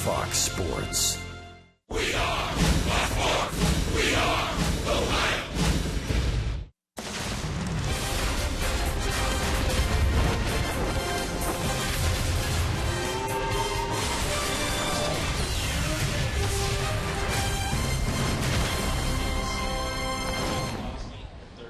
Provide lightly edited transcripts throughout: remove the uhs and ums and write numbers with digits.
Fox Sports. We are Baltimore. We are Ohio.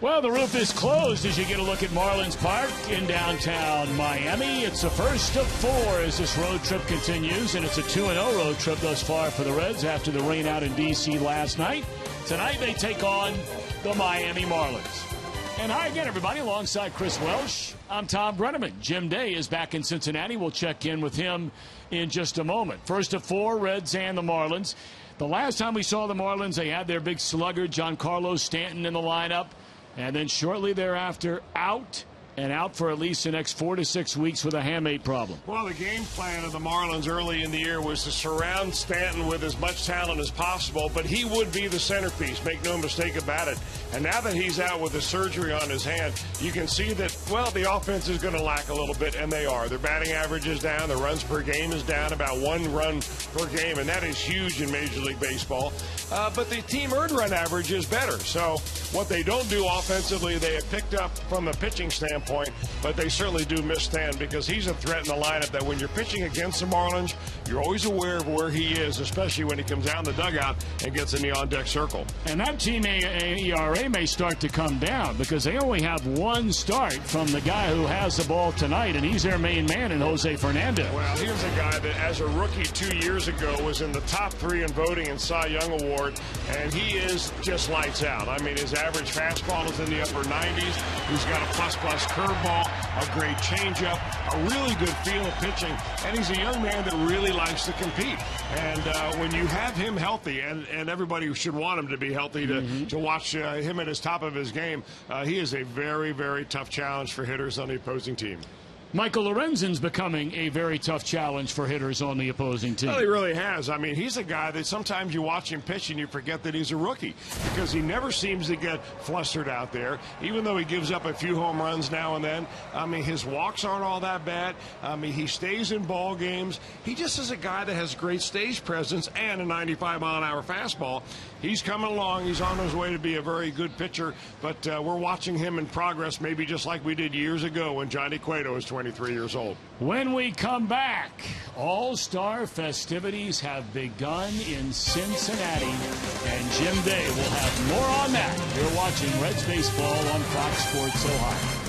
Well, the roof is closed as you get a look at Marlins Park in downtown Miami. It's the first of 4 as this road trip continues, and it's a 2-0 road trip thus far for the Reds after the rain out in D.C. last night. Tonight they take on the Miami Marlins. And hi again, everybody. Alongside Chris Welsh, I'm Tom Brenneman. Jim Day is back in Cincinnati. We'll check in with him in just a moment. First of 4, Reds and the Marlins. The last time we saw the Marlins, they had their big slugger, Giancarlo Stanton, in the lineup. And then shortly thereafter, out for at least the next 4 to 6 weeks with a hamate problem. Well, the game plan of the Marlins early in the year was to surround Stanton with as much talent as possible, but he would be the centerpiece, make no mistake about it. And now that he's out with the surgery on his hand, you can see that, well, the offense is going to lack a little bit, and they are. Their batting average is down. Their runs per game is down, about 1 run per game, and that is huge in Major League Baseball. But the team earned run average is better. So what they don't do offensively, they have picked up from a pitching standpoint, but they certainly do miss Stan because he's a threat in the lineup that when you're pitching against the Marlins, you're always aware of where he is, especially when he comes out in the dugout and gets in the on-deck circle. And that team ERA may start to come down because they only have 1 start from the guy who has the ball tonight, and he's their main man in Jose Fernandez. Well, here's a guy that as a rookie 2 years ago was in the top 3 in voting in Cy Young Award, and he is just lights out. I mean, his average fastball is in the upper 90s. He's got a plus curveball, a great changeup, a really good feel of pitching, and he's a young man that really likes to compete. And when you have him healthy, and everybody should want him to be healthy to watch him at his top of his game, he is a very, very tough challenge for hitters on the opposing team. Michael Lorenzen's becoming a very tough challenge for hitters on the opposing team. Well, he really has. I mean, he's a guy that sometimes you watch him pitch and you forget that he's a rookie because he never seems to get flustered out there, even though he gives up a few home runs now and then. I mean, his walks aren't all that bad. I mean, he stays in ball games. He just is a guy that has great stage presence and a 95-mile-an-hour fastball. He's coming along. He's on his way to be a very good pitcher, but we're watching him in progress, maybe just like we did years ago when Johnny Cueto was 23 years old. When we come back, All-Star festivities have begun in Cincinnati, and Jim Day will have more on that. You're watching Reds Baseball on Fox Sports Ohio.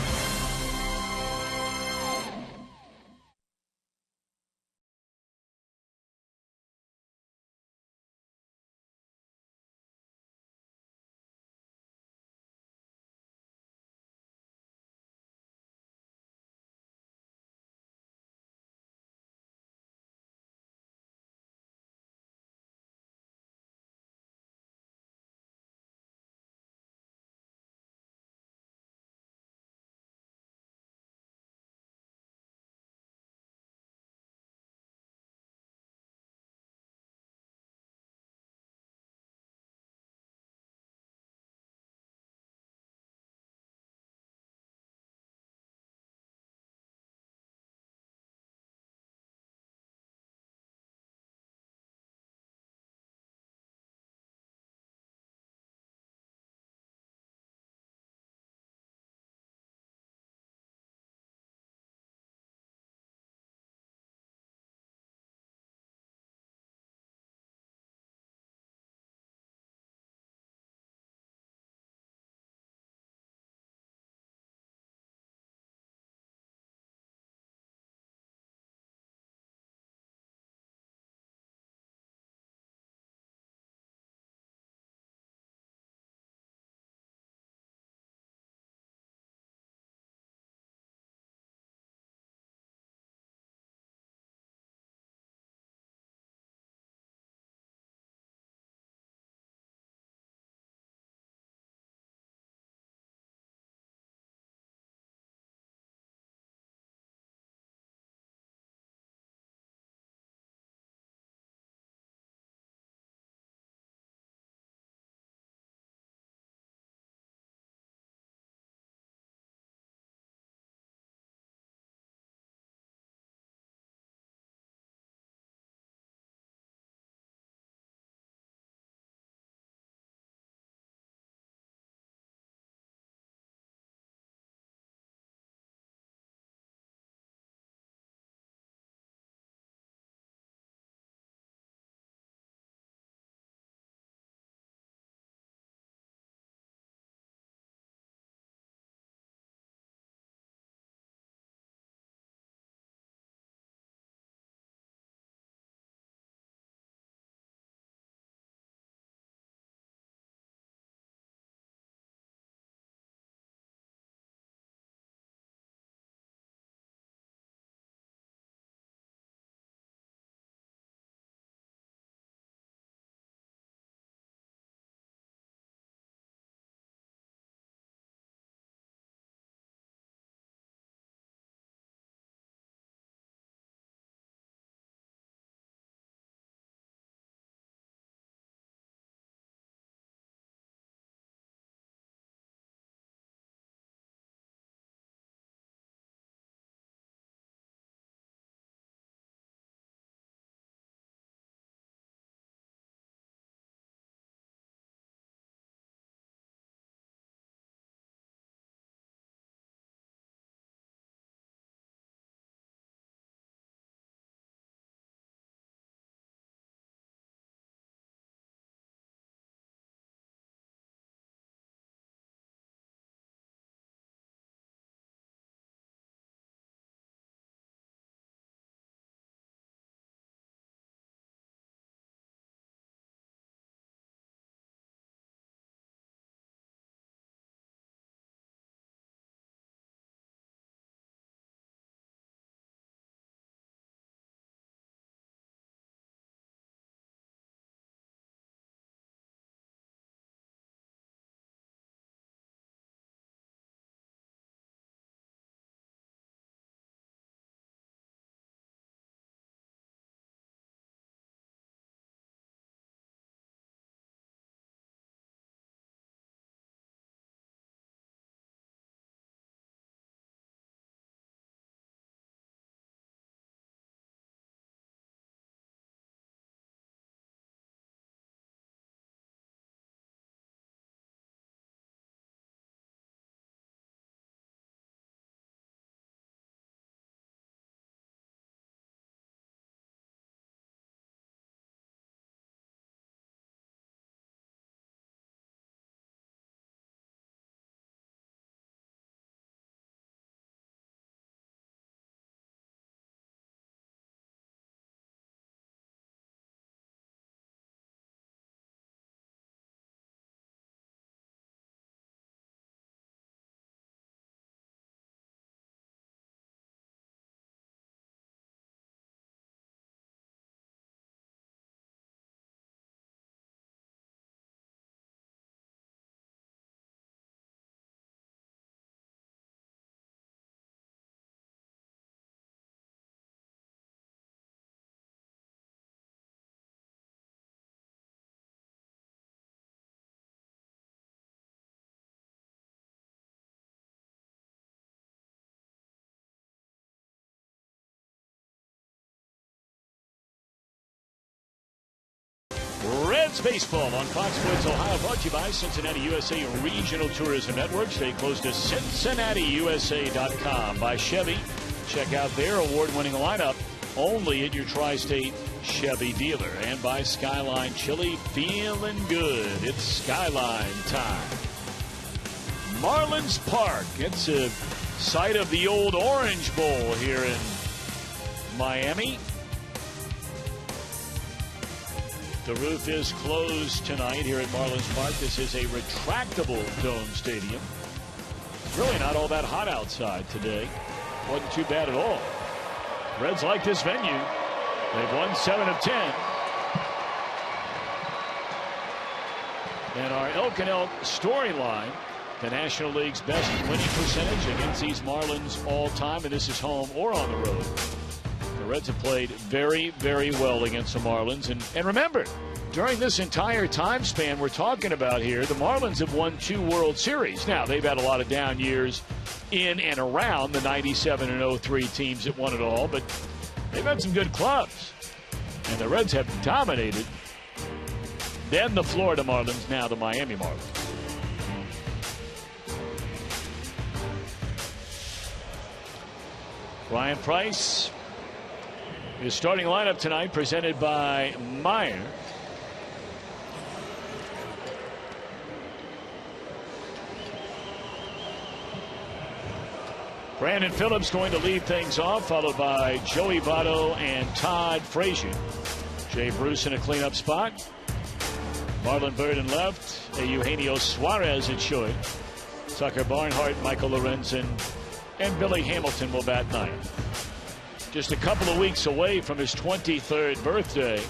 Reds baseball on Fox Sports Ohio, brought to you by Cincinnati USA Regional Tourism Network. Stay close to CincinnatiUSA.com. By Chevy, check out their award-winning lineup only at your Tri-State Chevy dealer. And by Skyline Chili, feeling good. It's Skyline time. Marlins Park. It's a site of the old Orange Bowl here in Miami. The roof is closed tonight here at Marlins Park. This is a retractable dome stadium. It's really not all that hot outside today. Wasn't too bad at all. Reds like this venue. They've won 7 of 10. And our Elk and Elk storyline, the National League's best winning percentage against these Marlins all time, and this is home or on the road. The Reds have played very, very well against the Marlins. And remember, during this entire time span we're talking about here, the Marlins have won 2 World Series. Now, they've had a lot of down years in and around the 97 and 03 teams that won it all, but they've had some good clubs. And the Reds have dominated. Then the Florida Marlins, now the Miami Marlins. Ryan Price. His starting lineup tonight presented by Meyer. Brandon Phillips going to lead things off, followed by Joey Votto and Todd Frazier. Jay Bruce in a cleanup spot. Marlon Byrd in left. Eugenio Suarez at short. Tucker Barnhart, Michael Lorenzen, and Billy Hamilton will bat ninth. Just a couple of weeks away from his 23rd birthday,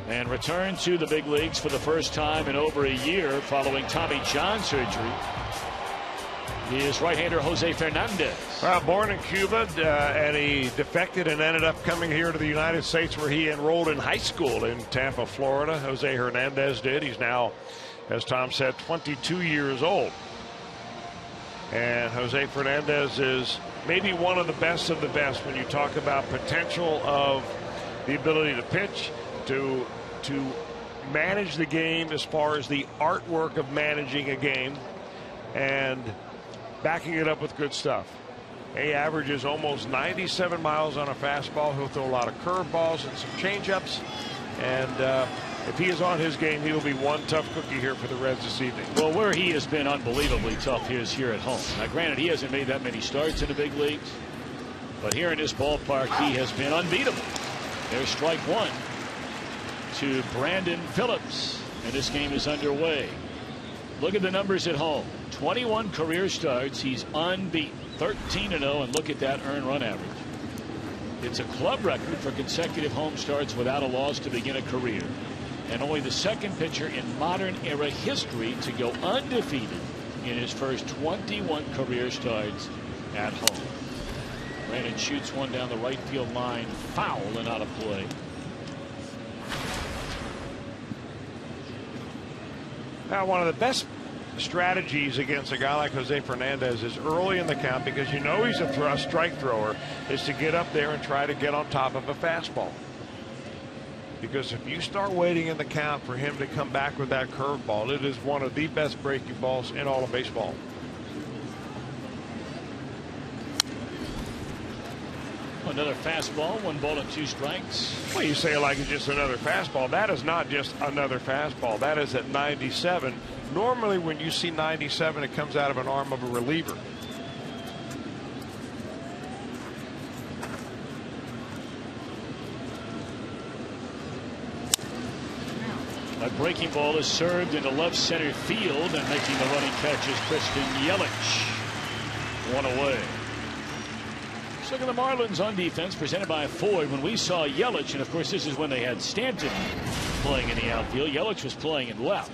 and returned to the big leagues for the first time in over a year following Tommy John surgery. He is right-hander Jose Fernandez. Well, born in Cuba, and he defected and ended up coming here to the United States, where he enrolled in high school in Tampa, Florida. Jose Hernandez did. He's now, as Tom said, 22 years old. And Jose Fernandez is maybe one of the best when you talk about potential of the ability to pitch, to manage the game as far as the artwork of managing a game, and backing it up with good stuff. He averages almost 97 miles on a fastball. He'll throw a lot of curveballs and some changeups. And if he is on his game, he will be one tough cookie here for the Reds this evening. Well, where he has been unbelievably tough is here at home. Now, granted, he hasn't made that many starts in the big leagues, but here in this ballpark, he has been unbeatable. There's strike one to Brandon Phillips, and this game is underway. Look at the numbers at home. 21 career starts. He's unbeaten, 13-0, and look at that earned run average. It's a club record for consecutive home starts without a loss to begin a career, and only the second pitcher in modern era history to go undefeated in his first 21 career starts at home. Brandon shoots one down the right field line, foul and out of play. Now, one of the best strategies against a guy like Jose Fernandez is early in the count, because you know he's a strike thrower, is to get up there and try to get on top of a fastball. Because if you start waiting in the count for him to come back with that curveball, it is one of the best breaking balls in all of baseball. Another fastball, 1 ball and 2 strikes. Well, you say it like it's just another fastball. That is not just another fastball. That is at 97. Normally, when you see 97, it comes out of an arm of a reliever. A breaking ball is served into left center field, and making the running catch is Christian Yelich. 1 away. Let's look at the Marlins on defense, presented by Ford. When we saw Yelich, and of course this is when they had Stanton playing in the outfield, Yelich was playing in left.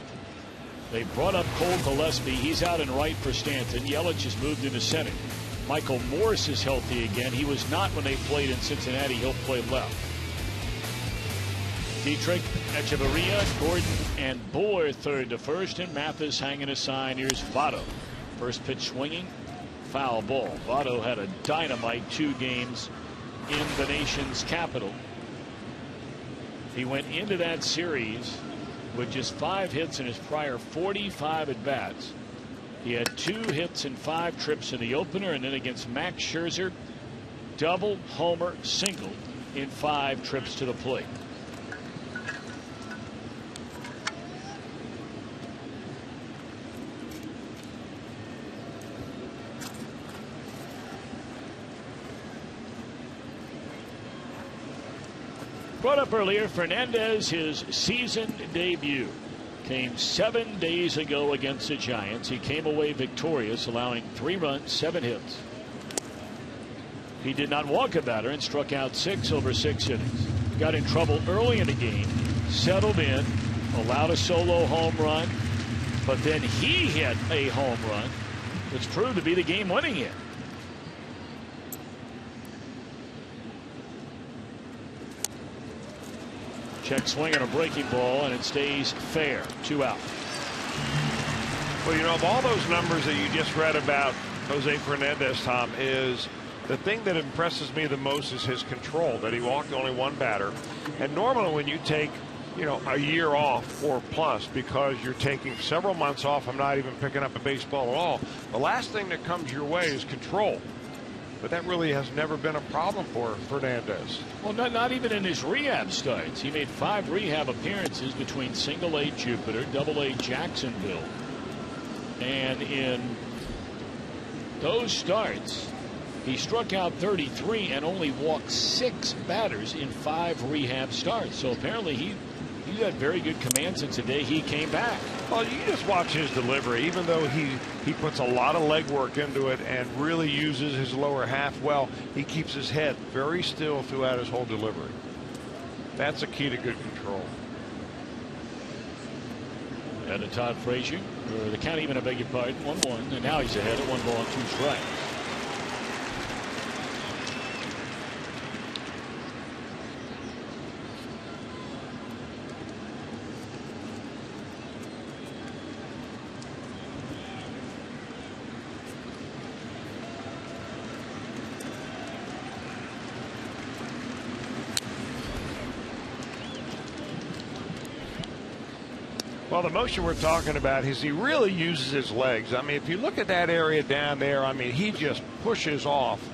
They brought up Cole Gillespie. He's out in right for Stanton. Yelich has moved into center. Michael Morse is healthy again. He was not when they played in Cincinnati. He'll play left. Dietrich, Echeverria, Gordon, and Bohr third to first, and Mathis hanging a sign. Here's Votto. First pitch swinging, foul ball. Votto had a dynamite 2 games in the nation's capital. He went into that series with just 5 hits in his prior 45 at-bats. He had 2 hits and 5 trips in the opener, and then against Max Scherzer, double, homer, single in 5 trips to the plate. Brought up earlier, Fernandez, his season debut came 7 days ago against the Giants. He came away victorious, allowing 3 runs, 7 hits. He did not walk a batter and struck out 6 over 6 innings. Got in trouble early in the game, settled in, allowed a solo home run, but then he hit a home run, which proved to be the game-winning hit. Check swing and a breaking ball, and it stays fair. 2 out. Well, you know, of all those numbers that you just read about Jose Fernandez, Tom, is the thing that impresses me the most is his control, that he walked only 1 batter. And normally when you take, you know, a year off or plus because you're taking several months off, I'm not even picking up a baseball at all, the last thing that comes your way is control. But that really has never been a problem for Fernandez. Well, not even in his rehab starts. He made 5 rehab appearances between Single-A Jupiter, Double-A Jacksonville. And in those starts, he struck out 33 and only walked 6 batters in 5 rehab starts. So apparently he had very good command since the day he came back. Well, you just watch his delivery. Even though he puts a lot of leg work into it and really uses his lower half well, he keeps his head very still throughout his whole delivery. That's a key to good control. And to Todd Frazier, or the count even, I beg your pardon, 1-1, and now he's ahead at 1 ball and 2 strikes. Well, the motion we're talking about is he really uses his legs. I mean, if you look at that area down there, I mean, he just pushes off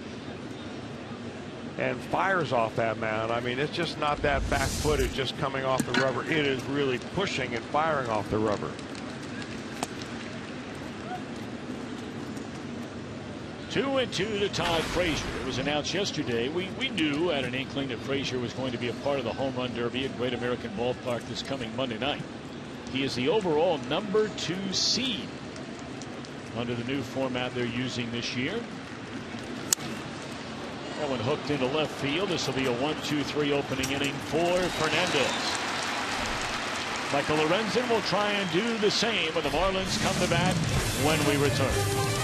and fires off that mound. I mean, it's just not that back footage just coming off the rubber. It is really pushing and firing off the rubber. 2-2 to Todd Frazier. It was announced yesterday. We knew at an inkling that Frazier was going to be a part of the Home Run Derby at Great American Ballpark this coming Monday night. He is the overall number 2 seed under the new format they're using this year. That one hooked into left field. This will be a 1-2-3 opening inning for Fernandez. Michael Lorenzen will try and do the same when the Marlins come to bat when we return.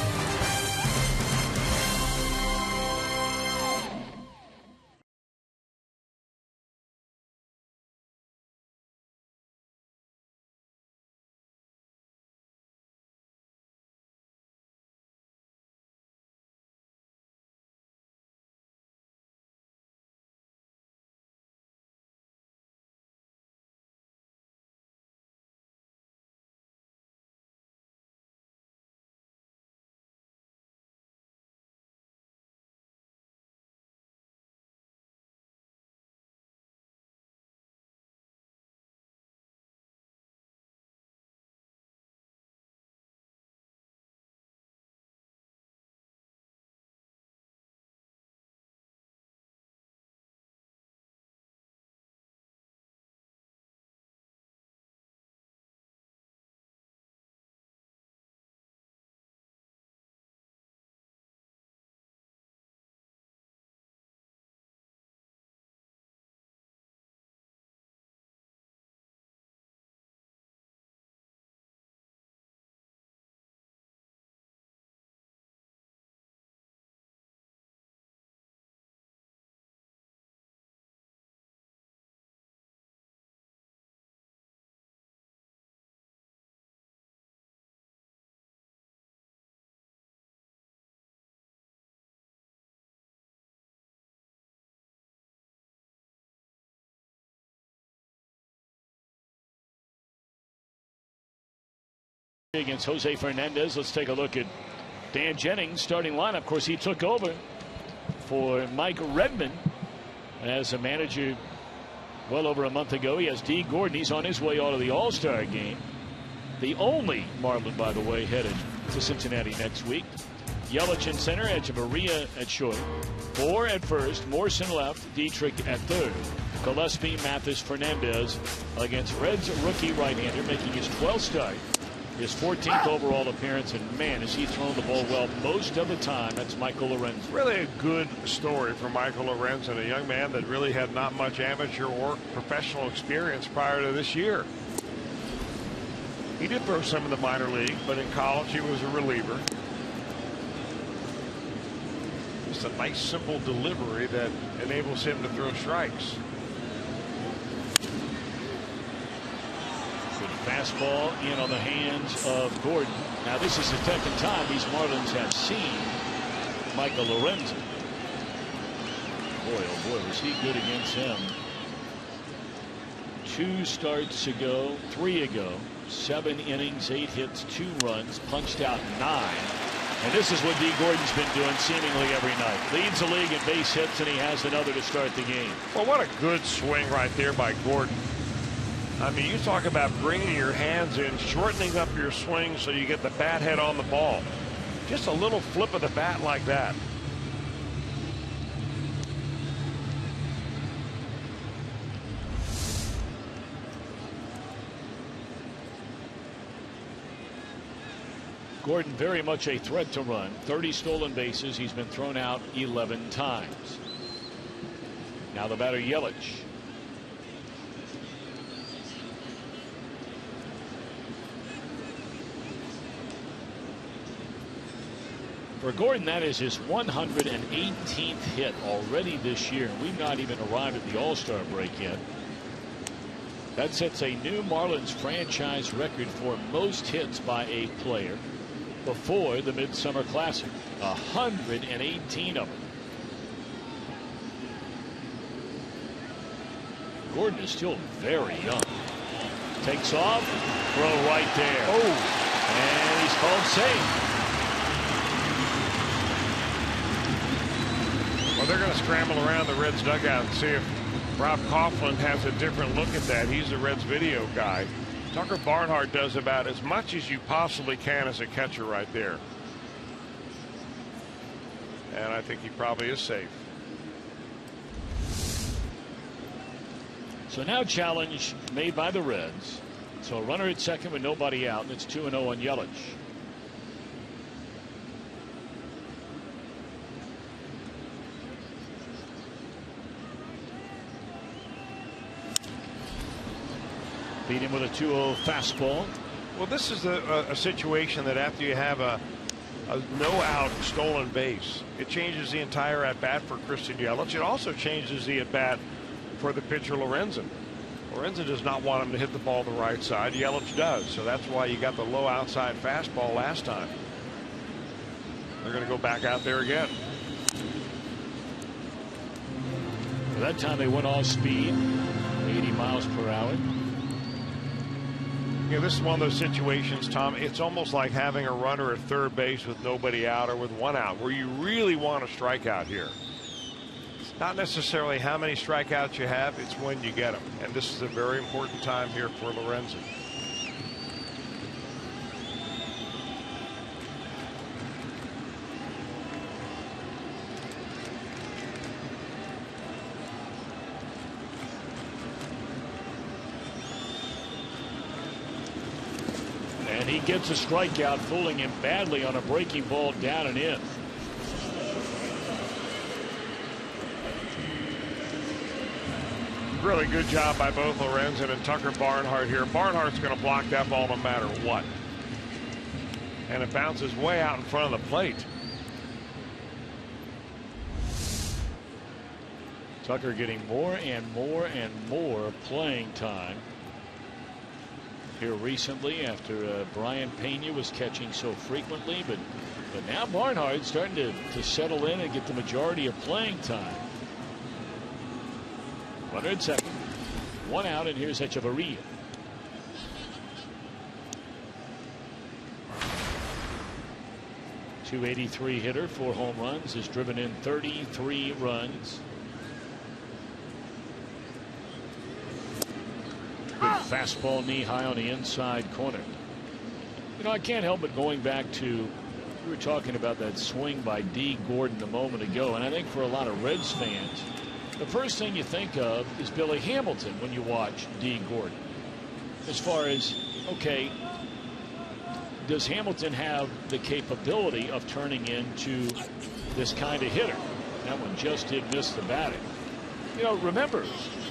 against Jose Fernandez. Let's take a look at Dan Jennings' starting lineup. Of course, he took over for Mike Redmond as a manager well over a month ago. He has D. Gordon. He's on his way out of the All-Star game. The only Marlin, by the way, headed to Cincinnati next week. Yelich in center, Echeverria at short. Moore at first, Morrison left, Dietrich at third. Gillespie, Mathis, Fernandez against Reds rookie right-hander, making his 12th start. His 14th overall appearance, and man, has he thrown the ball well most of the time. That's Michael Lorenzen. Really a good story for Michael Lorenzen, a young man that really had not much amateur or professional experience prior to this year. He did throw some in the minor league, but in college he was a reliever. Just a nice, simple delivery that enables him to throw strikes. Fastball in on the hands of Gordon. Now this is the second time these Marlins have seen Michael Lorenzen. Boy, oh boy, was he good against him. 2 starts ago, 3 ago, 7 innings, 8 hits, 2 runs, punched out 9. And this is what D. Gordon's been doing seemingly every night. Leads the league in base hits, and he has another to start the game. Well, what a good swing right there by Gordon. I mean, you talk about bringing your hands in, shortening up your swing so you get the bat head on the ball. Just a little flip of the bat like that. Gordon very much a threat to run. 30 stolen bases. He's been thrown out 11 times. Now the batter, Yelich. For Gordon, that is his 118th hit already this year. We've not even arrived at the All-Star break yet. That sets a new Marlins franchise record for most hits by a player before the Midsummer Classic. 118 of them. Gordon is still very young. Takes off, throw right there. Oh, and he's called safe. Well, they're going to scramble around the Reds dugout and see if Rob Coughlin has a different look at that. He's the Reds video guy. Tucker Barnhart does about as much as you possibly can as a catcher right there. And I think he probably is safe. So now challenge made by the Reds. So a runner at second with nobody out, and it's 2-0 on Yelich. Beat him with a 2-0 fastball. Well, this is a situation that after you have a no-out stolen base, it changes the entire at-bat for Christian Yelich. It also changes the at-bat for the pitcher Lorenzen. Lorenzen does not want him to hit the ball the right side. Yelich does. So that's why you got the low outside fastball last time. They're going to go back out there again. That time they went off speed, 80 miles per hour. Yeah, this is one of those situations, Tom. It's almost like having a runner at third base with nobody out or with 1 out, where you really want to strike out here. It's not necessarily how many strikeouts you have, it's when you get them. And this is a very important time here for Lorenzen. And he gets a strikeout, fooling him badly on a breaking ball down and in. Really good job by both Lorenzen and Tucker Barnhart here. Barnhart's going to block that ball no matter what. And it bounces way out in front of the plate. Tucker getting more and more and more playing time here recently after Brian Pena was catching so frequently, but now Barnhart's starting to settle in and get the majority of playing time. Runner at second, 1 out, and here's Echeverria. .283 hitter, 4 home runs, has driven in 33 runs. Good fastball knee high on the inside corner. You know, I can't help but going back to, we were talking about that swing by D. Gordon a moment ago, and I think for a lot of Reds fans, the first thing you think of is Billy Hamilton when you watch D. Gordon. As far as, okay, does Hamilton have the capability of turning into this kind of hitter? That one just did miss the batting. You know, remember,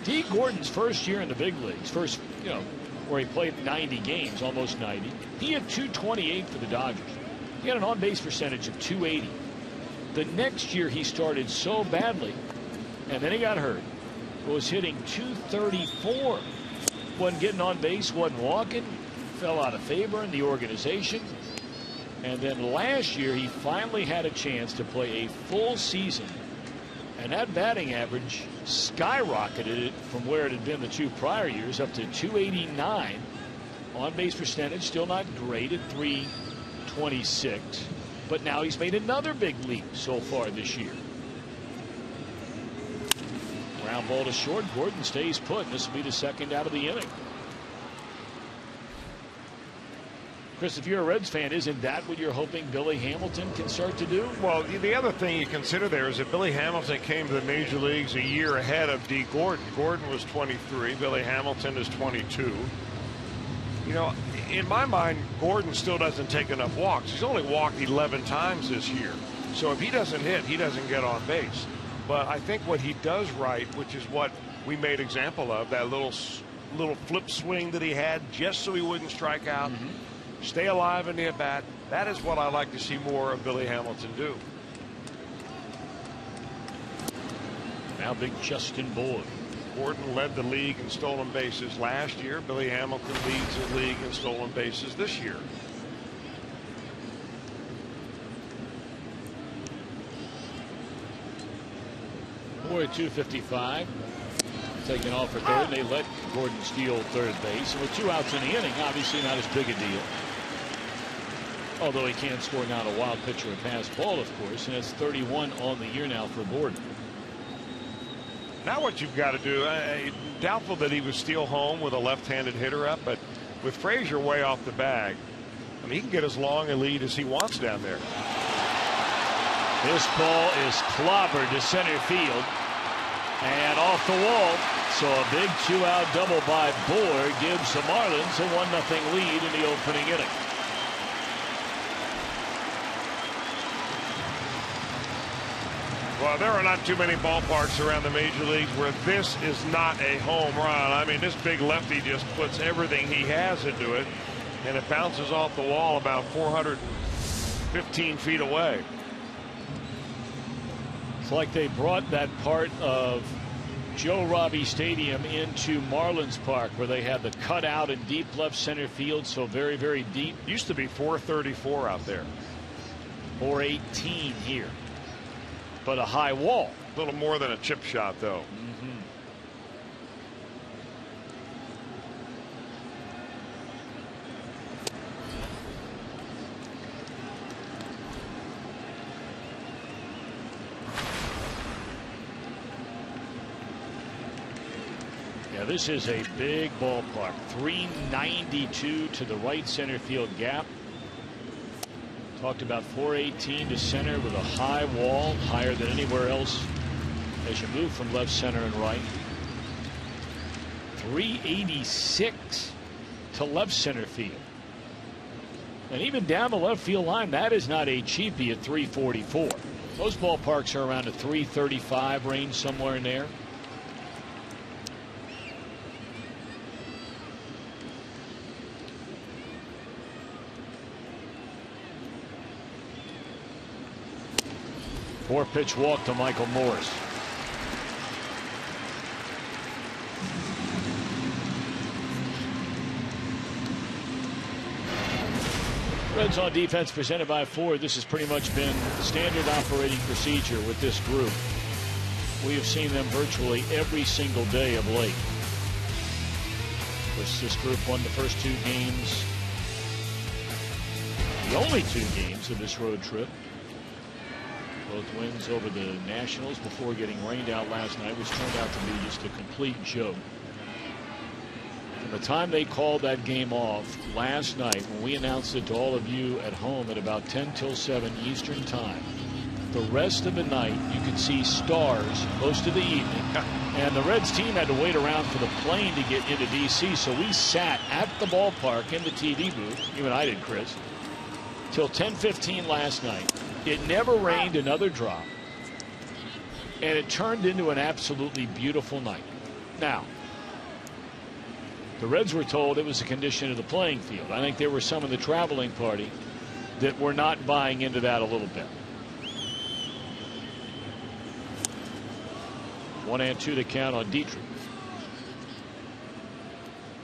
D. Gordon's first year in the big leagues, first, you know, where he played 90 games, almost 90, he had .228 for the Dodgers. He had an on-base percentage of .280. The next year he started so badly, and then he got hurt, was hitting .234. Wasn't getting on base, wasn't walking, fell out of favor in the organization. And then last year he finally had a chance to play a full season, and that batting average skyrocketed it from where it had been the 2 prior years up to .289. On base percentage still not great at .326, but now he's made another big leap so far this year. Ground ball to short. Gordon stays put. This will be the second out of the inning. Chris, if you're a Reds fan, isn't that what you're hoping Billy Hamilton can start to do? Well, the other thing you consider there is that Billy Hamilton came to the major leagues a year ahead of D. Gordon. Gordon was 23. Billy Hamilton is 22. You know, in my mind, Gordon still doesn't take enough walks. He's only walked 11 times this year. So if he doesn't hit, he doesn't get on base. But I think what he does right, which is what we made example of, that little flip swing that he had just so he wouldn't strike out, stay alive in the at bat. That is what I like to see more of Billy Hamilton do. Now big Justin Boyd. Gordon led the league in stolen bases last year. Billy Hamilton leads the league in stolen bases this year. Boyd 255. Taken off for third. They let Gordon steal third base. And with 2 outs in the inning, obviously not as big a deal. Although he can't score now a wild pitch or a pass ball, of course. And it's 31 on the year now for Gordon. Now what you've got to do, doubtful that he would steal home with a left-handed hitter up, but with Frazier way off the bag, I mean, he can get as long a lead as he wants down there. This ball is clobbered to center field and off the wall. So a big 2-out double by Boyd gives the Marlins a 1-0 lead in the opening inning. Well, there are not too many ballparks around the major leagues where this is not a home run. I mean, this big lefty just puts everything he has into it, and it bounces off the wall about 415 feet away. It's like they brought that part of Joe Robbie Stadium into Marlins Park, where they had the cutout in deep left center field, so very, very deep. Used to be 434 out there. 418 here. But a high wall. A little more than a chip shot, though. Yeah, this is a big ballpark. 392 to the right center field gap. Talked about 418 to center with a high wall, higher than anywhere else as you move from left, center, and right. 386 to left center field. And even down the left field line, that is not a cheapie at 344. Most ballparks are around a 335 range, somewhere in there. Four-pitch walk to Michael Morris. Reds on defense presented by Ford. This has pretty much been standard operating procedure with this group. We have seen them virtually every single day of late. This group won the first 2 games. The only 2 games of this road trip. Both wins over the Nationals before getting rained out last night, which turned out to be just a complete joke. From the time they called that game off last night, when we announced it to all of you at home at about 10 till 7 Eastern time, the rest of the night you could see stars most of the evening. And the Reds team had to wait around for the plane to get into D.C., so we sat at the ballpark in the TV booth, even I did, Chris, till 10:15 last night. It never rained another drop, and it turned into an absolutely beautiful night. Now, the Reds were told it was a condition of the playing field. I think there were some in the traveling party that were not buying into that a little bit. 1-2 to count on Dietrich.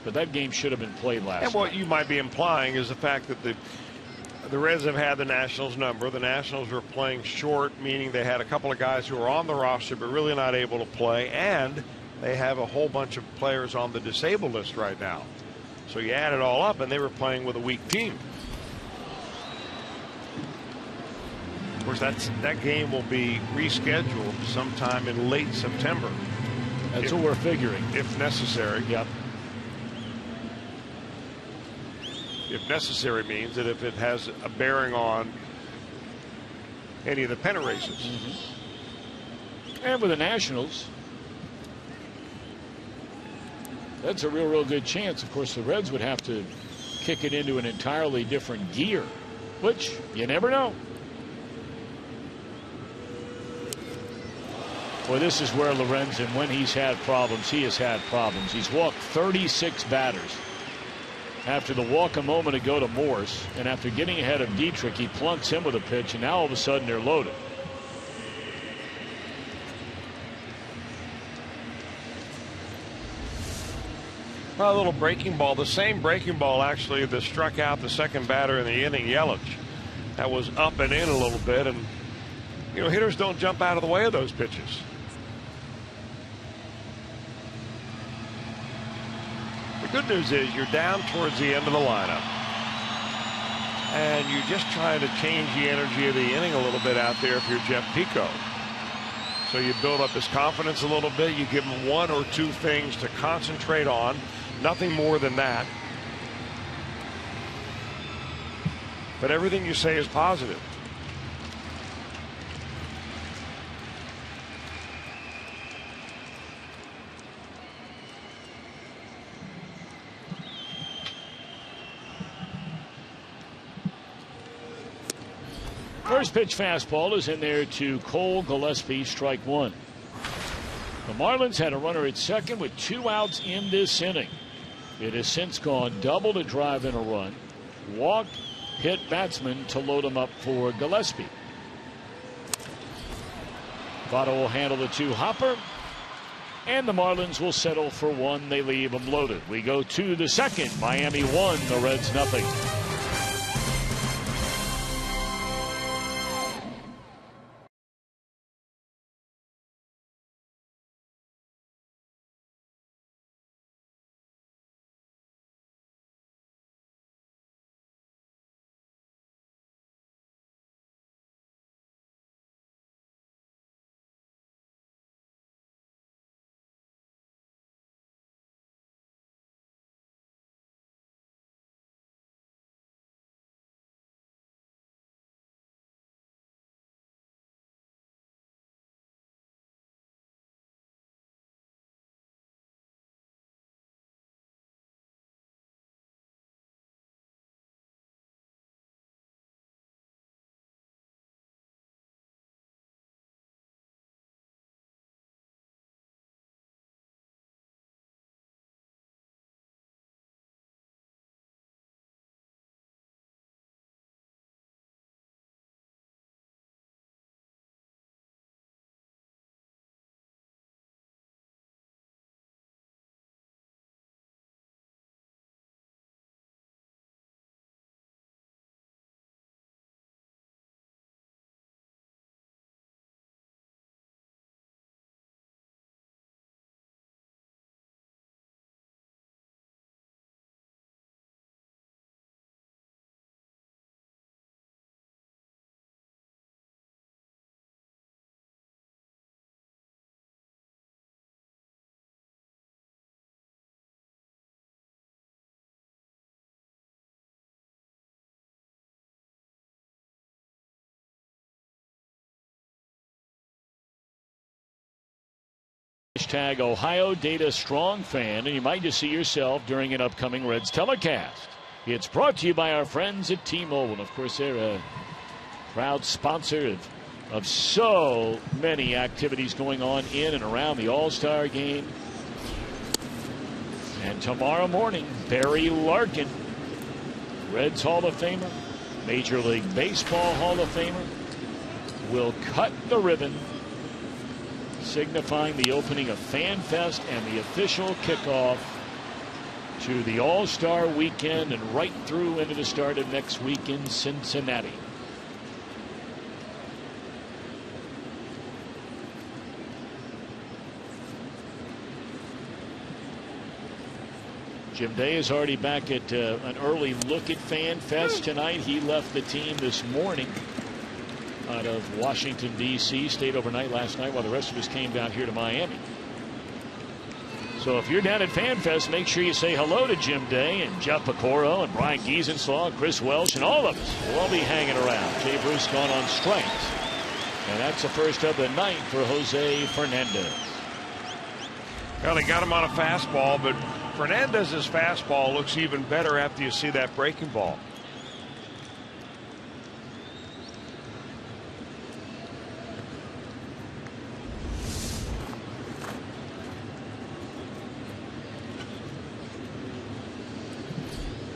But that game should have been played last night. And what you might be implying is the fact that the Reds have had the Nationals number. The Nationals were playing short, meaning they had a couple of guys who were on the roster but really not able to play, and they have a whole bunch of players on the disabled list right now. So you add it all up, and they were playing with a weak team. Of course, that game will be rescheduled sometime in late September. That's what we're figuring. If necessary. Yep. If necessary means that if it has a bearing on any of the pennant races. Mm-hmm. And with the Nationals, that's a real good chance. Of course, the Reds would have to kick it into an entirely different gear, which you never know. Boy, this is where Lorenzen, when he's had problems, he has had problems. He's walked 36 batters. After the walk a moment ago to Morse, and after getting ahead of Dietrich, he plunks him with a pitch, and now all of a sudden they're loaded. Well, a little breaking ball, the same breaking ball actually that struck out the second batter in the inning, Yelich. That was up and in a little bit, and you know, hitters don't jump out of the way of those pitches. The good news is you're down towards the end of the lineup, and you're just trying to change the energy of the inning a little bit out there if you're Jeff Pico. So you build up his confidence a little bit. You give him one or two things to concentrate on, nothing more than that. But everything you say is positive. First pitch fastball is in there to Cole Gillespie, strike one. The Marlins had a runner at second with 2 outs in this inning. It has since gone double to drive in a run, walked, hit batsman to load him up for Gillespie. Votto will handle the 2-hopper, and the Marlins will settle for one. They leave them loaded. We go to the second. Miami 1, the Reds nothing. Hashtag Ohio Data Strong Fan, and you might just see yourself during an upcoming Reds telecast. It's brought to you by our friends at T-Mobile. And of course, they're a proud sponsor of so many activities going on in and around the All-Star game. And tomorrow morning, Barry Larkin, Reds Hall of Famer, Major League Baseball Hall of Famer, will cut the ribbon, signifying the opening of Fan Fest and the official kickoff to the All-Star weekend and right through into the start of next week in Cincinnati. Jim Day is already back at an early look at Fan Fest tonight. He left the team this morning out of Washington, D.C., stayed overnight last night while the rest of us came down here to Miami. So if you're down at Fan Fest, make sure you say hello to Jim Day and Jeff Pecoro and Brian Giesenslaw and Chris Welsh, and all of us will all be hanging around. Jay Bruce gone on strength. And that's the first of the night for Jose Fernandez. Well, they got him on a fastball, but Fernandez's fastball looks even better after you see that breaking ball.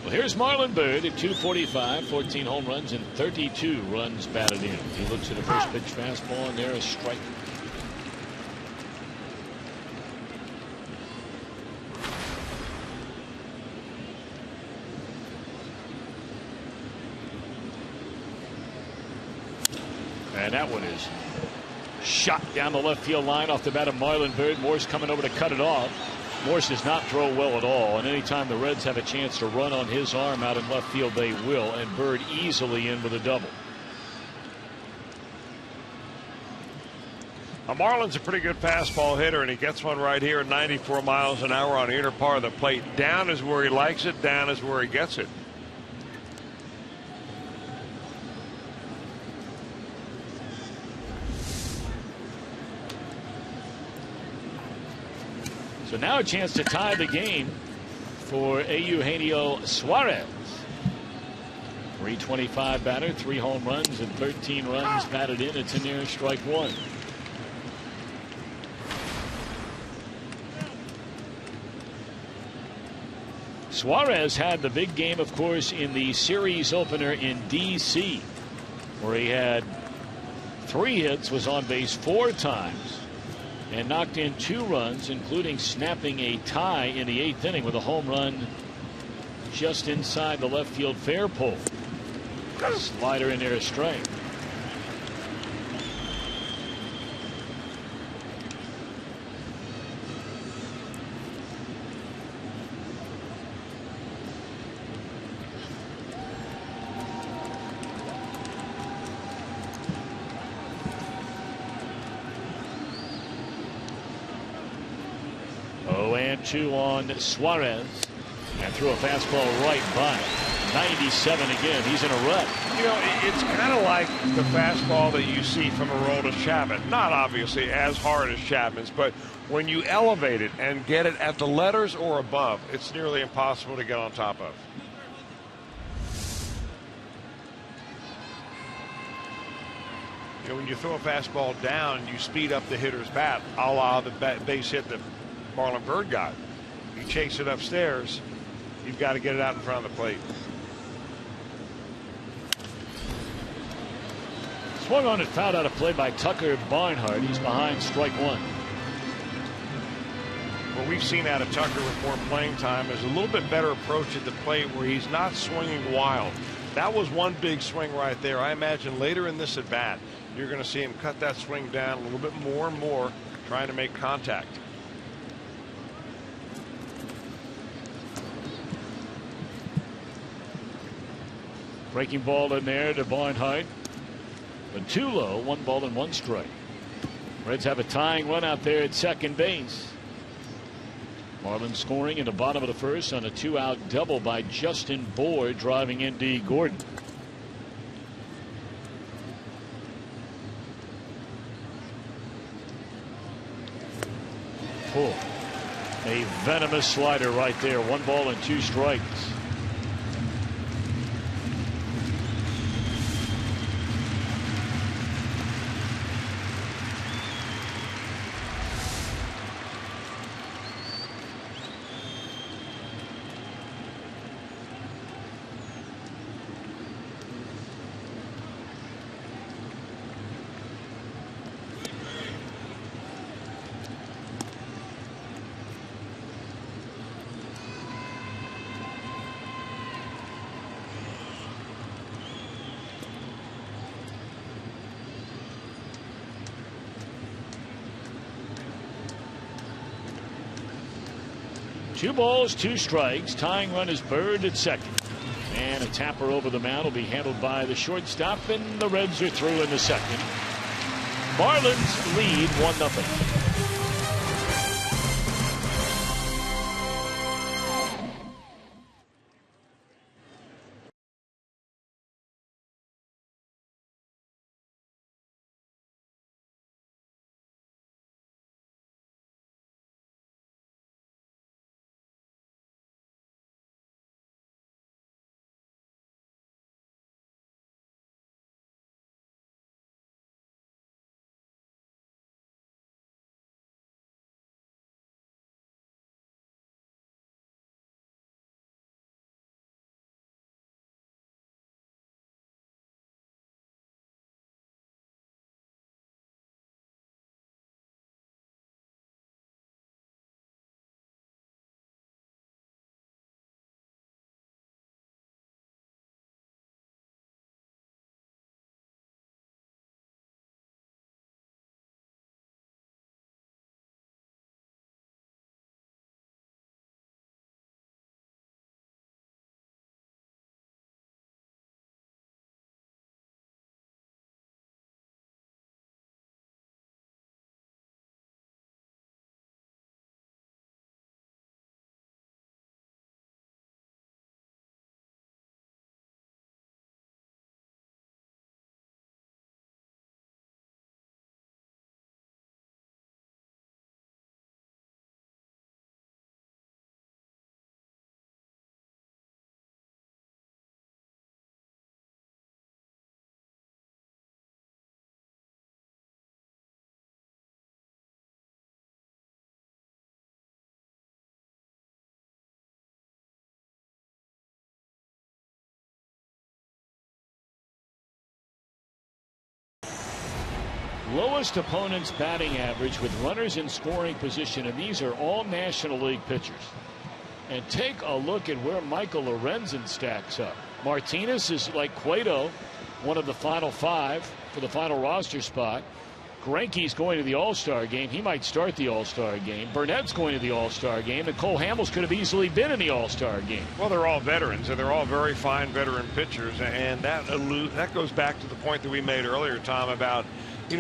Well, here's Marlon Byrd at 245, 14 home runs and 32 runs batted in. He looks at a first pitch fastball, and there a strike. And that one is shot down the left field line off the bat of Marlon Byrd. Morse coming over to cut it off. Morse does not throw well at all, and anytime the Reds have a chance to run on his arm out in left field, they will, and Byrd easily in with a double. Now, Marlon's a pretty good fastball hitter, and he gets one right here at 94 miles an hour on the inner part of the plate. Down is where he likes it, down is where he gets it. So now a chance to tie the game for Eugenio Suarez. 325 batter, 3 home runs and 13 runs batted in. It's in there, strike one. Suarez had the big game, of course, in the series opener in D.C., where he had 3 hits, was on base 4 times, and knocked in 2 runs, including snapping a tie in the 8th inning with a home run just inside the left field fair pole. Slider in there, a strike. And 2 on Suarez, and threw a fastball right by. 97 again. He's in a rut. You know, it's kind of like the fastball that you see from Aroldis Chapman. Not obviously as hard as Chapman's, but when you elevate it and get it at the letters or above, it's nearly impossible to get on top of. You know, when you throw a fastball down, you speed up the hitter's bat, a la the base hit that Marlon Byrd got. You chase it upstairs, you've got to get it out in front of the plate. Swung on and fouled out a play by Tucker Barnhart. He's behind strike one. What we've seen out of Tucker with more playing time is a little bit better approach at the plate where he's not swinging wild. That was one big swing right there. I imagine later in this at bat, you're going to see him cut that swing down a little bit more and more, trying to make contact. Breaking ball in there to Barnhart, but too low. 1 ball and 1 strike. Reds have a tying run out there at second base. Marlins scoring in the bottom of the first on a 2-out double by Justin Bour, driving in D. Gordon. Oh, a venomous slider right there. 1 ball and 2 strikes. Two balls, 2 strikes. Tying run is Bird at second. And a tapper over the mound will be handled by the shortstop, and the Reds are through in the second. Marlins lead 1-0. Lowest opponent's batting average with runners in scoring position, and these are all National League pitchers. And take a look at where Michael Lorenzen stacks up. Martinez is like Cueto, one of the final 5 for the final roster spot. Greinke's going to the All-Star game. He might start the All-Star game. Burnett's going to the All-Star game, and Cole Hamels could have easily been in the All-Star game. Well, they're all veterans, and they're all very fine veteran pitchers, and that goes back to the point that we made earlier, Tom, about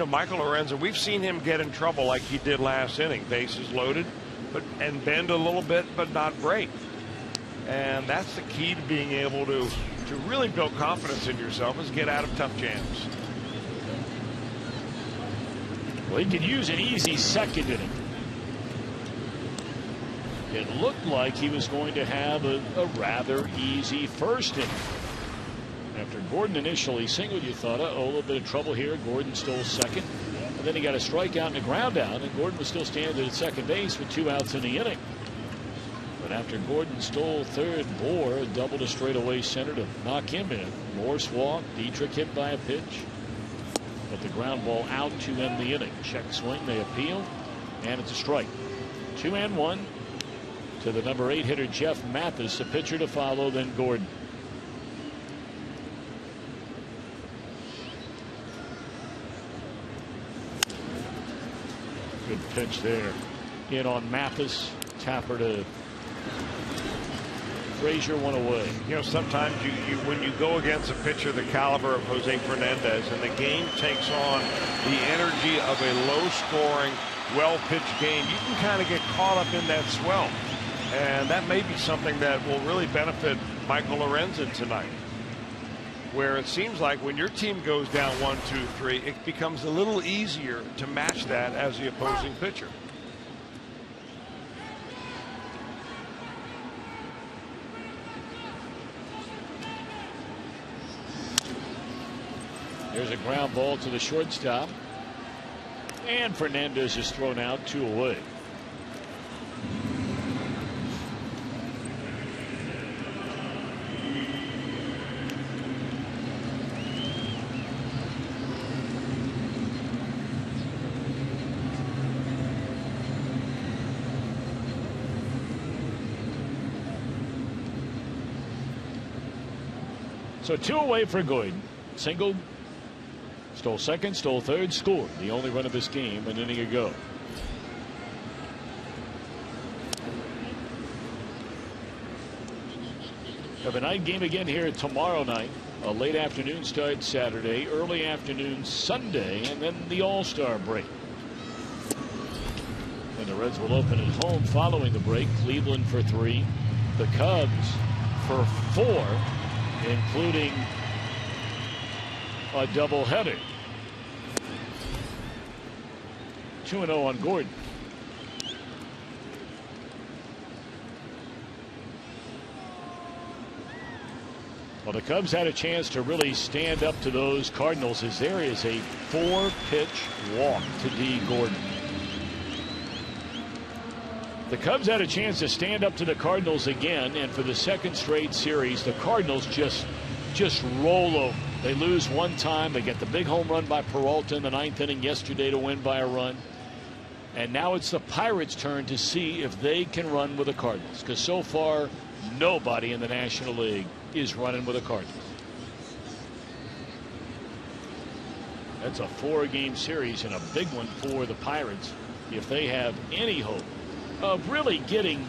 Michael Lorenzen. We've seen him get in trouble like he did last inning, bases loaded, and bend a little bit, but not break. And that's the key to being able to really build confidence in yourself, is get out of tough jams. Well, he could use an easy second inning. It looked like he was going to have a rather easy first inning. After Gordon initially singled, you thought, a little bit of trouble here. Gordon stole second. And then he got a strikeout and a ground out, and Gordon was still standing at second base with 2 outs in the inning. But after Gordon stole third, Moore doubled a straightaway center to knock him in. Morse walked. Dietrich hit by a pitch. But the ground ball out to end the inning. Check swing. They appeal. And it's a strike. 2-1 to the number 8 hitter, Jeff Mathis. The pitcher to follow, then Gordon. Good pitch there. In on Mathis. Tapper to Frazier, 1 away. Sometimes when you go against a pitcher the caliber of Jose Fernandez, and the game takes on the energy of a low-scoring, well-pitched game, you can kind of get caught up in that swell. And that may be something that will really benefit Michael Lorenzen tonight, where it seems like when your team goes down 1, 2, 3, it becomes a little easier to match that as the opposing pitcher. There's a ground ball to the shortstop. And Fernandez is thrown out, 2 away. So 2 away for Gordon. Single, stole second, stole third, scored. The only run of this game an inning ago. Have a night game again here tomorrow night. A late afternoon start Saturday, early afternoon Sunday, and then the All-Star break. And the Reds will open at home following the break. Cleveland for 3. The Cubs for 4. Including a doubleheader. 2-0 on Gordon. Well, the Cubs had a chance to really stand up to those Cardinals, as there is a 4-pitch walk to D. Gordon. The Cubs had a chance to stand up to the Cardinals again, and for the second straight series, the Cardinals just roll over. They lose one time. They get the big home run by Peralta in the 9th inning yesterday to win by a run. And now it's the Pirates' turn to see if they can run with the Cardinals, because so far nobody in the National League is running with the Cardinals. That's a 4-game series and a big one for the Pirates if they have any hope of really getting,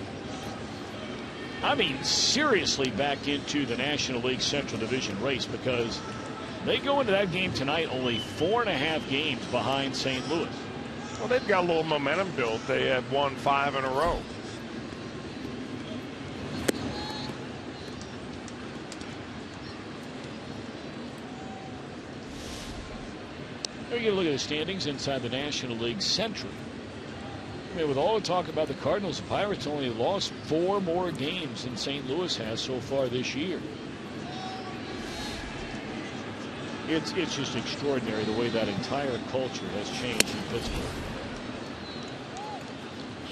I mean, seriously back into the National League Central Division race, because they go into that game tonight only 4.5 games behind St. Louis. Well, they've got a little momentum built. They have won 5 in a row. There you get a look at the standings inside the National League Central. I mean, with all the talk about the Cardinals, the Pirates only lost 4 more games than St. Louis has so far this year. It's just extraordinary the way that entire culture has changed in Pittsburgh.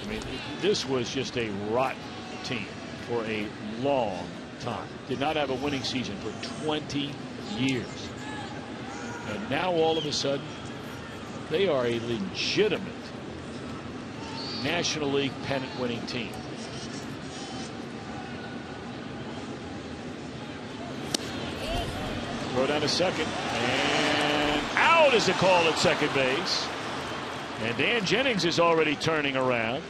I mean, this was just a rotten team for a long time. Did not have a winning season for 20 years. And now all of a sudden, they are a legitimate National League pennant winning team. Throw down to second, and out is the call at second base. And Dan Jennings is already turning around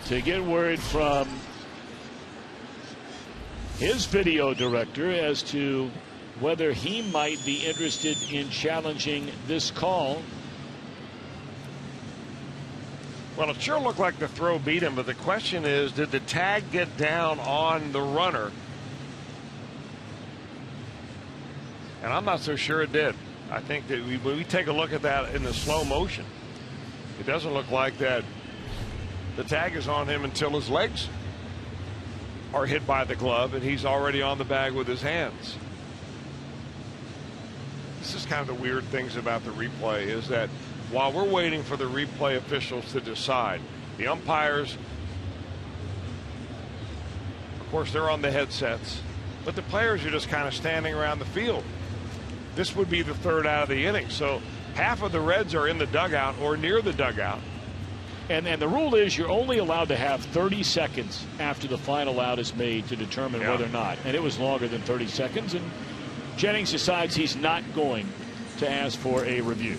to get word from his video director as to whether he might be interested in challenging this call. Well, it sure looked like the throw beat him, but the question is, did the tag get down on the runner? And I'm not so sure it did. I think that when we take a look at that in the slow motion, it doesn't look like that the tag is on him until his legs are hit by the glove and he's already on the bag with his hands. This is kind of the weird things about the replay, is that while we're waiting for the replay officials to decide, the umpires, of course, they're on the headsets, but the players are just kind of standing around the field. This would be the 3rd out of the inning, so half of the Reds are in the dugout or near the dugout. And the rule is you're only allowed to have 30 seconds after the final out is made to determine whether or not. And it was longer than 30 seconds. And Jennings decides he's not going to ask for a review.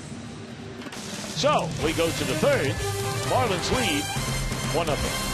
So we go to the 3rd. Marlins lead 1-0.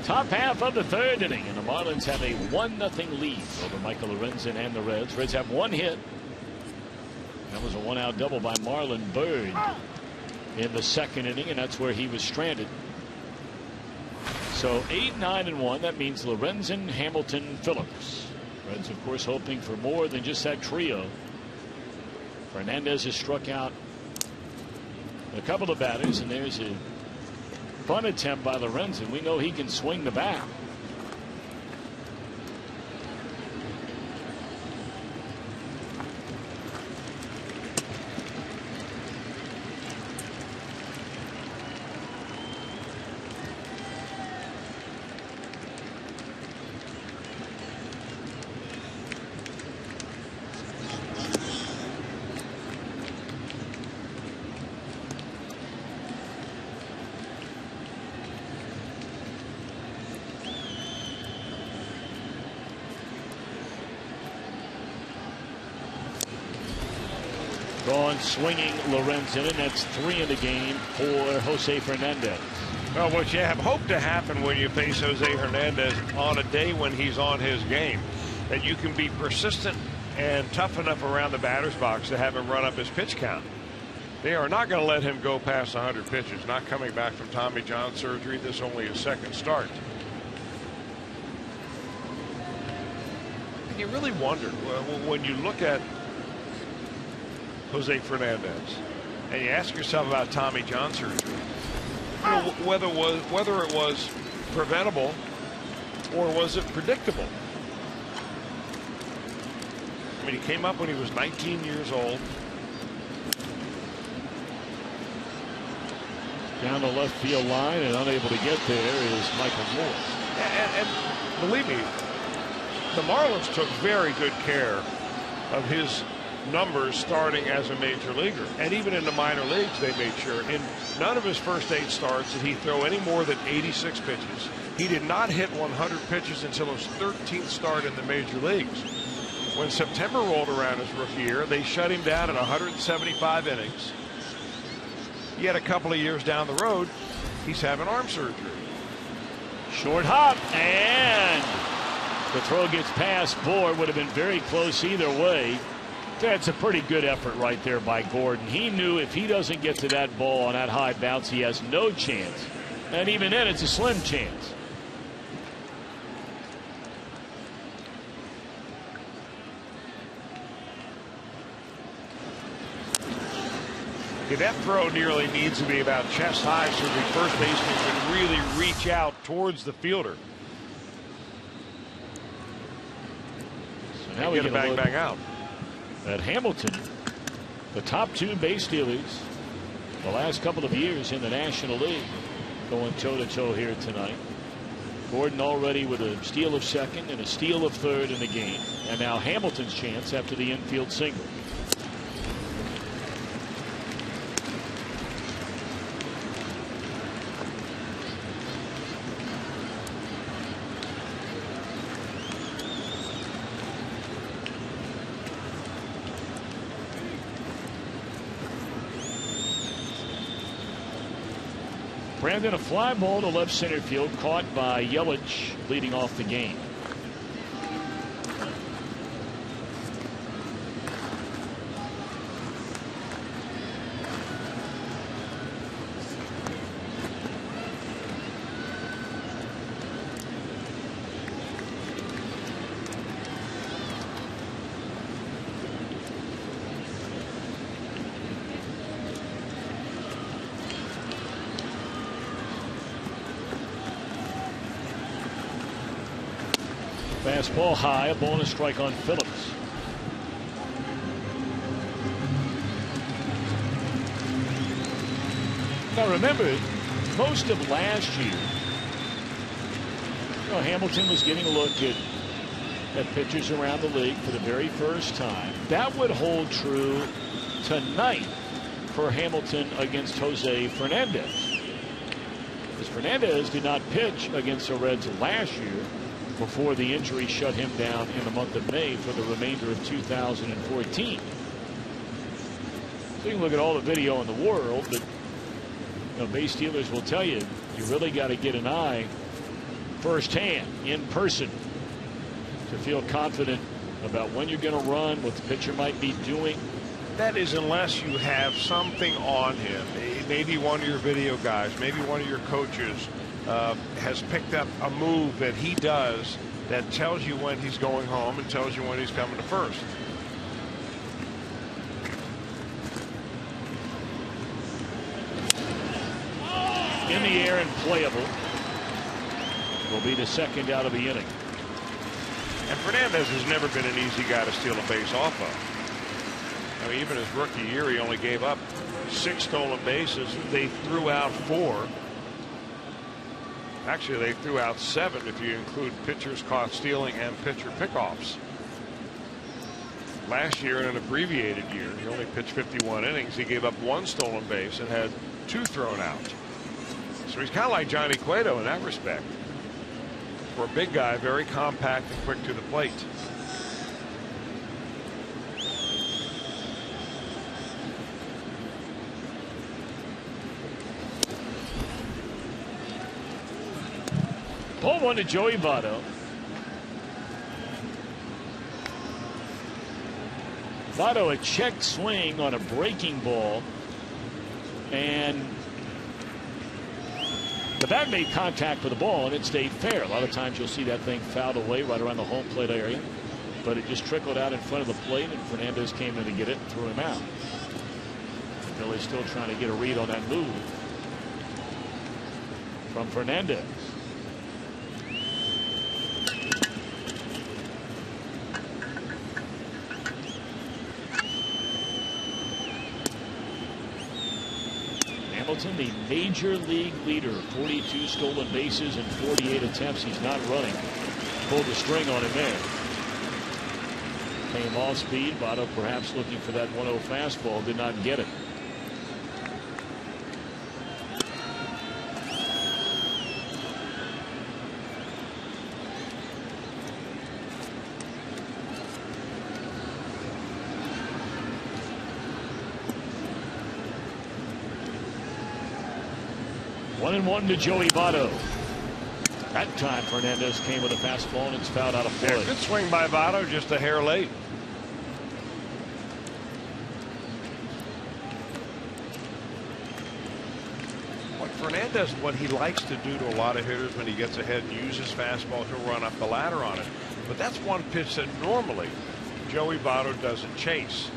Top half of the third inning, and the Marlins have a 1-0 lead over Michael Lorenzen and the Reds. Reds have one hit. That was a one-out double by Marlon Byrd in the second inning, and that's where he was stranded. So 8-9-1. That means Lorenzen, Hamilton, Phillips. Reds, of course, hoping for more than just that trio. Fernandez has struck out a couple of batters, and there's a bunt attempt by Lorenzen. We know he can swing the bat. Gone swinging Lorenzen, and that's 3 in the game for Jose Fernandez. Well, what you have hoped to happen when you face Jose Hernandez on a day when he's on his game, that you can be persistent and tough enough around the batter's box to have him run up his pitch count. They are not going to let him go past 100 pitches. Not coming back from Tommy John surgery. This only his second start. And you really wonder when you look at Jose Fernandez and you ask yourself about Tommy John surgery, you know, whether it was preventable or was it predictable. I mean, he came up when he was 19 years old. Down the left field line and unable to get there is Michael Moore. And believe me, the Marlins took very good care of his numbers starting as a major leaguer, and even in the minor leagues they made sure in none of his first 8 starts did he throw any more than 86 pitches. He did not hit 100 pitches until his 13th start in the major leagues. When September rolled around his rookie year, they shut him down at 175 innings. Yet a couple of years down the road, he's having arm surgery. Short hop, and the throw gets past Board. Would have been very close either way. That's a pretty good effort right there by Gordon. He knew if he doesn't get to that ball on that high bounce, he has no chance. And even then, it's a slim chance. Yeah, that throw nearly needs to be about chest high so the first baseman can really reach out towards the fielder. So now we get a bang out. At Hamilton, the top 2 base stealers the last couple of years in the National League, going toe-to-toe here tonight. Gordon already with a steal of second and a steal of third in the game, and now Hamilton's chance after the infield single. Brandon, a fly ball to left center field, caught by Yelich leading off the game. Fastball high, a ball and a strike on Phillips. Now remember, most of last year, Hamilton was getting a look at pitchers around the league for the very first time. That would hold true tonight for Hamilton against Jose Fernandez. Because Fernandez did not pitch against the Reds last year before the injury shut him down in the month of May for the remainder of 2014. So you can look at all the video in the world, but base stealers will tell you, you really got to get an eye firsthand, in person, to feel confident about when you're going to run, what the pitcher might be doing. That is, unless you have something on him. Maybe one of your video guys, maybe one of your coaches has picked up a move that he does that tells you when he's going home and tells you when he's coming to first. In the air and playable. Will be the second out of the inning. And Fernandez has never been an easy guy to steal a base off of. I mean, even his rookie year, he only gave up 6 stolen bases. They threw out 4. Actually, they threw out 7 if you include pitchers caught stealing and pitcher pickoffs. Last year, in an abbreviated year, he only pitched 51 innings. He gave up 1 stolen base and had 2 thrown out. So he's kind of like Johnny Cueto in that respect. For a big guy, very compact and quick to the plate. Ball 1 to Joey Votto. Votto a check swing on a breaking ball, and the bat made contact with the ball and it stayed fair. A lot of times you'll see that thing fouled away right around the home plate area, but it just trickled out in front of the plate, and Fernandez came in to get it and threw him out. Philly's still trying to get a read on that move from Fernandez. Hamilton, the major league leader, 42 stolen bases and 48 attempts. He's not running. Pulled the string on him there. Came off speed. Votto perhaps looking for that 1-0 fastball. Did not get it. One and one to Joey Votto. That time Fernandez came with a fastball and it's fouled out of play. Yeah, good swing by Votto, just a hair late. Fernandez, what he likes to do to a lot of hitters when he gets ahead and uses fastball, he'll run up the ladder on it. But that's one pitch that normally Joey Votto doesn't chase.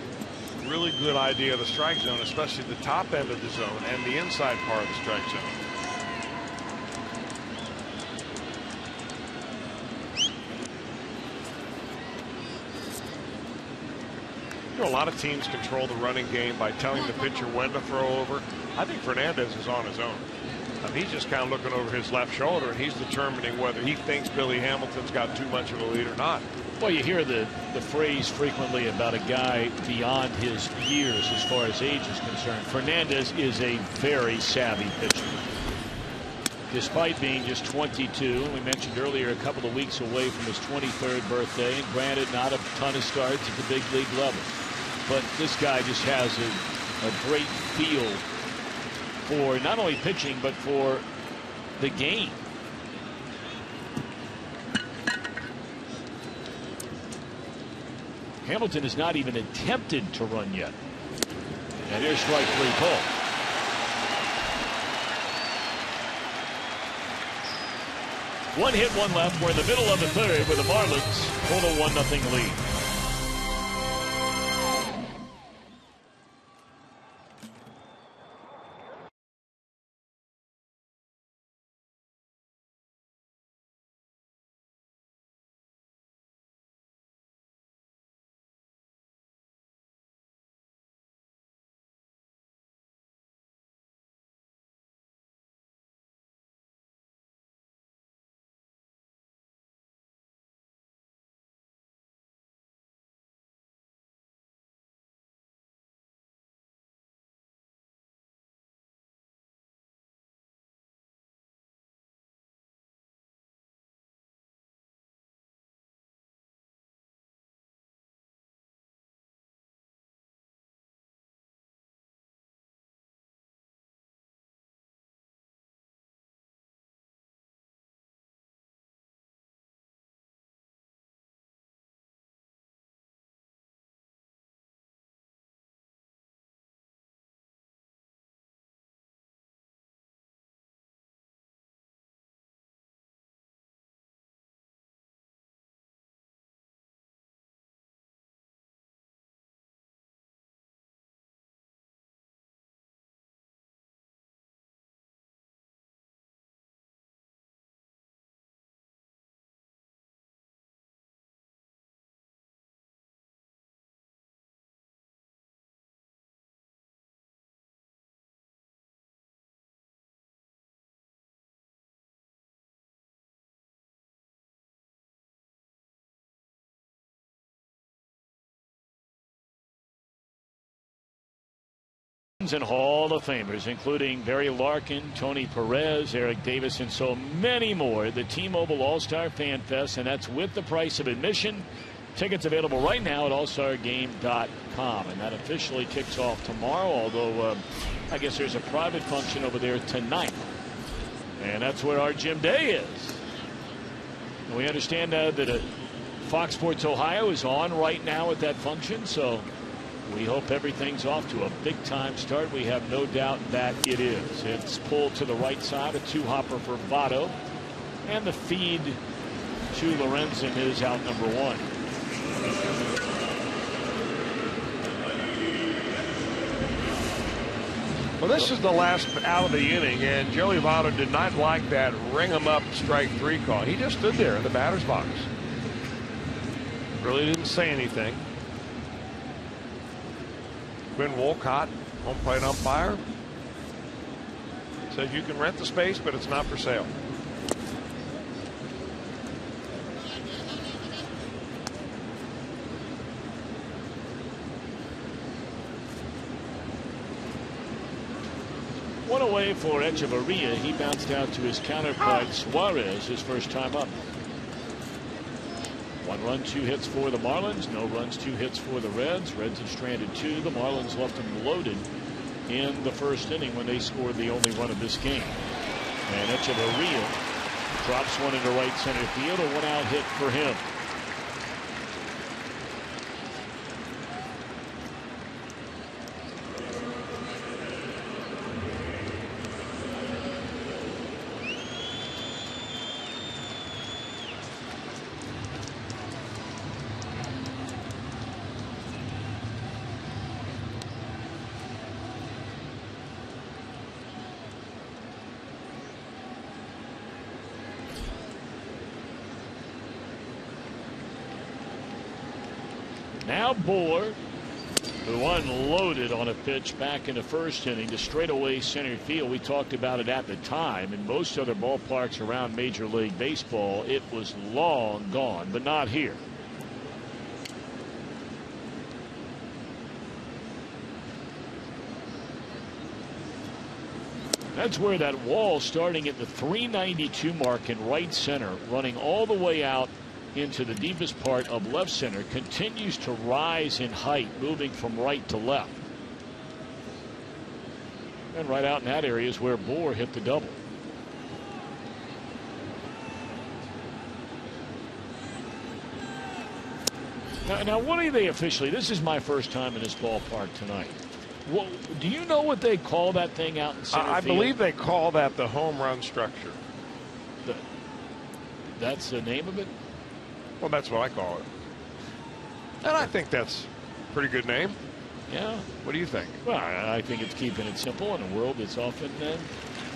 Really good idea of the strike zone, especially the top end of the zone and the inside part of the strike zone. You know, a lot of teams control the running game by telling the pitcher when to throw over. I think Fernandez is on his own. He's just kind of looking over his left shoulder, and he's determining whether he thinks Billy Hamilton's got too much of a lead or not. Well, you hear the phrase frequently about a guy beyond his years as far as age is concerned. Fernandez is a very savvy pitcher. Despite being just 22, we mentioned earlier, a couple of weeks away from his 23rd birthday, and granted not a ton of starts at the big league level. But this guy just has a great feel for not only pitching, but for the game. Hamilton has not even attempted to run yet. And here's strike 3 call. One hit, one left. We're in the middle of the third with the Marlins hold a 1-0 lead. And Hall of Famers, including Barry Larkin, Tony Perez, Eric Davis, and so many more at the T-Mobile All-Star Fan Fest, and that's with the price of admission. Tickets available right now at allstargame.com, and that officially kicks off tomorrow, although I guess there's a private function over there tonight, and that's where our Jim Day is. And we understand that Fox Sports Ohio is on right now at that function, so we hope everything's off to a big-time start. We have no doubt that it is. It's pulled to the right side, a two-hopper for Votto, and the feed to Lorenzen is out number one. Well, this is the last out of the inning, and Joey Votto did not like that ring-em-up strike three call. He just stood there in the batter's box. Really didn't say anything. Quinn Wolcott, home plate umpire, says you can rent the space, but it's not for sale. One away for Echeverria. He bounced out to his counterpart Suarez his first time up. 1 run, 2 hits for the Marlins. No runs, 2 hits for the Reds. Reds have stranded 2. The Marlins left them loaded in the first inning when they scored the only run of this game. And Echeverria drops one into right center field. A 1-out hit for him. Now Bohr, who unloaded on a pitch back in the first inning to straightaway center field. We talked about it at the time. In most other ballparks around Major League Baseball, it was long gone, but not here. That's where that wall, starting at the 392 mark in right center, running all the way out into the deepest part of left center, continues to rise in height, moving from right to left. And right out in that area is where Bohr hit the double. Now what are they officially? This is my first time in this ballpark tonight. Well, do you know what they call that thing out in center field? I believe they call that the home run structure. That's the name of it? Well, that's what I call it. And I think that's a pretty good name. Yeah. What do you think? Well, I think it's keeping it simple in a world that's often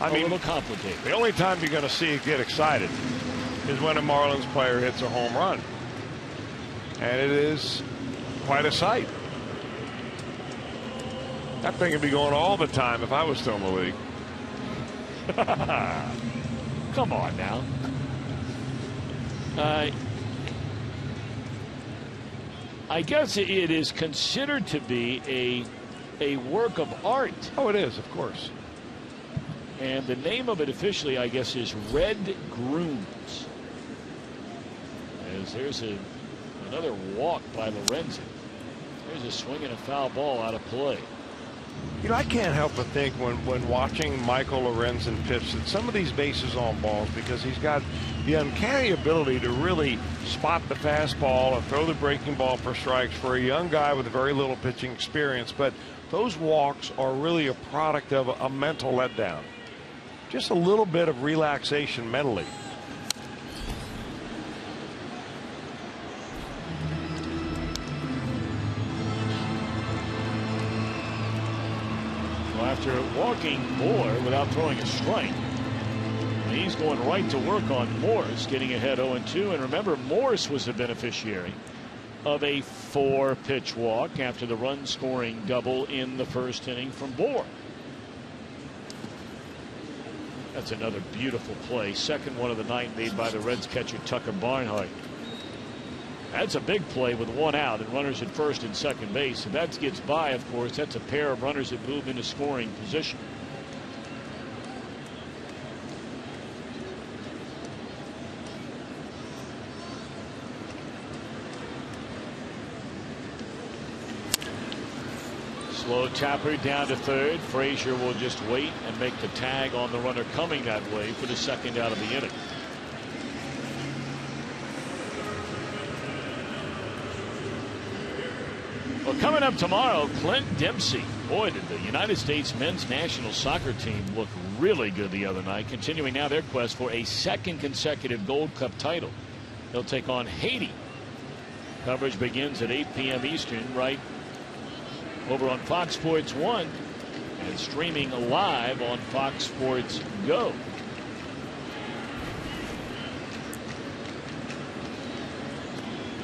a little complicated. The only time you're going to see it get excited is when a Marlins player hits a home run. And it is quite a sight. That thing would be going all the time if I was still in the league. Come on now. I guess it is considered to be a work of art. Oh, it is, of course. And the name of it officially, I guess, is Red Grooms. As there's another walk by Lorenzen. There's a swing and a foul ball out of play. You know, I can't help but think when watching Michael Lorenzen pitch that some of these bases on balls, because he's got the uncanny ability to really spot the fastball and throw the breaking ball for strikes for a young guy with very little pitching experience. But those walks are really a product of a mental letdown. Just a little bit of relaxation mentally. After walking Bohr without throwing a strike, he's going right to work on Morse, getting ahead 0-2. And remember, Morse was the beneficiary of a 4-pitch walk after the run-scoring double in the first inning from Bohr. That's another beautiful play. Second one of the night made by the Reds catcher Tucker Barnhart. That's a big play with one out and runners at first and second base. If that gets by, of course, that's a pair of runners that move into scoring position. Slow tapper down to third. Frazier will just wait and make the tag on the runner coming that way for the second out of the inning. Well, coming up tomorrow, Clint Dempsey. Boy, did the United States men's national soccer team look really good the other night, continuing now their quest for a second consecutive Gold Cup title. They'll take on Haiti. Coverage begins at 8 p.m. Eastern, right over on Fox Sports 1 and streaming live on Fox Sports Go.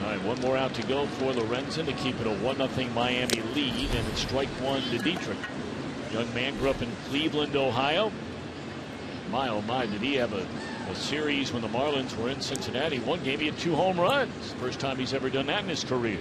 All right, one more out to go for Lorenzen to keep it a 1-0 Miami lead, and it's strike one to Dietrich. Young man grew up in Cleveland, Ohio. My, oh my, did he have a series when the Marlins were in Cincinnati. One game he had 2 home runs. First time he's ever done that in his career.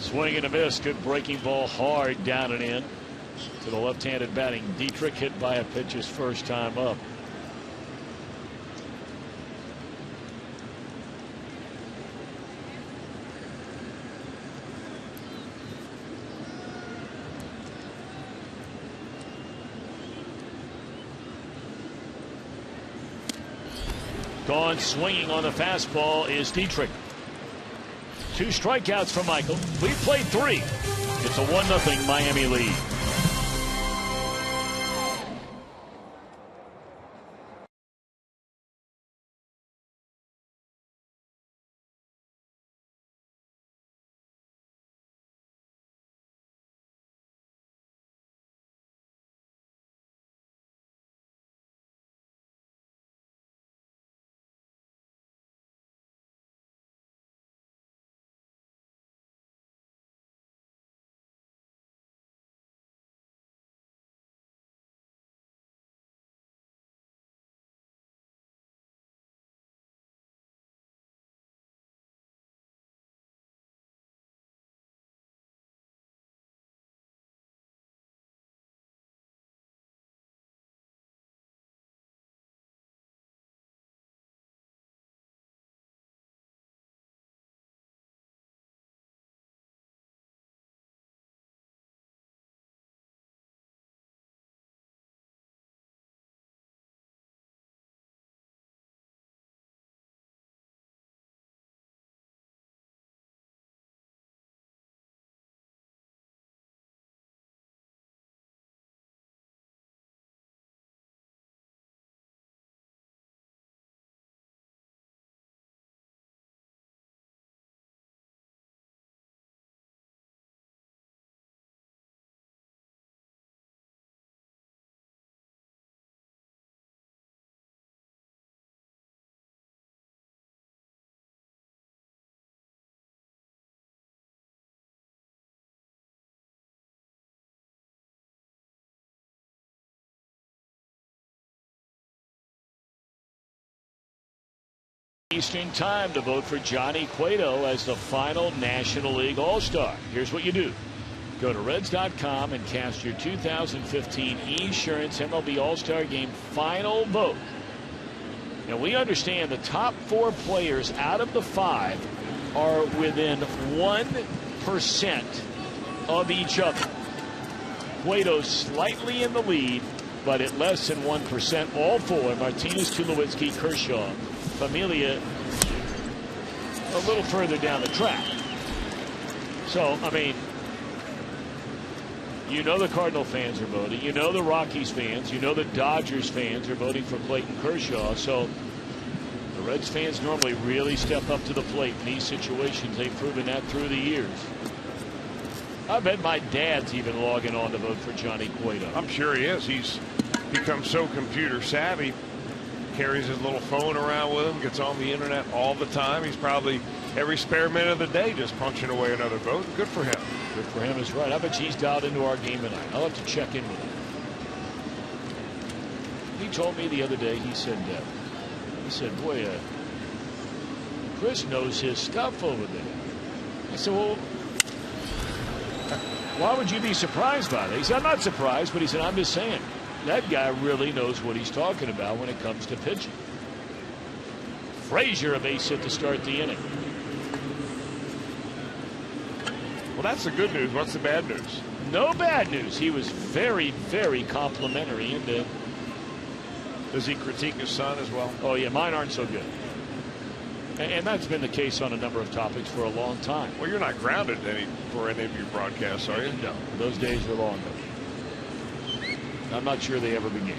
Swing and a miss. Good breaking ball, hard down and in to the left-handed batting Dietrich, hit by a pitch his first time up. Gone swinging on the fastball is Dietrich. 2 strikeouts for Michael. We've played 3. It's a 1-0 Miami lead. Eastern time to vote for Johnny Cueto as the final National League All-Star. Here's what you do. Go to Reds.com and cast your 2015 Esurance MLB All-Star Game final vote. Now, we understand the top 4 players out of the 5 are within 1% of each other. Cueto slightly in the lead, but at less than 1%. All 4, Martinez, Tulowitzki, Kershaw, Familia, a little further down the track. So, I mean, you know the Cardinal fans are voting. You know the Rockies fans. You know the Dodgers fans are voting for Clayton Kershaw. So the Reds fans normally really step up to the plate in these situations. They've proven that through the years. I bet my dad's even logging on to vote for Johnny Cueto. I'm sure he is. He's become so computer savvy. Carries his little phone around with him, gets on the internet all the time. He's probably every spare minute of the day just punching away another vote. Good for him. Good for him is right. I bet he's dialed into our game tonight. I'll have to check in with him. He told me the other day, he said, boy, Chris knows his stuff over there. I said, well, why would you be surprised by that? He said, I'm not surprised, but he said, I'm just saying, that guy really knows what he's talking about when it comes to pitching. Frazier, a base hit to start the inning. Well, that's the good news. What's the bad news? No bad news. He was very, very complimentary. And does he critique his son as well? Oh, yeah, mine aren't so good. And that's been the case on a number of topics for a long time. Well, you're not grounded for any of your broadcasts, are you? No, those days are long ago. I'm not sure they ever began.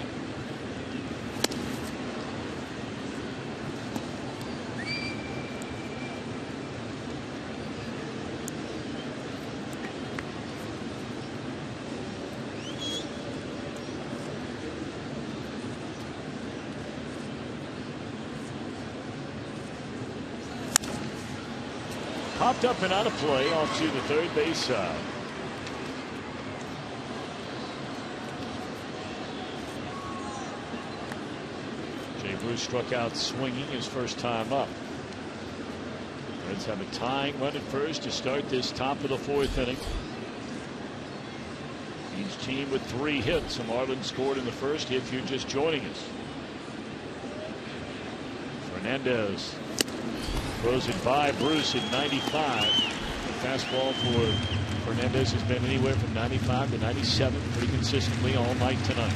Popped up and out of play off to the third base side. Jay Bruce struck out swinging his first time up. Reds have a tying run at first to start this top of the fourth inning. Each team with 3 hits. The Marlins scored in the first if you're just joining us. Fernandez throws it by Bruce at 95. The fastball for Fernandez has been anywhere from 95 to 97 pretty consistently all night tonight.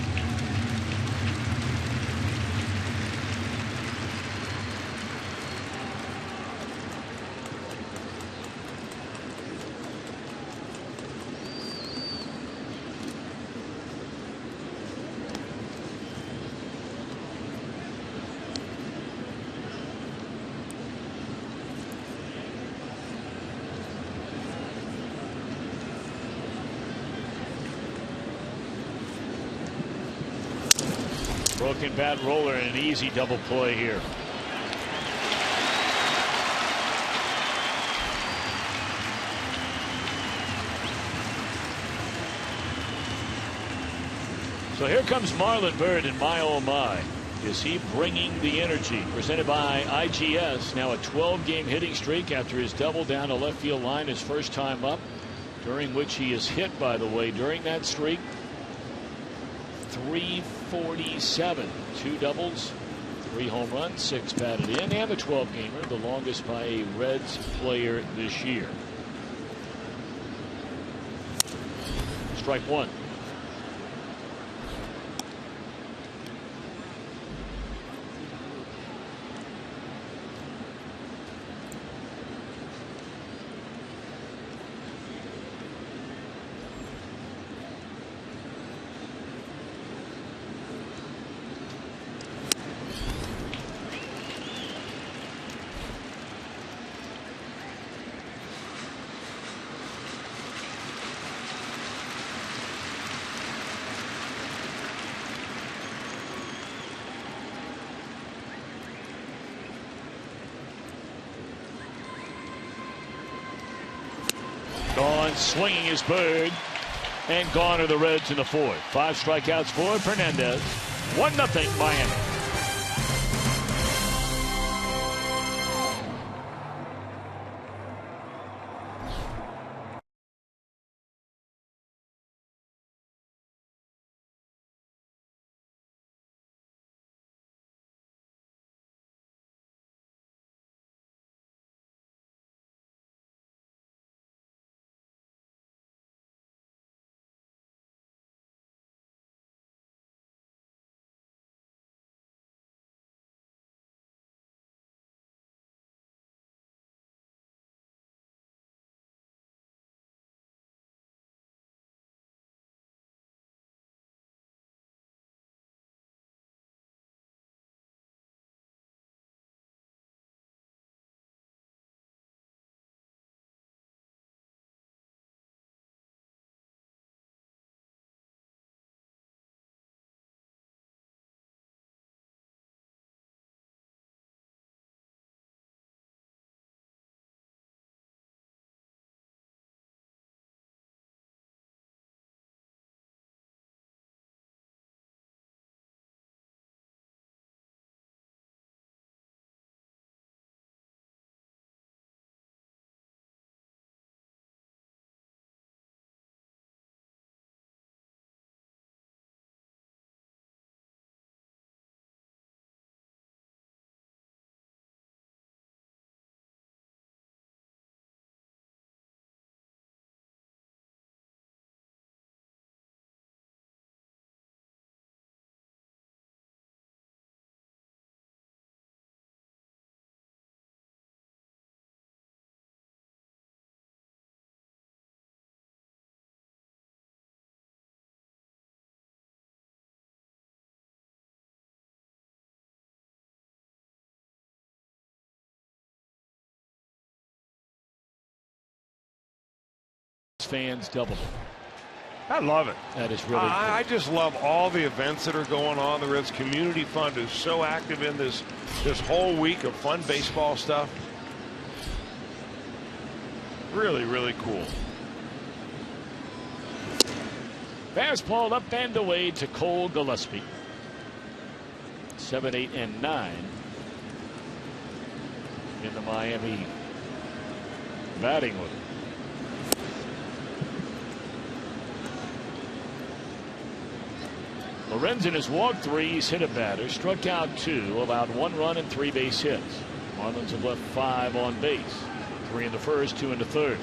Broken bat roller and an easy double play here. So here comes Marlon Byrd, and my oh my, is he bringing the energy? Presented by IGS. Now a 12-game hitting streak after his double down the left field line his first time up, during which he is hit, by the way, during that streak. 347, 2 doubles, 3 home runs, 6 batted in, and the 12-gamer, the longest by a Reds player this year. Strike one. Gone swinging is Bird, and gone are the Reds in the fourth. 5 strikeouts for Fernandez. 1-0 Miami. Reds fans doubled it. I love it. That is really cool. I just love all the events that are going on. The Reds Community Fund is so active in this whole week of fun baseball stuff. Really, really cool. Fastball up and away to Cole Gillespie. 7, 8, and 9 in the Miami batting order. Lorenzen has walked 3, he's hit a batter, struck out 2, allowed 1 run and 3 base hits. Marlins have left 5 on base. 3 in the first, 2 in the third.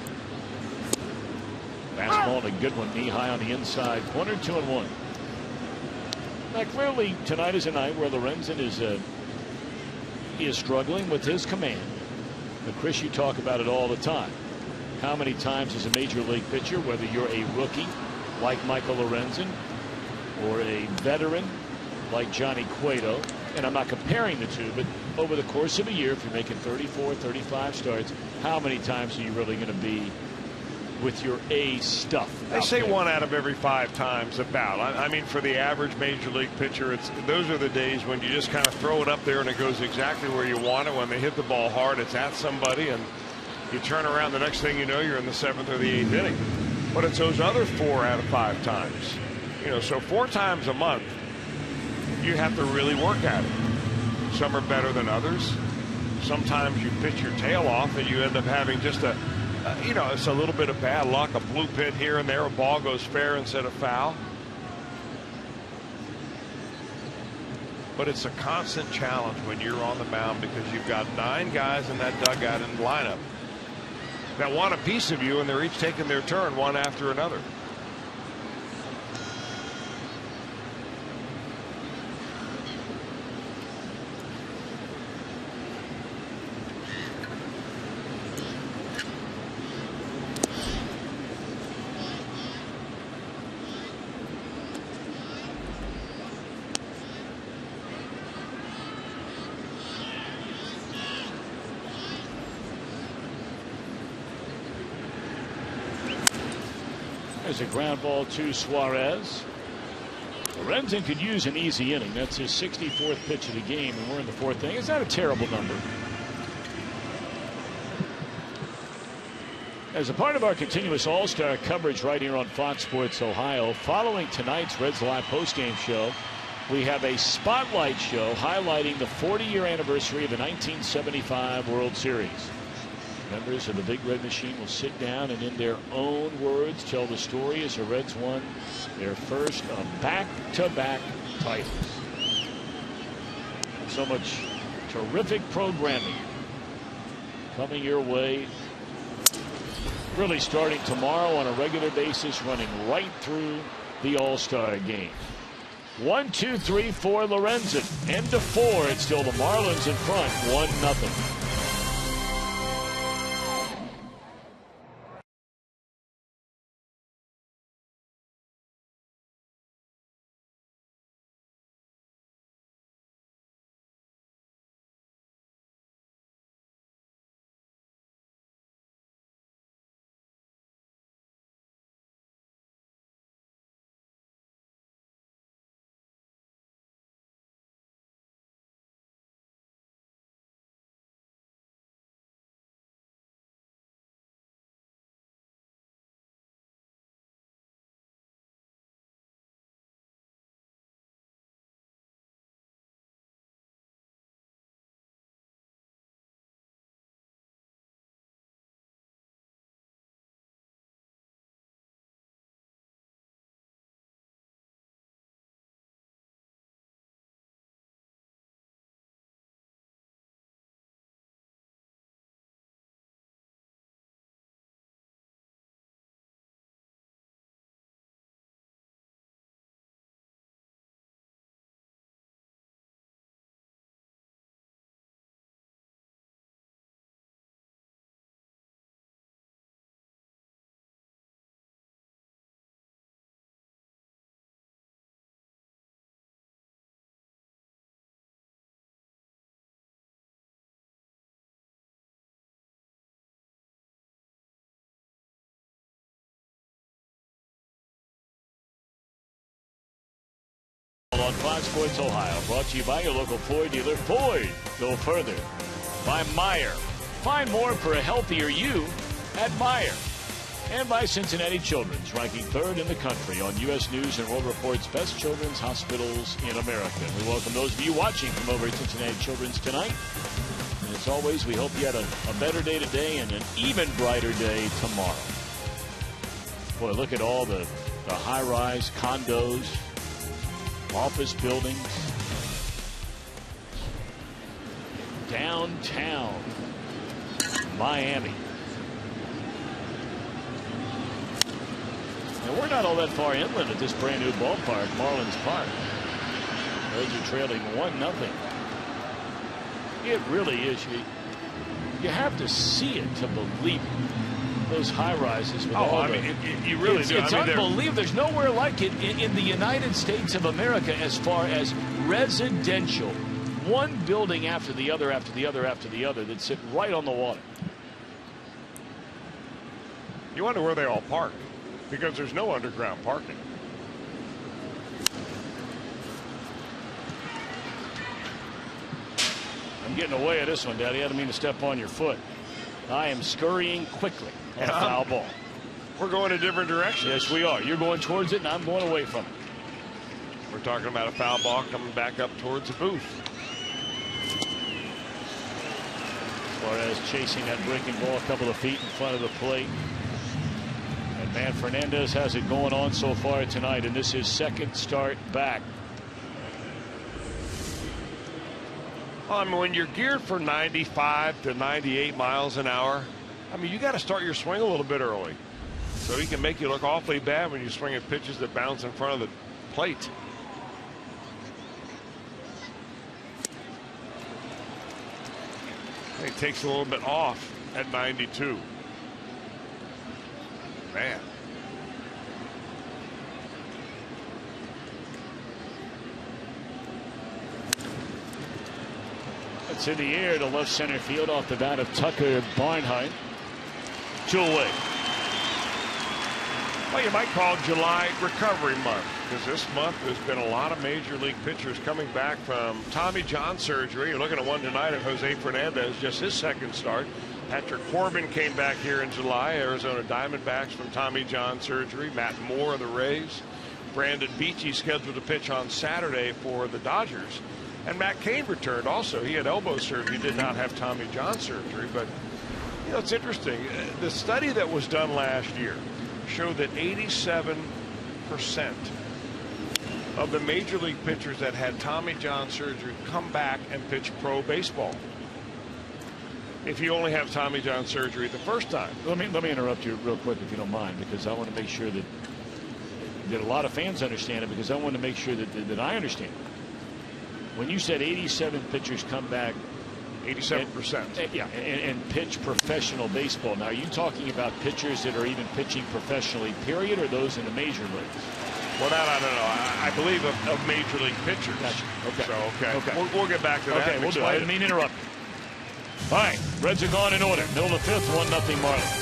Fastball and a good one, knee high on the inside corner, 2-1. Now clearly tonight is a night where Lorenzen is struggling with his command. But Chris, you talk about it all the time. How many times as a major league pitcher, whether you're a rookie like Michael Lorenzen or a veteran like Johnny Cueto, and I'm not comparing the two, but over the course of a year, if you're making 34, 35 starts, how many times are you really going to be with your A stuff? They say there? 1 out of every 5 times about. I mean, for the average major league pitcher, those are the days when you just kind of throw it up there and it goes exactly where you want it. When they hit the ball hard, it's at somebody, and you turn around, the next thing you know, you're in the 7th or the 8th inning. But it's those other 4 out of 5 times. You know, so 4 times a month, you have to really work at it. Some are better than others. Sometimes you pitch your tail off and you end up having just you know, it's a little bit of bad luck, a blue pit here and there, a ball goes fair instead of foul. But it's a constant challenge when you're on the mound because you've got 9 guys in that dugout and lineup that want a piece of you, and they're each taking their turn one after another. There's a ground ball to Suarez. Lorenzen could use an easy inning. That's his 64th pitch of the game, and we're in the 4th inning. It's not a terrible number. As a part of our continuous All-Star coverage right here on Fox Sports Ohio, following tonight's Reds Live postgame show, we have a spotlight show highlighting the 40-year anniversary of the 1975 World Series. Members of the Big Red Machine will sit down and in their own words tell the story as the Reds won their first of back-to-back titles. So much terrific programming coming your way. Really starting tomorrow on a regular basis, running right through the All-Star game. 1, 2, 3, 4 Lorenzen. End of 4. It's still the Marlins in front, 1-0. on Fox Sports Ohio. Brought to you by your local Ford dealer. Ford, go further. By Meyer. Find more for a healthier you at Meyer. And by Cincinnati Children's, ranking 3rd in the country on U.S. News and World Report's best children's hospitals in America. And we welcome those of you watching from over at Cincinnati Children's tonight. And as always, we hope you had a better day today and an even brighter day tomorrow. Boy, look at all the high-rise condos, office buildings, downtown Miami. And we're not all that far inland at this brand new ballpark, Marlins Park. Reds are trailing 1-0. It really is. You have to see it to believe it. Those high rises with you really do. It's unbelievable. There's nowhere like it in the United States of America as far as residential. One building after the other, after the other, after the other that sit right on the water. You wonder where they all park because there's no underground parking. I'm getting away at this one, Daddy. I didn't mean to step on your foot. I am scurrying quickly on a foul ball. We're going a different direction. Yes, we are. You're going towards it, and I'm going away from it. We're talking about a foul ball coming back up towards the booth. Suarez chasing that breaking ball a couple of feet in front of the plate. And man, Fernandez has it going on so far tonight, and this is second start back. Well, I mean, when you're geared for 95 to 98 miles an hour, I mean, you got to start your swing a little bit early. So he can make you look awfully bad when you swing at pitches that bounce in front of the plate. He takes a little bit off at 92. Man. It's in the air to left center field off the bat of Tucker Barnhart. 2 away. Well, you might call July recovery month because this month there's been a lot of major league pitchers coming back from Tommy John surgery. You're looking at one tonight at Jose Fernandez, just his second start. Patrick Corbin came back here in July. Arizona Diamondbacks from Tommy John surgery. Matt Moore of the Rays. Brandon Beachy scheduled to pitch on Saturday for the Dodgers. And Matt Cain returned also. He had elbow surgery. He did not have Tommy John surgery. But, you know, it's interesting. The study that was done last year showed that 87% of the major league pitchers that had Tommy John surgery come back and pitch pro baseball. If you only have Tommy John surgery the first time. Let me interrupt you real quick if you don't mind, because I want to make sure that a lot of fans understand it, because I want to make sure that I understand it. When you said 87 pitchers come back, 87%. Yeah, and pitch professional baseball. Now, are you talking about pitchers that are even pitching professionally, period, or those in the major leagues? Well, that I don't know. I believe of major league pitchers. Gotcha. Okay. So, okay. We'll get back to that. Okay, we'll do it. I didn't mean to interrupt. All right, Reds are gone in order. Middle of the 5th, 1-0 Marlins.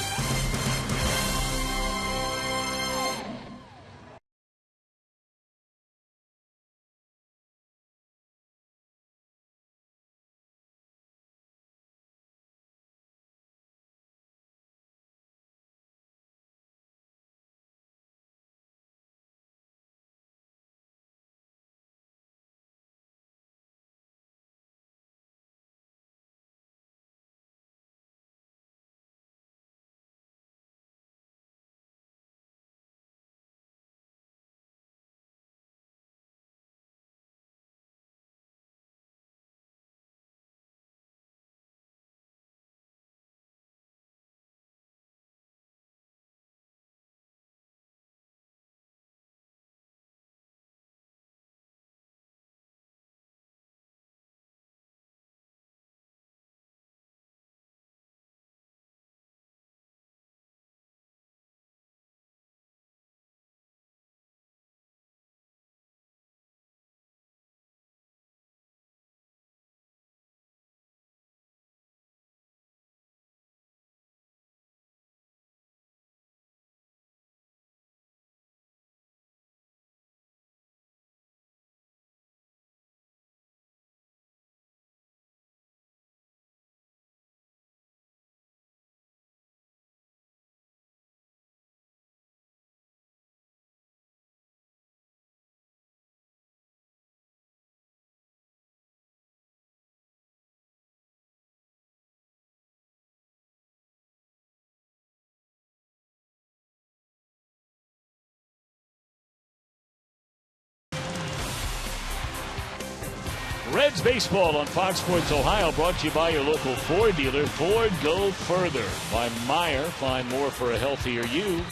Reds baseball on Fox Sports Ohio, brought to you by your local Ford dealer. Ford, go further. By Meyer, find more for a healthier you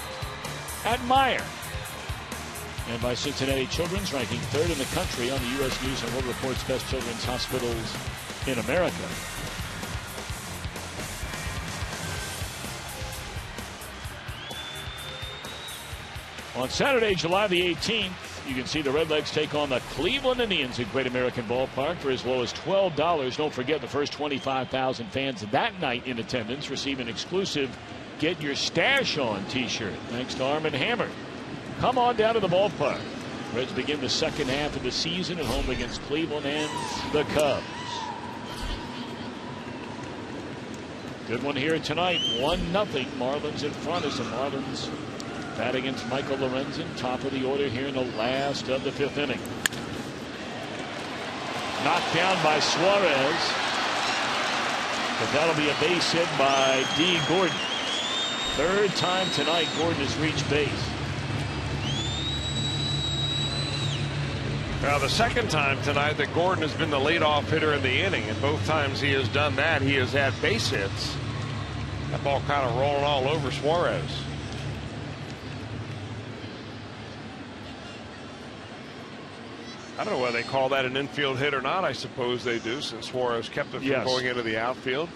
at Meyer. And by Cincinnati Children's, ranking 3rd in the country on the U.S. News and World Report's best children's hospitals in America. On Saturday, July the 18th, you can see the Redlegs take on the Cleveland Indians at Great American Ballpark for as low as $12. Don't forget, the first 25,000 fans that night in attendance receive an exclusive Get Your Stash On t-shirt. Thanks to Arm & Hammer. Come on down to the ballpark. Reds begin the second half of the season at home against Cleveland and the Cubs. Good one here tonight. 1-0. Marlins in front as the Marlins bat against Michael Lorenzen, top of the order here in the last of the 5th inning. Knocked down by Suarez, but that'll be a base hit by D. Gordon. 3rd time tonight Gordon has reached base. Now, the 2nd time tonight that Gordon has been the leadoff hitter in the inning, and both times he has done that, he has had base hits. That ball kind of rolling all over Suarez. I don't know whether they call that an infield hit or not. I suppose they do, since Suarez kept it from going into the outfield.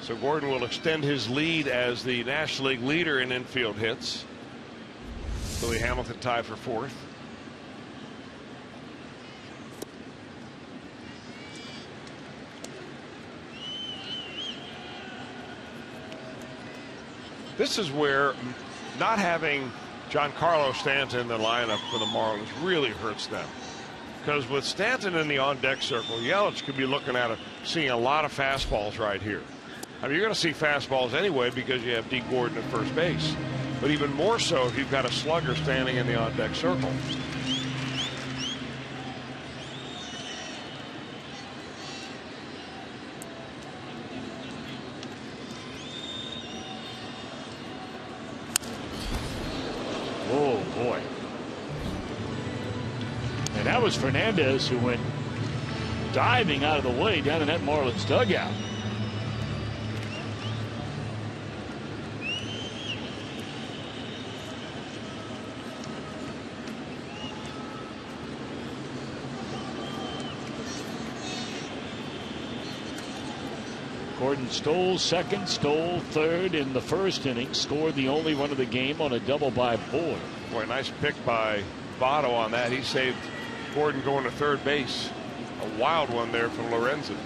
So Gordon will extend his lead as the National League leader in infield hits. Billy Hamilton tied for 4th. This is where not having Giancarlo Stanton in the lineup for the Marlins really hurts them. Because with Stanton in the on-deck circle, Yelich could be looking at seeing a lot of fastballs right here. I mean, you're going to see fastballs anyway because you have D. Gordon at first base. But even more so if you've got a slugger standing in the on-deck circle. Oh, boy. And that was Fernandez who went diving out of the way down in that Marlins dugout. Gordon stole second, stole third in the first inning, scored the only run of the game on a double by Boyd. Boy, nice pick by Votto on that. He saved Gordon going to third base. A wild one there from Lorenzen.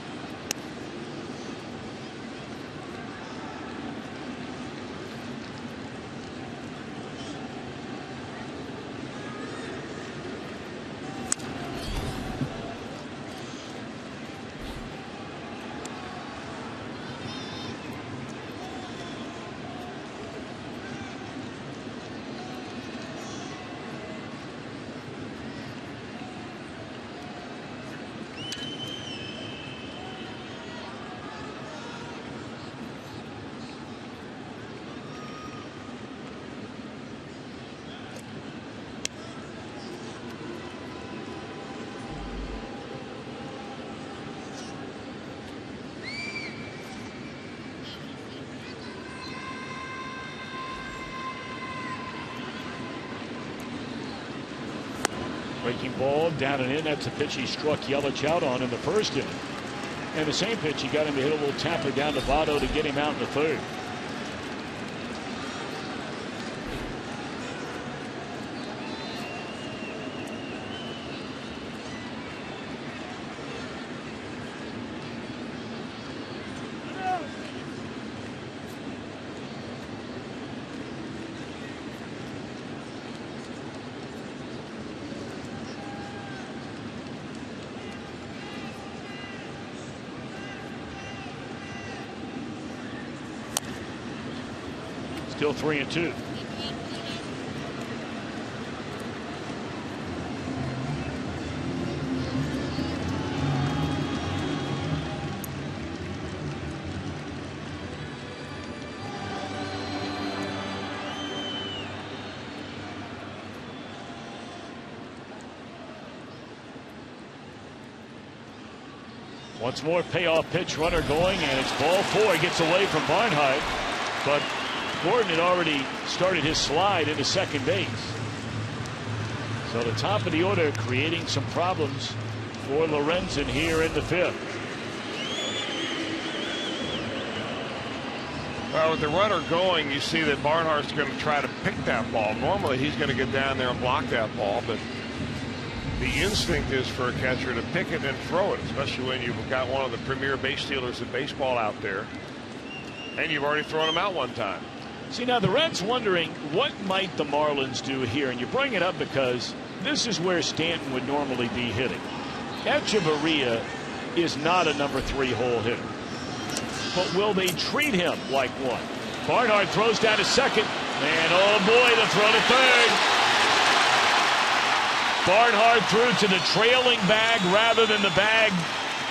Breaking ball down and in. That's a pitch he struck Yelich out on in the first inning. And the same pitch he got him to hit a little tapper down to Votto to get him out in the third. Still 3-2. Once more, payoff pitch, runner going, and it's ball 4. He gets away from Barnhart, but Gordon had already started his slide into second base. So the top of the order creating some problems for Lorenzen here in the 5th. Well, with the runner going, you see that Barnhart's going to try to pick that ball. Normally, he's going to get down there and block that ball, but the instinct is for a catcher to pick it and throw it, especially when you've got one of the premier base stealers in baseball out there, and you've already thrown him out one time. See, now the Reds wondering what might the Marlins do here, and you bring it up because this is where Stanton would normally be hitting. Echeverria is not a number 3 hole hitter, but will they treat him like one? Barnhart throws down to second, and oh boy, the throw to third. Barnhart threw to the trailing bag rather than the bag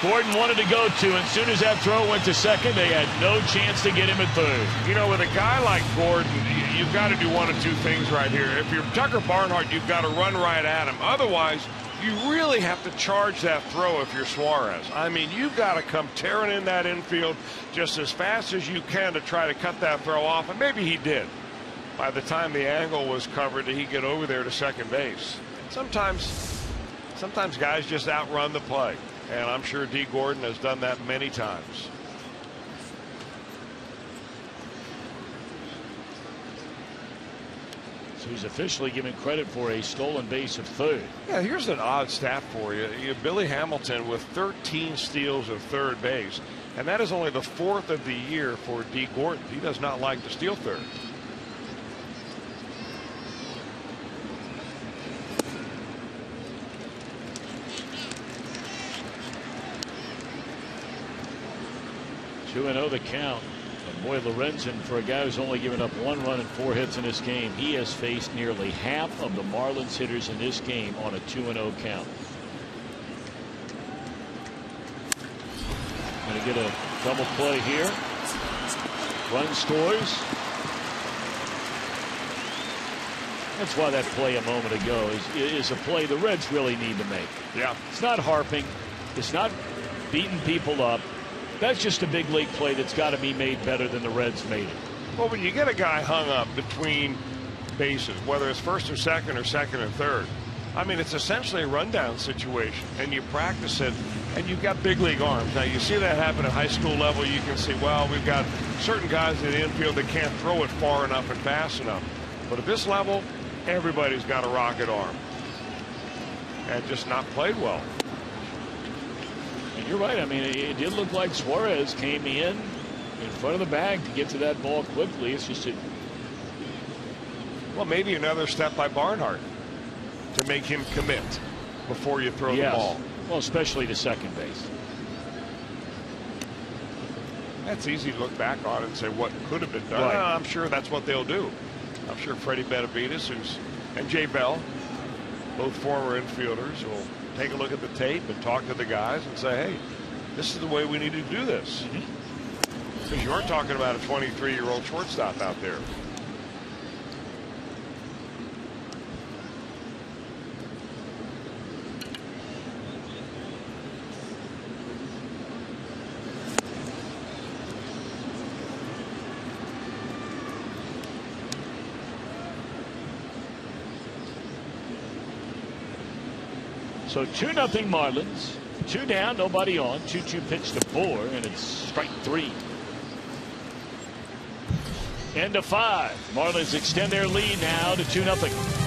Gordon wanted to go to. And as soon as that throw went to second, they had no chance to get him at third. You know, with a guy like Gordon, you've got to do one of two things right here. If you're Tucker Barnhart, you've got to run right at him. Otherwise, you really have to charge that throw if you're Suarez. I mean, you've got to come tearing in that infield just as fast as you can to try to cut that throw off. And maybe he did. By the time the angle was covered, he'd get over there to second base. Sometimes guys just outrun the play, and I'm sure D. Gordon has done that many times. So he's officially given credit for a stolen base of third. Yeah, here's an odd stat for you. You have Billy Hamilton with 13 steals of third base, and that is only the 4th of the year for D. Gordon. He does not like to steal third. Two and 0 the count. But boy, Lorenzen, for a guy who's only given up 1 run and 4 hits in this game, he has faced nearly half of the Marlins hitters in this game on a 2-0 count. Going to get a double play here. Run scores. That's why that play a moment ago is a play the Reds really need to make. Yeah. It's not harping. It's not beating people up. That's just a big league play that's got to be made better than the Reds made it. Well, when you get a guy hung up between bases, whether it's first or second or third, I mean, it's essentially a rundown situation, and you practice it, and you've got big league arms. Now, you see that happen at high school level. You can see, well, we've got certain guys in the infield that can't throw it far enough and fast enough. But at this level, everybody's got a rocket arm, and just not played well. You're right. I mean, it did look like Suarez came in front of the bag to get to that ball quickly. It's just well, maybe another step by Barnhart to make him commit before you throw the ball. Well, especially to second base. That's easy to look back on and say what could have been done. Right. I'm sure that's what they'll do. I'm sure Freddie Benavides and Jay Bell, both former infielders, will take a look at the tape and talk to the guys and say, hey, this is the way we need to do this. Because you aren't talking about a 23-year-old shortstop out there. So 2-0 Marlins. 2 down, nobody on. 2-2 pitch to 4, and it's strike 3. End of 5. Marlins extend their lead now to 2-0.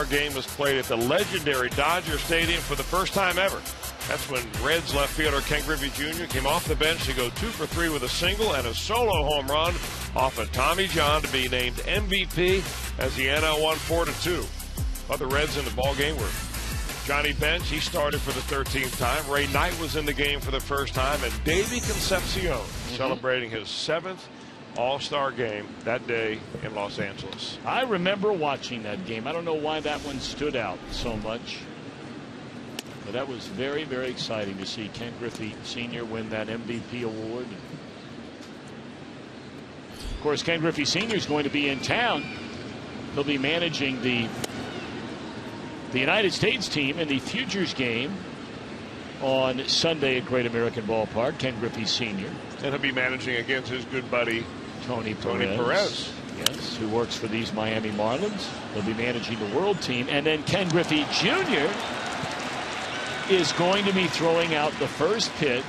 Our game was played at the legendary Dodger Stadium for the first time ever. That's when Reds left fielder Ken Griffey Jr. came off the bench to go 2 for 3 with a single and a solo home run off of Tommy John to be named MVP as the NL won 4-2. Other Reds in the ball game were Johnny Bench. He started for the 13th time. Ray Knight was in the game for the first time, and Davey Concepcion celebrating his 7th All-Star game that day in Los Angeles. I remember watching that game. I don't know why that one stood out so much, but that was very, very exciting to see Ken Griffey Sr. win that MVP award. Of course, Ken Griffey Sr. is going to be in town. He'll be managing the United States team in the Futures game on Sunday at Great American Ballpark. Ken Griffey Sr. And he'll be managing against his good buddy Tony Perez. Yes, who works for these Miami Marlins. He'll be managing the World team. And then Ken Griffey Jr. is going to be throwing out the first pitch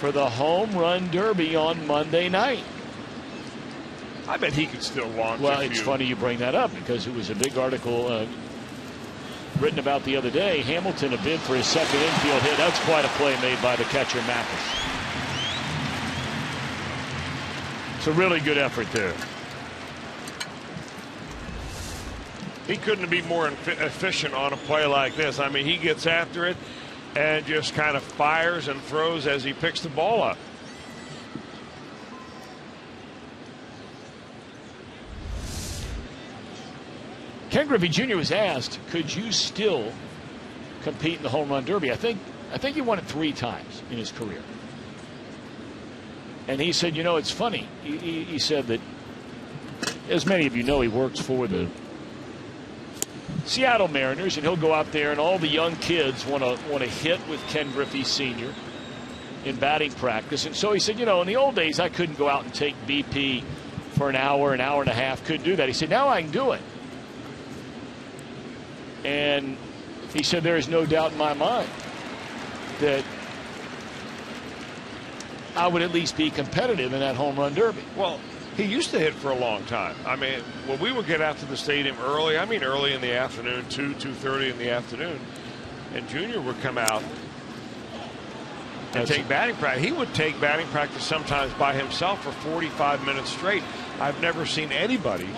for the Home Run Derby on Monday night. I bet he could still launch. Well, it's funny you bring that up because it was a big article written about the other day. Hamilton a bid for his second infield hit. That's quite a play made by the catcher Mathis. It's a really good effort there. He couldn't be more efficient on a play like this. I mean, he gets after it and just kind of fires and throws as he picks the ball up. Ken Griffey Jr. was asked, could you still compete in the Home Run Derby? I think he won it 3 times in his career. And he said, you know, it's funny. He said that, as many of you know, he works for the Seattle Mariners, and he'll go out there, and all the young kids want to hit with Ken Griffey Sr. in batting practice. And so he said, you know, in the old days, I couldn't go out and take BP for an hour and a half. Couldn't do that. He said, now I can do it. And he said, there is no doubt in my mind that I would at least be competitive in that Home Run Derby. Well, he used to hit for a long time. I mean, when we would get out to the stadium early, early in the afternoon, 2:30 in the afternoon, and Junior would come out and take batting practice. He would take batting practice sometimes by himself for 45 minutes straight. I've never seen anybody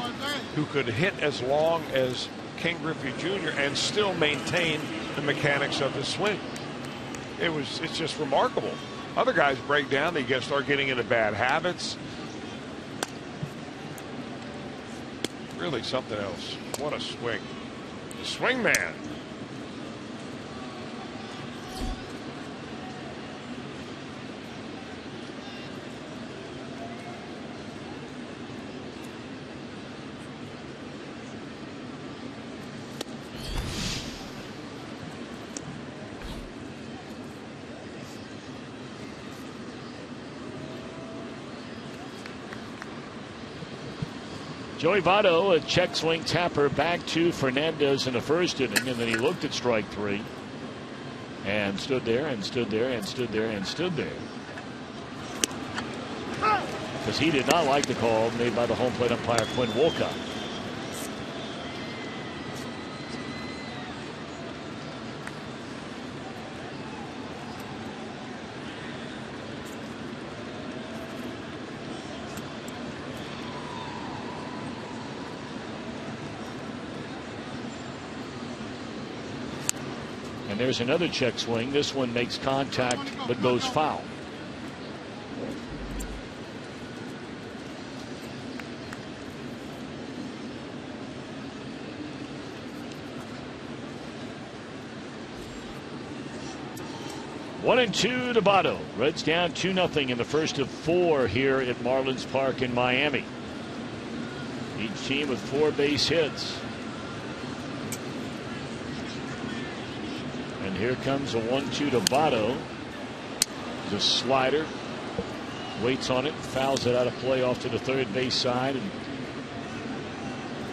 who could hit as long as Ken Griffey Jr. and still maintain the mechanics of his swing. It's just remarkable. Other guys break down, they start getting into bad habits. Really something else. What a swing. Swing man. Joey Votto, a check swing tapper back to Fernandez in the first inning, and then he looked at strike 3 and stood there and stood there and stood there and stood there. Because he did not like the call made by the home plate umpire Quinn Wolcott. And there's another check swing. This one makes contact but goes foul. One and 2 to Votto. Reds down 2-0 in the first of 4 here at Marlins Park in Miami. Each team with 4 base hits. And here comes a 1-2 to Votto. The slider. Waits on it. Fouls it out of play off to the third base side. And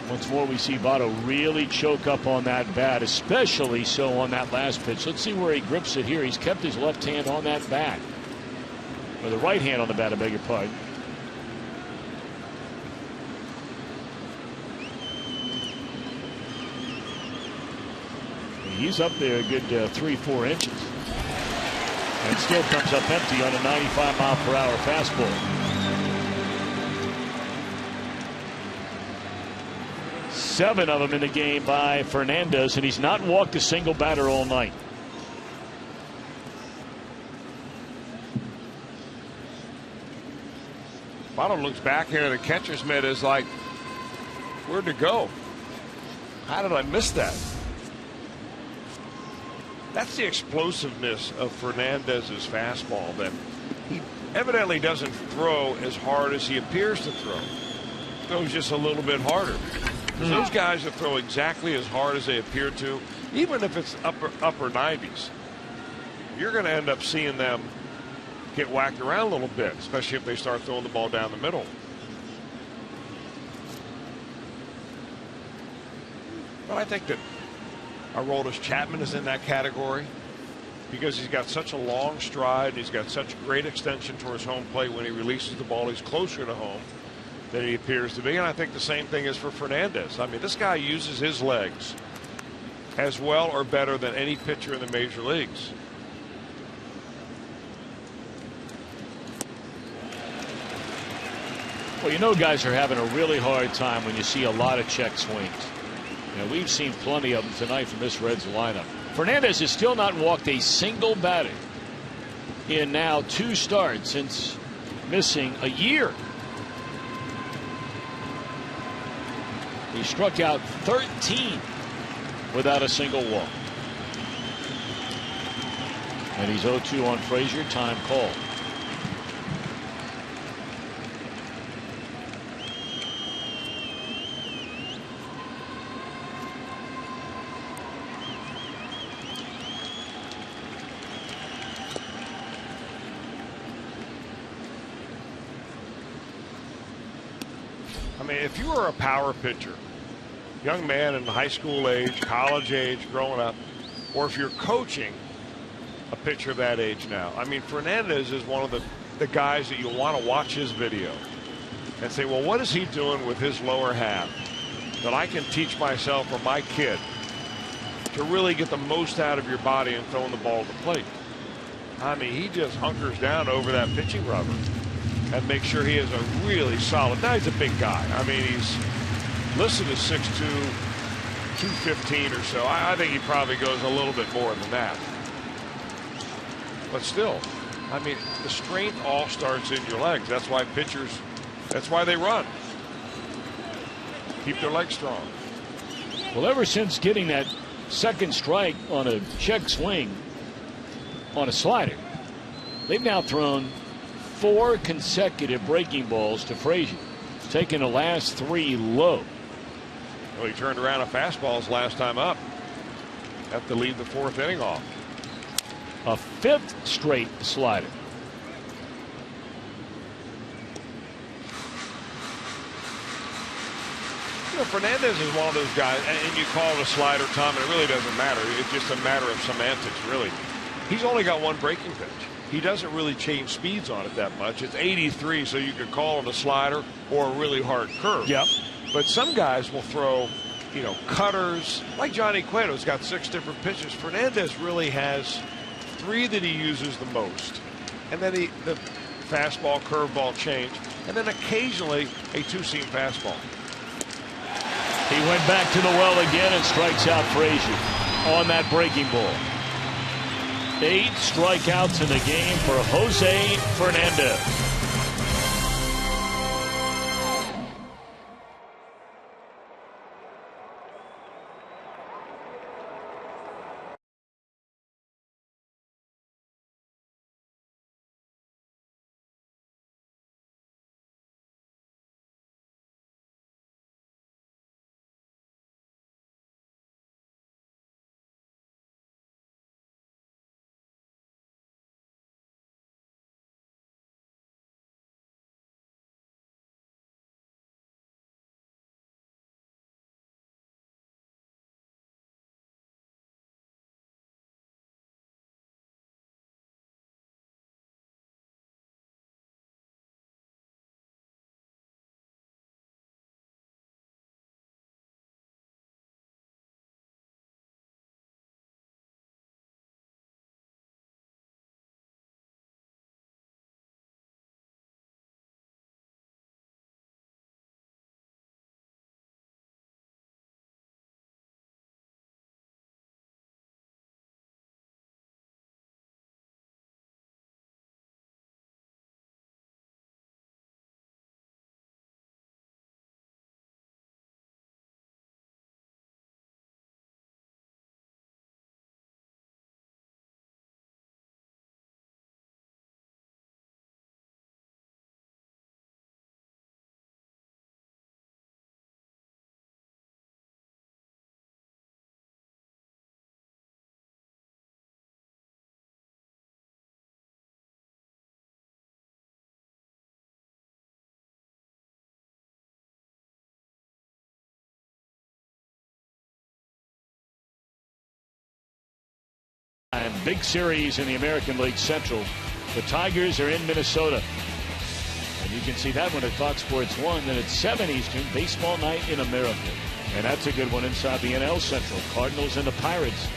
once more we see Votto really choke up on that bat. Especially so on that last pitch. Let's see where he grips it here. He's kept his left hand on that bat. Or the right hand on the bat, I beg your pardon. He's up there a good 3-4 inches. And still comes up empty on a 95-mile-per-hour fastball. 7 of them in the game by Fernandez, and he's not walked a single batter all night. Votto looks back here, the catcher's mitt is like, where'd it go? How did I miss that? That's the explosiveness of Fernandez's fastball, that he evidently doesn't throw as hard as he appears to throw. He throws just a little bit harder. Those guys that throw exactly as hard as they appear to, even if it's upper 90s, you're going to end up seeing them get whacked around a little bit, especially if they start throwing the ball down the middle. But I think that Aroldis Chapman is in that category because he's got such a long stride. He's got such great extension towards home plate. When he releases the ball, he's closer to home than he appears to be. And I think the same thing is for Fernandez. I mean, this guy uses his legs as well or better than any pitcher in the major leagues. Well, you know, guys are having a really hard time when you see a lot of check swings. You know, we've seen plenty of them tonight from this Reds lineup. Fernandez has still not walked a single batter in now 2 starts since missing a year. He struck out 13 without a single walk. And he's 0-2 on Frazier. Time called. I mean, if you were a power pitcher, young man in high school age, college age, growing up, or if you're coaching a pitcher of that age now, I mean, Fernandez is one of the guys that you want to watch his video and say, well, what is he doing with his lower half that I can teach myself or my kid to really get the most out of your body and throwing the ball at the plate? I mean, he just hunkers down over that pitching rubber and make sure he is a really solid. Now he's a big guy. I mean, he's listed as 6'2", 215 or so. I think he probably goes a little bit more than that. But still, I mean, the strength all starts in your legs. That's why pitchers, that's why they run. Keep their legs strong. Well, ever since getting that second strike on a check swing on a slider, they've now thrown 4 consecutive breaking balls to Frazier, taking the last 3 low. Well, he turned around a fastball his last time up. Have to leave the 4th inning off. A 5th straight slider. You know, Fernandez is one of those guys, and you call it a slider, Tom, and it really doesn't matter. It's just a matter of semantics, really. He's only got 1 breaking pitch. He doesn't really change speeds on it that much. It's 83, so you could call it a slider or a really hard curve. Yep. But some guys will throw, you know, cutters. Like Johnny Cueto's got 6 different pitches. Fernandez really has 3 that he uses the most. And then the fastball, curveball, change. And then occasionally a 2-seam fastball. He went back to the well again and strikes out Frazier on that breaking ball. 8 strikeouts in the game for Jose Fernandez. And big series in the American League Central. The Tigers are in Minnesota. And you can see that one at Fox Sports 1. Then at 7 Eastern, Baseball Night in America. And that's a good one inside the NL Central. Cardinals and the Pirates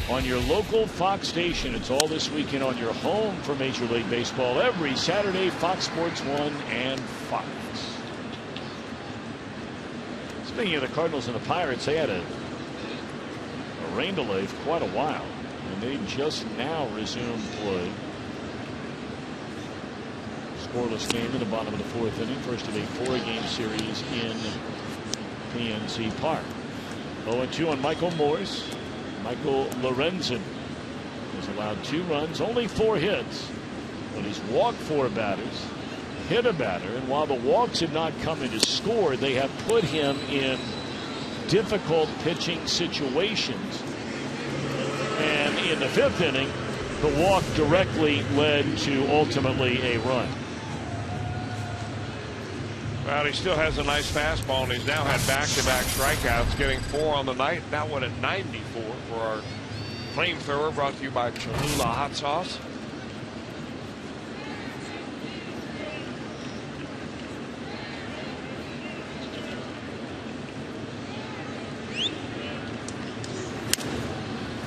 on your local Fox station. It's all this weekend on your home for Major League Baseball. Every Saturday, Fox Sports 1 and Fox. Speaking of the Cardinals and the Pirates, they had a rain delay for quite a while. And they just now resumed play. Scoreless game in the bottom of the 4th inning. First of a 4-game series in PNC Park. 0-2 on Michael Morse. Michael Lorenzen has allowed 2 runs, only 4 hits, but he's walked 4 batters, hit a batter, and while the walks have not come in to score, they have put him in difficult pitching situations. And in the 5th inning, the walk directly led to ultimately a run. Well, he still has a nice fastball, and he's now had back-to-back strikeouts, getting 4 on the night. Now one at 94 for our flamethrower, brought to you by Cholula Hot Sauce.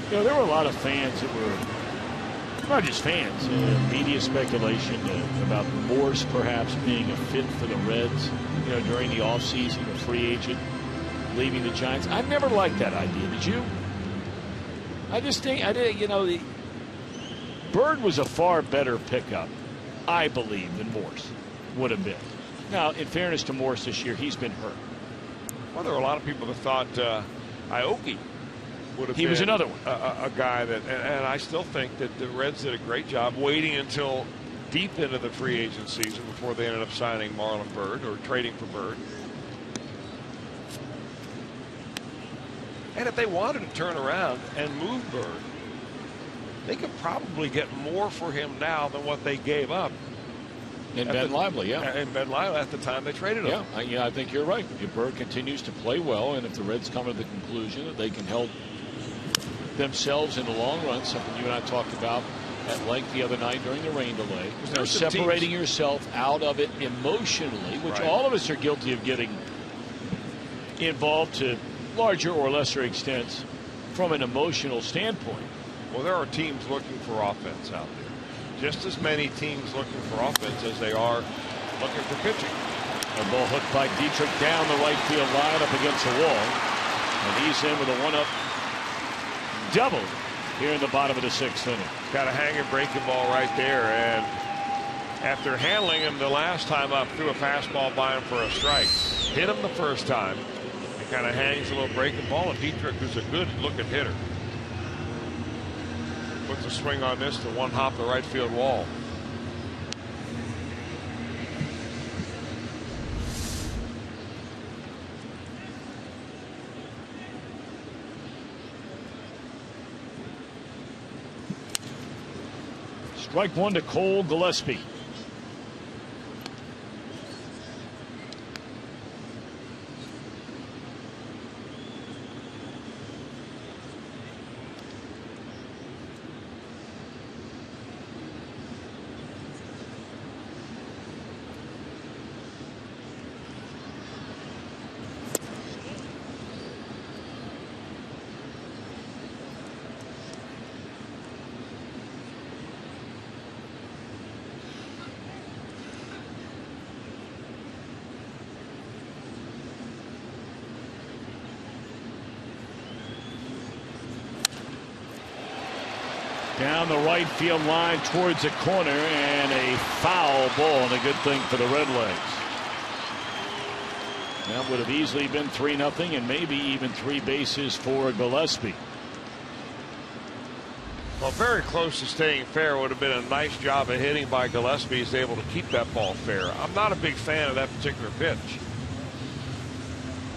You know, there were a lot of fans that were, not just fans, media speculation about Morse perhaps being a fit for the Reds, you know, during the offseason, a free agent leaving the Giants. I never liked that idea. Did you? I just think, you know, Bird was a far better pickup, I believe, than Morse would have been. Now, in fairness to Morse this year, he's been hurt. Well, there were a lot of people that thought Aoki would have been was another one. A guy that, and I still think that the Reds did a great job waiting until deep into the free agent season before they ended up signing Marlon Bird or trading for Bird. And if they wanted to turn around and move Bird, they could probably get more for him now than what they gave up. And Ben Lively, yeah. And Ben Lively at the time they traded him. Yeah, I think you're right. If Bird continues to play well, and if the Reds come to the conclusion that they can help themselves in the long run, something you and I talked about at length the other night during the rain delay. They're separating yourself out of it emotionally, which all of us are guilty of getting involved to larger or lesser extents from an emotional standpoint. Well, there are teams looking for offense out there. Just as many teams looking for offense as they are looking for pitching. A ball hooked by Dietrich down the right field line up against the wall. And he's in with a 1-up double here in the bottom of the 6th inning. Got a hanging breaking ball right there, and after handling him the last time up, threw a fastball by him for a strike. Hit him the first time. He kind of hangs a little breaking ball, and Dietrich, who's a good looking hitter, puts a swing on this to one hop the right field wall. Strike 1 to Cole Gillespie. Down the right field line towards the corner, and a foul ball, and a good thing for the Redlegs. That would have easily been 3-0 and maybe even 3 bases for Gillespie. Well, very close to staying fair. Would have been a nice job of hitting by Gillespie. He's able to keep that ball fair. I'm not a big fan of that particular pitch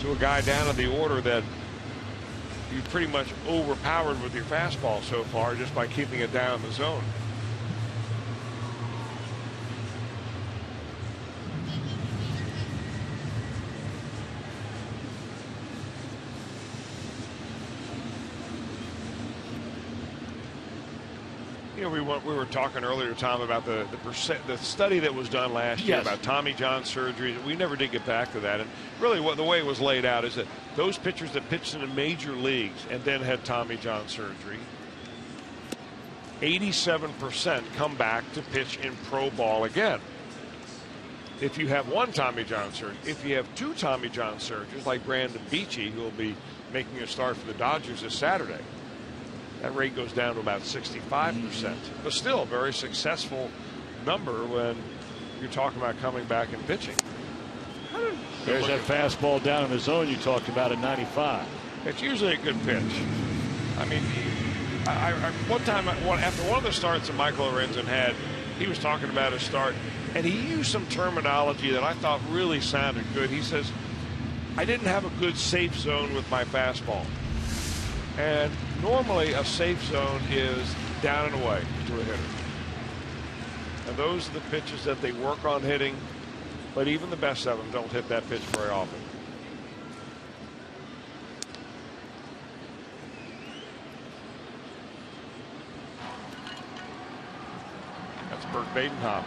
to a guy down in the order that you pretty much overpowered with your fastball so far just by keeping it down in the zone. You know, we were talking earlier, Tom, about the study that was done last year about Tommy John surgery. We never did get back to that. And really, the way it was laid out is that those pitchers that pitched in the major leagues and then had Tommy John surgery, 87% come back to pitch in pro ball again. If you have one Tommy John surgery, if you have two Tommy John surgeries, like Brandon Beachy, who will be making a start for the Dodgers this Saturday, that rate goes down to about 65%. But still a very successful number when you're talking about coming back and pitching. There's that fastball down in the zone you talked about at 95. It's usually a good pitch. I mean, one time, after one of the starts that Michael Lorenzen had, he was talking about his start, and he used some terminology that I thought really sounded good. He says, I didn't have a good safe zone with my fastball. And normally a safe zone is down and away to a hitter. And those are the pitches that they work on hitting, but even the best of them don't hit that pitch very often. That's Bert Badenhop.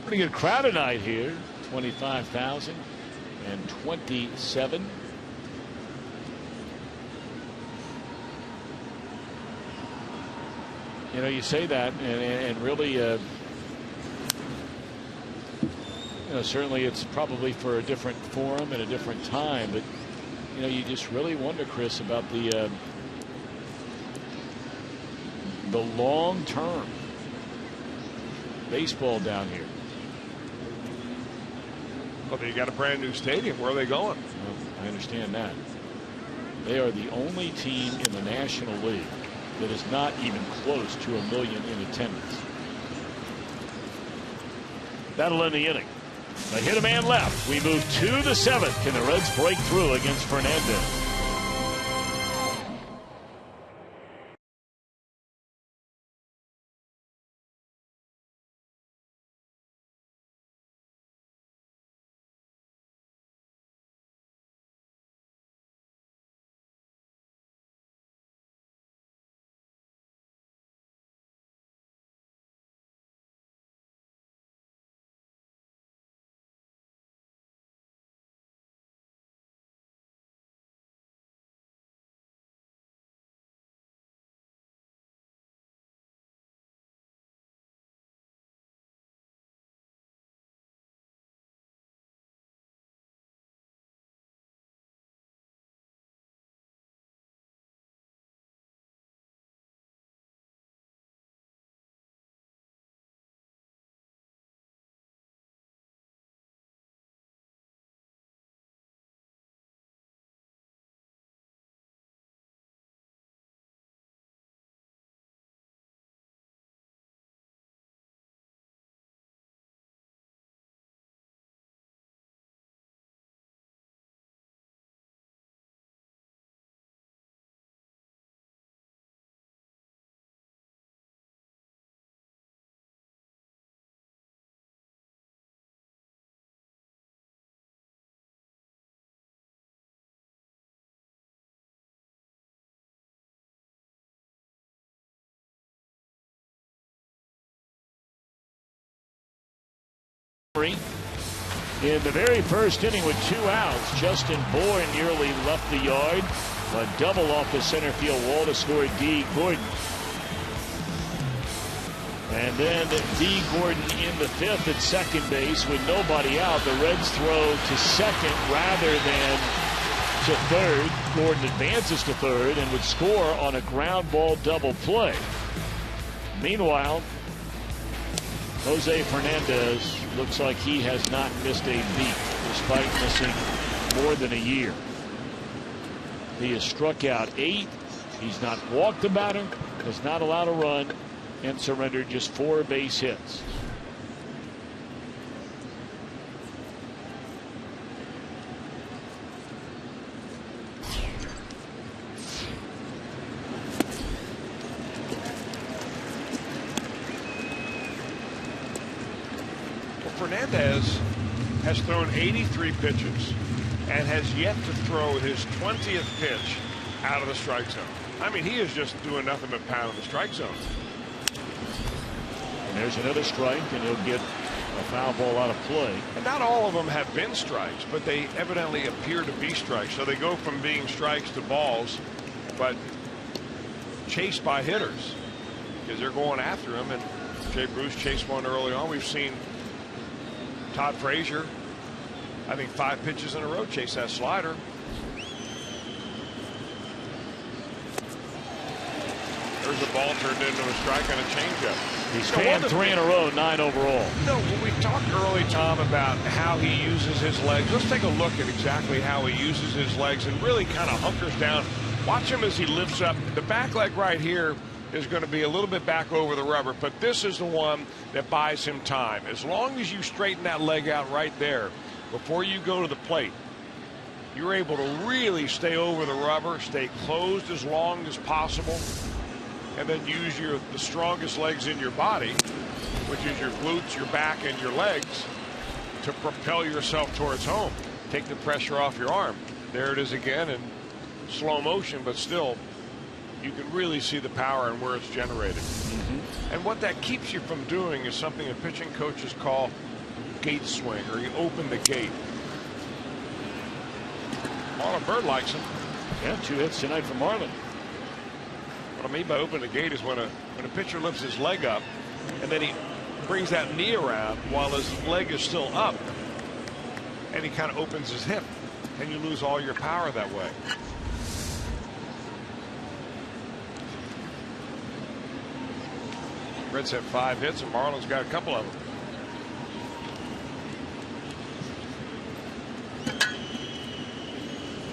Pretty good crowd tonight here. 25,027. You know, you say that, and really, you know, certainly it's probably for a different forum and a different time, but you know, you just really wonder, Chris, about the long-term baseball down here. Well, you got a brand new stadium. Where are they going? Well, I understand that. They are the only team in the National League that is not even close to 1 million in attendance. That'll end the inning. They hit a man left. We move to the 7th. Can the Reds break through against Fernandez? In the very first inning with 2 outs, Justin Bourne nearly left the yard. A double off the center field wall to score D. Gordon. And then D. Gordon in the 5th at second base with nobody out. The Reds throw to second rather than to third. Gordon advances to third and would score on a ground ball double play. Meanwhile, Jose Fernandez looks like he has not missed a beat despite missing more than a year. He has struck out 8. He's not walked a batter, has not allowed a run, and surrendered just 4 base hits. Fernandez has thrown 83 pitches and has yet to throw his 20th pitch out of the strike zone. I mean, he is just doing nothing but pounding the strike zone. And there's another strike, and he'll get a foul ball out of play. And not all of them have been strikes, but they evidently appear to be strikes. So they go from being strikes to balls, but chased by hitters because they're going after him. And Jay Bruce chased one early on. We've seen Todd Frazier, I think 5 pitches in a row, chase that slider. There's a ball turned into a strike and a changeup. He's fanned 3 in a row, 9 overall. No, when we talked early, Tom, about how he uses his legs, let's take a look at exactly how he uses his legs and really kind of hunkers down. Watch him as he lifts up. The back leg right here is going to be a little bit back over the rubber, but this is the one that buys him time. As long as you straighten that leg out right there before you go to the plate, you're able to really stay over the rubber, stay closed as long as possible, and then use the strongest legs in your body, which is your glutes, your back, and your legs, to propel yourself towards home. Take the pressure off your arm. There it is again in slow motion, but still you can really see the power and where it's generated. And what that keeps you from doing is something that pitching coaches call gate swing, or you open the gate. Marlon Bird likes him. Yeah, 2 hits tonight for Marlon. What I mean by open the gate is when a pitcher lifts his leg up and then he brings that knee around while his leg is still up, and he kind of opens his hip, and you lose all your power that way. Reds have 5 hits and Marlon's got a couple of them.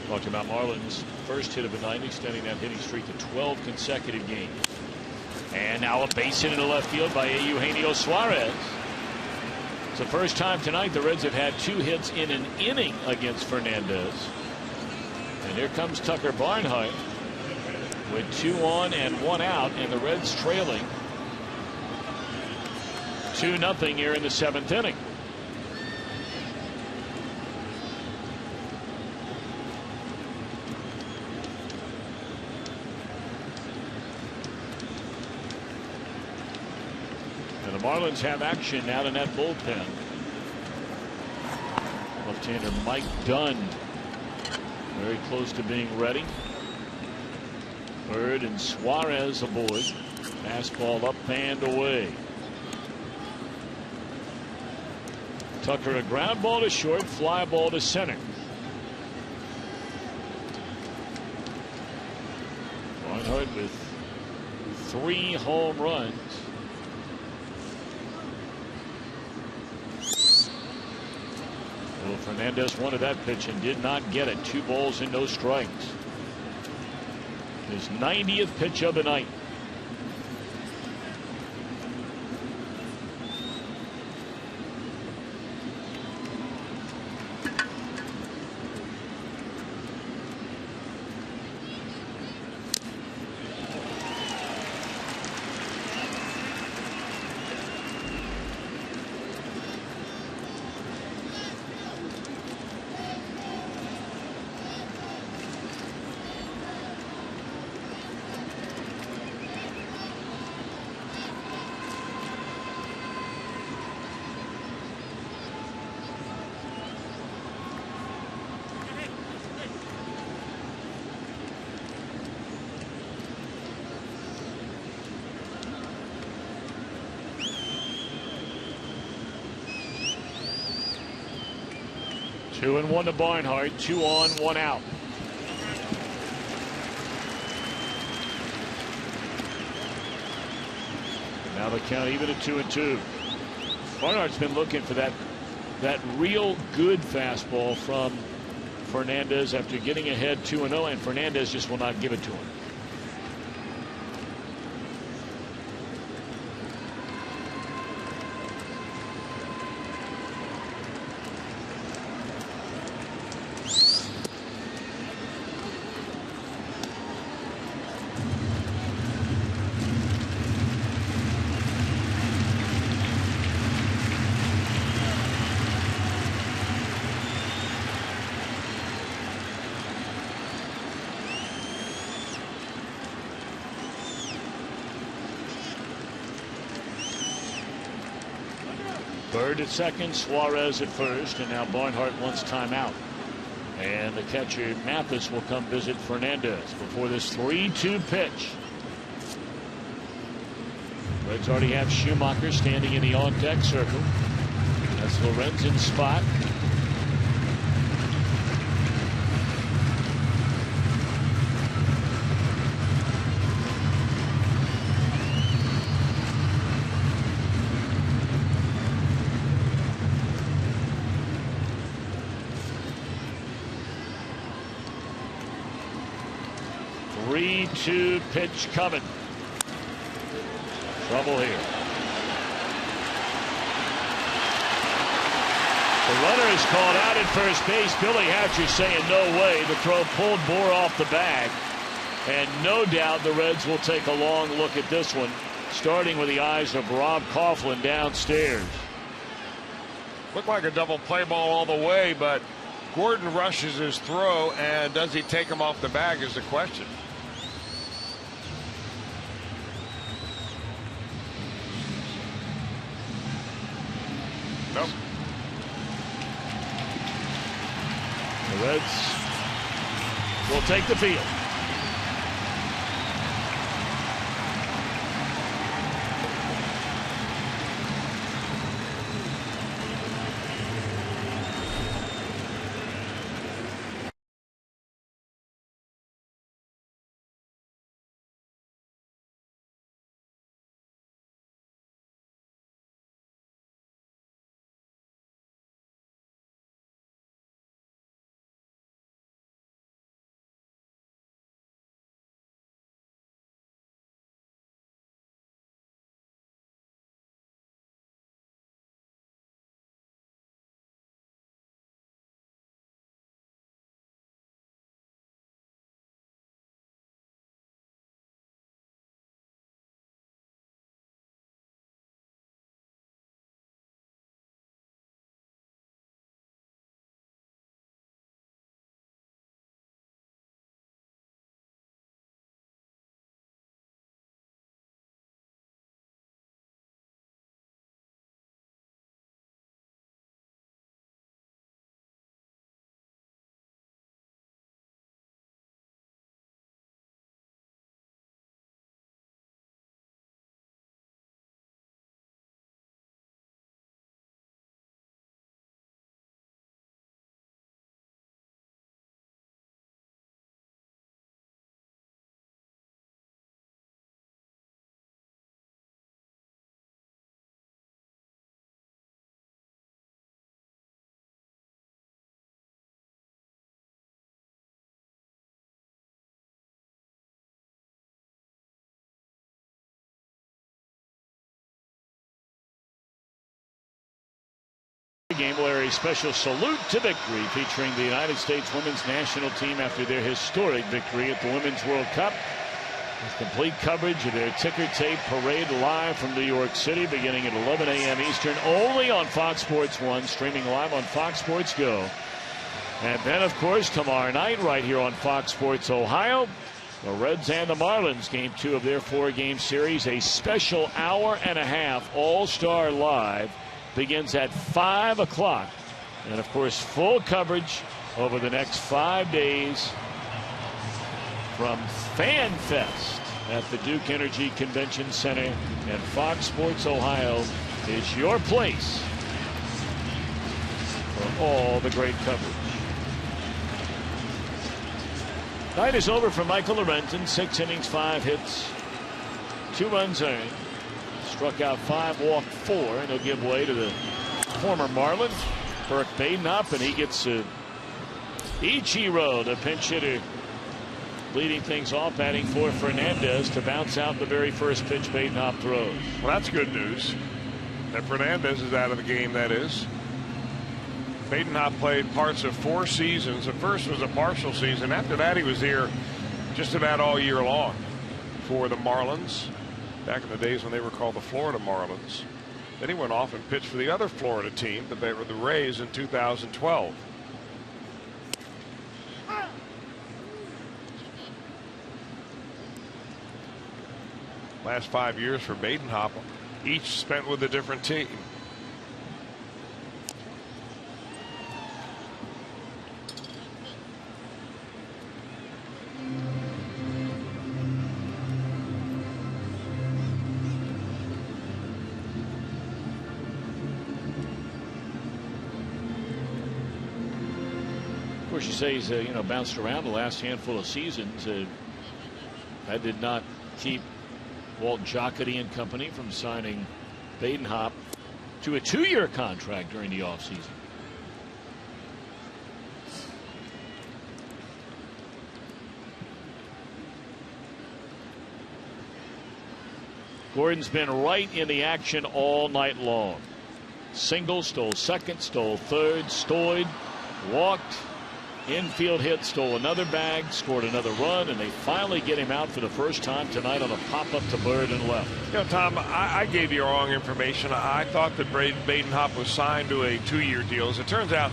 Talking about Marlins' first hit of the night, extending that hitting streak to 12 consecutive games. And now a base hit into left field by Eugenio Suarez. It's the first time tonight the Reds have had 2 hits in an inning against Fernandez. And here comes Tucker Barnhart with 2 on and 1 out, and the Reds trailing 2-0 here in the 7th inning. The Marlins have action out in that bullpen. Left-hander Mike Dunn very close to being ready. Bird and Suarez aboard. Fastball up and away. Tucker a ground ball to short, fly ball to center. Barnhart with 3 home runs. Well, Fernandez wanted that pitch and did not get it. 2 balls and no strikes. His 90th pitch of the night. Two and one to Barnhart. 2 on, 1 out. Now the count even at 2-2. Barnhart's been looking for that real good fastball from Fernandez after getting ahead 2-0, and Fernandez just will not give it to him. Bird at second, Suarez at first, and now Barnhart wants timeout. And the catcher Mathis will come visit Fernandez before this 3-2 pitch. Reds already have Schumacher standing in the on-deck circle. That's Lorenzen's spot. Pitch coming. Trouble here. The runner is called out at first base. Billy Hatcher saying no way. The throw pulled more off the bag. And no doubt the Reds will take a long look at this one, starting with the eyes of Rob Coughlin downstairs. Looked like a double play ball all the way, but Gordon rushes his throw, and does he take him off the bag is the question. Nope. The Reds will take the field. Game where a special salute to victory featuring the United States women's national team after their historic victory at the Women's World Cup. With complete coverage of their ticker tape parade live from New York City beginning at 11 a.m. Eastern, only on Fox Sports 1, streaming live on Fox Sports Go. And then, of course, tomorrow night right here on Fox Sports Ohio, the Reds and the Marlins, game 2 of their 4-game series. A special hour and a half All-Star Live begins at 5 o'clock. And, of course, full coverage over the next 5 days from Fan Fest at the Duke Energy Convention Center. And Fox Sports Ohio is your place for all the great coverage. Night is over for Michael Lorenzen. 6 innings, 5 hits, 2 runs earned. Struck out 5, walked 4, and he'll give way to the former Marlin, Burke Badenhop, and he gets Ichiro, the pinch hitter, leading things off, batting for Fernandez to bounce out the very first pitch Badenhop throws. Well, that's good news. That Fernandez is out of the game, that is. Badenhop played parts of 4 seasons. The first was a partial season. After that, he was here just about all year long for the Marlins, back in the days when they were called the Florida Marlins. Then he went off and pitched for the other Florida team, the Rays, in 2012. Last 5 years for Badenhop, each spent with a different team. course, you say he's bounced around the last handful of seasons. That did not keep Walt Jocketty and company from signing Badenhop to a 2-year contract during the offseason. Gordon's been right in the action all night long. Single, stole second, stole third, stored, walked, infield hit, stole another bag, scored another run, and they finally get him out for the first time tonight on a pop-up to Bird and left. Tom, I gave you wrong information. I thought that Badenhop was signed to a 2-year deal. As it turns out,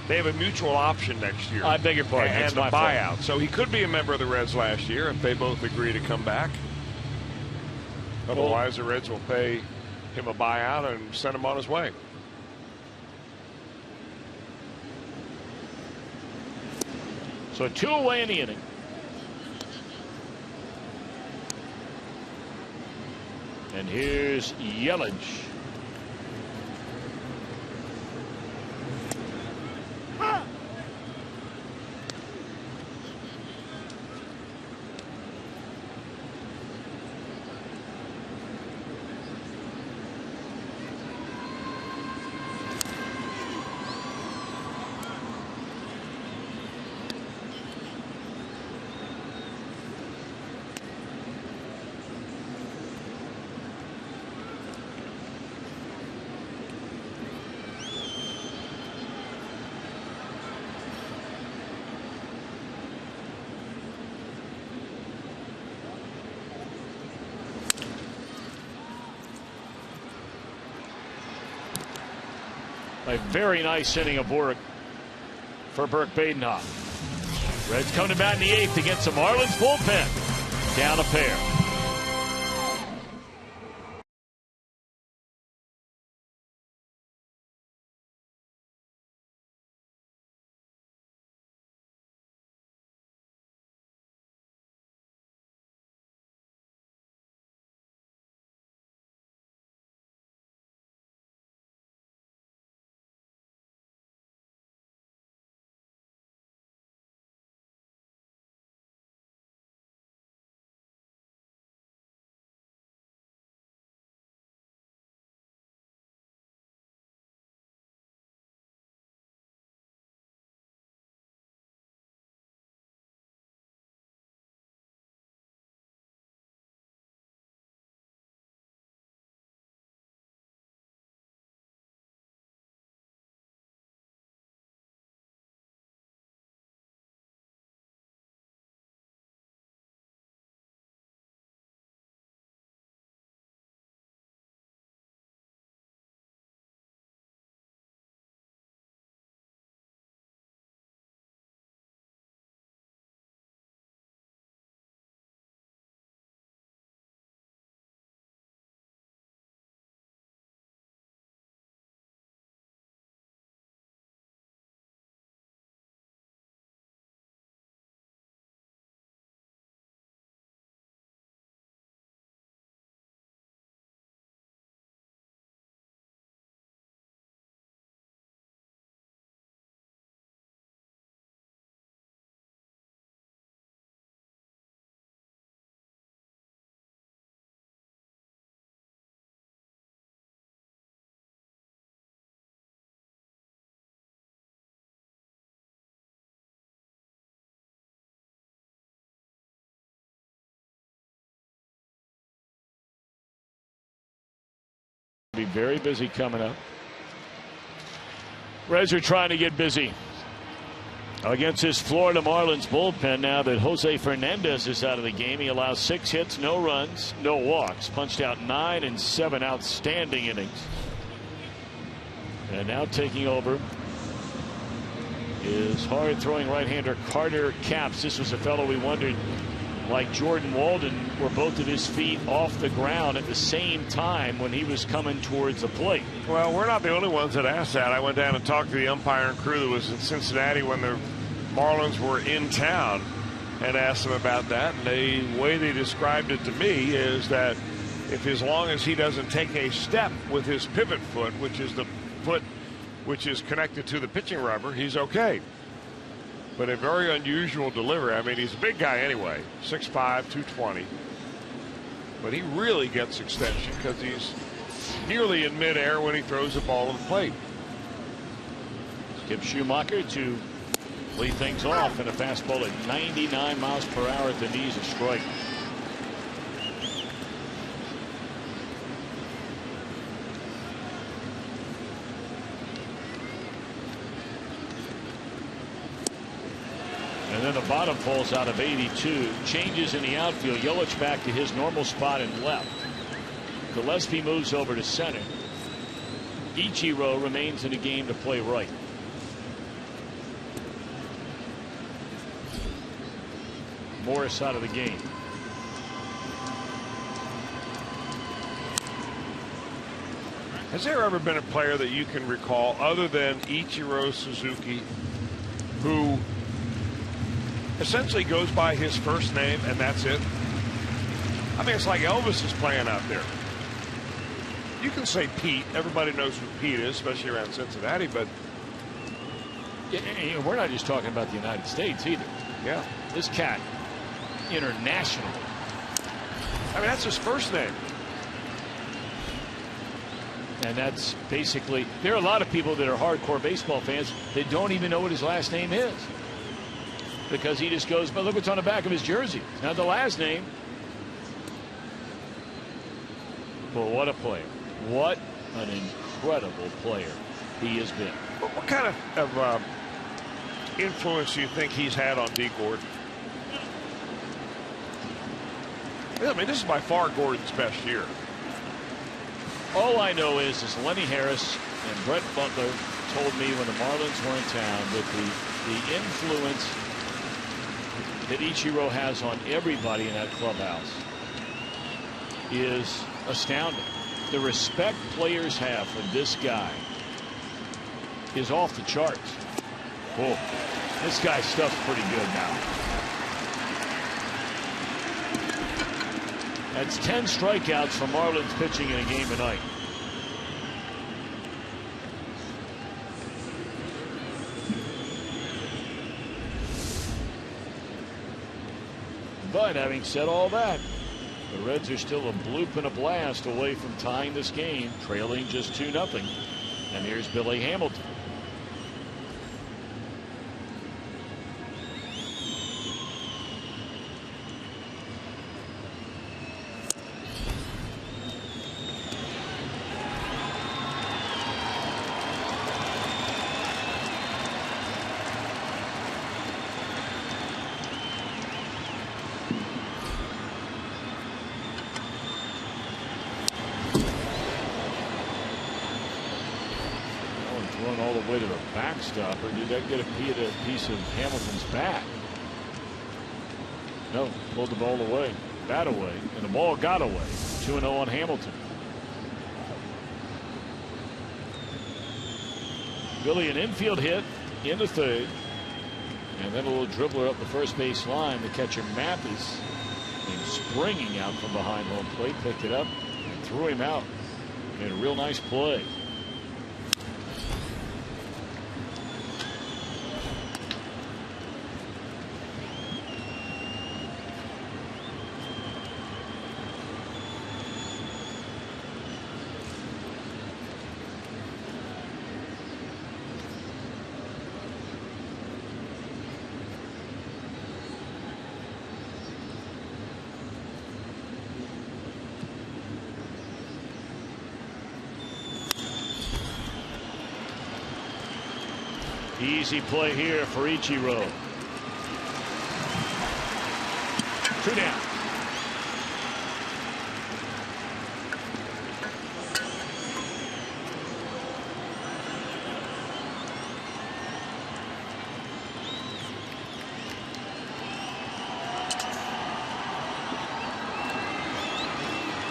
they have a mutual option next year. I beg your pardon. And a buyout. So he could be a member of the Reds last year if they both agree to come back. Otherwise, the Reds will pay him a buyout and send him on his way. So 2 away in the inning. And here's Yelich. A very nice inning of work for Burke Badenhop. Reds come to bat in the 8th against the Marlins bullpen. Down a pair. Be very busy coming up. Reds are trying to get busy against this Florida Marlins bullpen now that Jose Fernandez is out of the game. He allows 6 hits, no runs, no walks, punched out 9 and 7 outstanding innings. And now taking over is hard throwing right-hander Carter Capps. This was a fellow we wondered, like Jordan Walden, were both of his feet off the ground at the same time when he was coming towards the plate. Well, we're not the only ones that asked that. I went down and talked to the umpire and crew that was in Cincinnati when the Marlins were in town and asked them about that. And the way they described it to me is that if, as long as he doesn't take a step with his pivot foot, which is the foot which is connected to the pitching rubber, he's okay. but a very unusual delivery. I mean, he's a big guy anyway, 6'5", 220. But he really gets extension because he's nearly in midair when he throws the ball in the plate. Skip Schumacher to lead things off, and a fastball at 99 miles per hour at the knees, a strike. And then the bottom falls out of 82. Changes in the outfield. Yelich back to his normal spot in left. Gillespie moves over to center. Ichiro remains in the game to play right. Morris out of the game. Has there ever been a player that you can recall other than Ichiro Suzuki who essentially goes by his first name and that's it? I mean, it's like Elvis is playing out there. You can say Pete. Everybody knows who Pete is, especially around Cincinnati, but we're not just talking about the United States either. Yeah. This cat, international. I mean, that's his first name. And that's basically, there are a lot of people that are hardcore baseball fans that don't even know what his last name is. Because he just goes, but look what's on the back of his jersey. Not the last name. But what a player. What an incredible player he has been. What kind of influence do you think he's had on D. Gordon? I mean, this is by far Gordon's best year. All I know is Lenny Harris and Brett Butler told me when the Marlins were in town that the influence that Ichiro has on everybody in that clubhouse is astounding. The respect players have for this guy is off the charts. Oh, this guy's stuff's pretty good now. That's 10 strikeouts for Marlins pitching in a game tonight. But having said all that, the Reds are still a bloop and a blast away from tying this game, trailing just 2-0. And here's Billy Hamilton. All the way to the backstop, or did that get a piece of Hamilton's bat? No, pulled the ball away, bat away, and the ball got away. 2-0 on Hamilton. Billy, an infield hit in the third, and then a little dribbler up the first base line. The catcher Mathis came springing out from behind home plate, picked it up and threw him out. Made a real nice play. Easy play here for Ichiro. 2 down.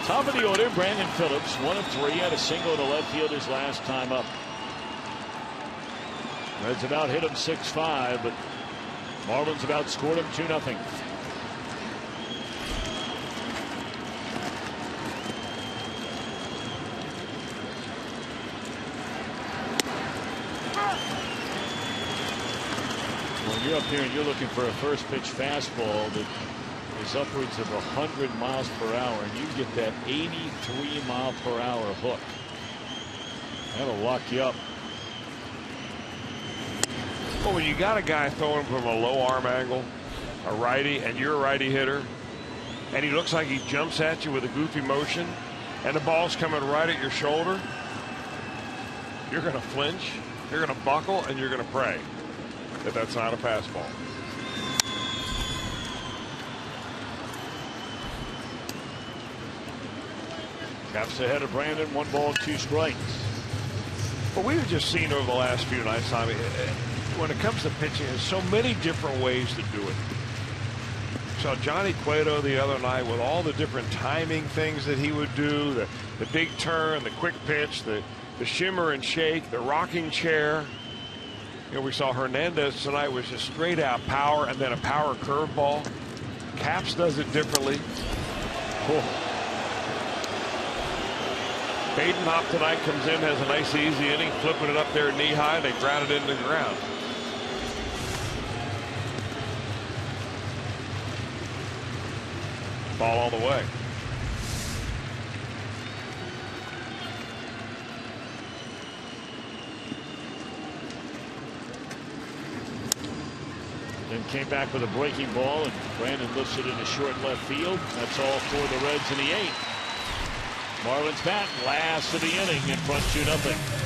Top of the order, Brandon Phillips, 1 of 3, had a single to left field his last time up. Reds about hit him 6-5, but Marlins about scored him 2-0. you're up there and you're looking for a first pitch fastball that is upwards of 100 miles per hour, and you get that 83-mile-per-hour hook. That'll lock you up. Well, when you got a guy throwing from a low arm angle, a righty, and you're a righty hitter, and he looks like he jumps at you with a goofy motion, and the ball's coming right at your shoulder, you're going to flinch, you're going to buckle, and you're going to pray that that's not a fastball. Caps ahead of Brandon, 1 ball, 2 strikes. But we've just seen over the last few nights, I mean, when it comes to pitching, there's so many different ways to do it. Saw Johnny Cueto the other night with all the different timing things that he would do, the big turn, the quick pitch, the shimmer and shake, the rocking chair. You know, we saw Hernandez tonight was just straight out power and then a power curveball. Caps does it differently. Cool. Badenhop tonight comes in, has a nice easy inning, flipping it up there knee high, they ground it into the ground. Ball all the way. Then came back with a breaking ball, and Brandon lifts it into short left field. That's all for the Reds in the 8th. Marlins bat, last of the inning, in front 2-0.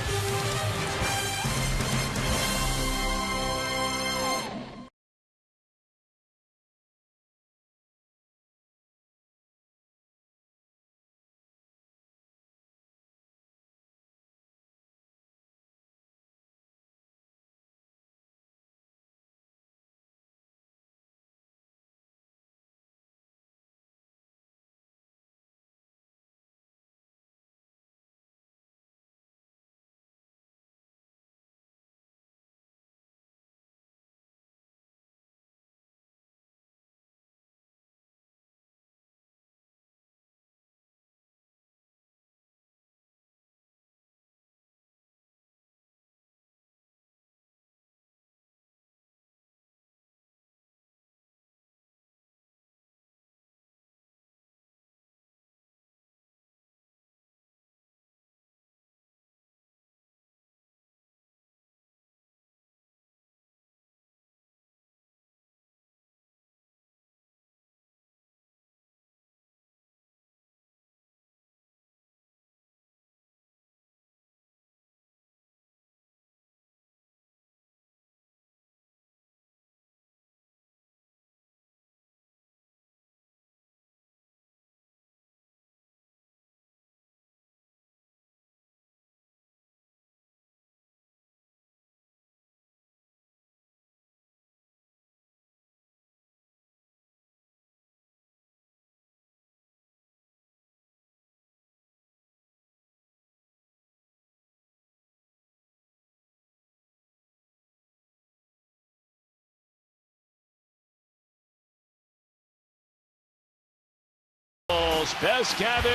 Best gather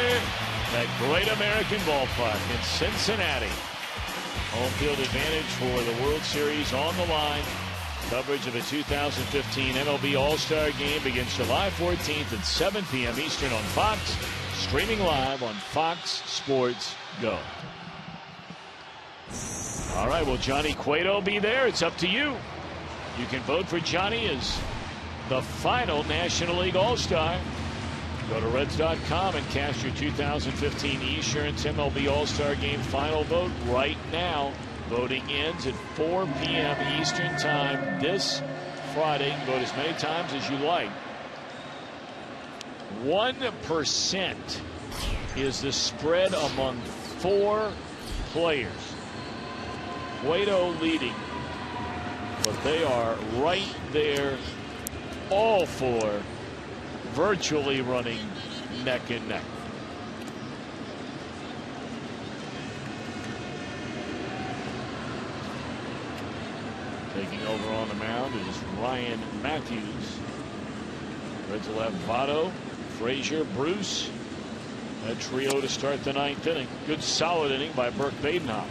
at Great American Ballpark in Cincinnati. Home field advantage for the World Series on the line. Coverage of the 2015 MLB All-Star Game begins July 14th at 7 p.m. Eastern on Fox. Streaming live on Fox Sports Go. All right, will Johnny Cueto be there? It's up to you. You can vote for Johnny as the final National League All-Star. Go to Reds.com and cast your 2015 Esurance MLB All-Star Game final vote right now. Voting ends at 4 p.m. Eastern Time this Friday. Vote as many times as you like. 1% is the spread among 4 players. Cueto leading, but they are right there, all 4 virtually running neck and neck. Taking over on the mound is Ryan Matthews. Reds will have Votto, Frazier, Bruce. That trio to start the 9th inning. Good solid inning by Burke Badenhop.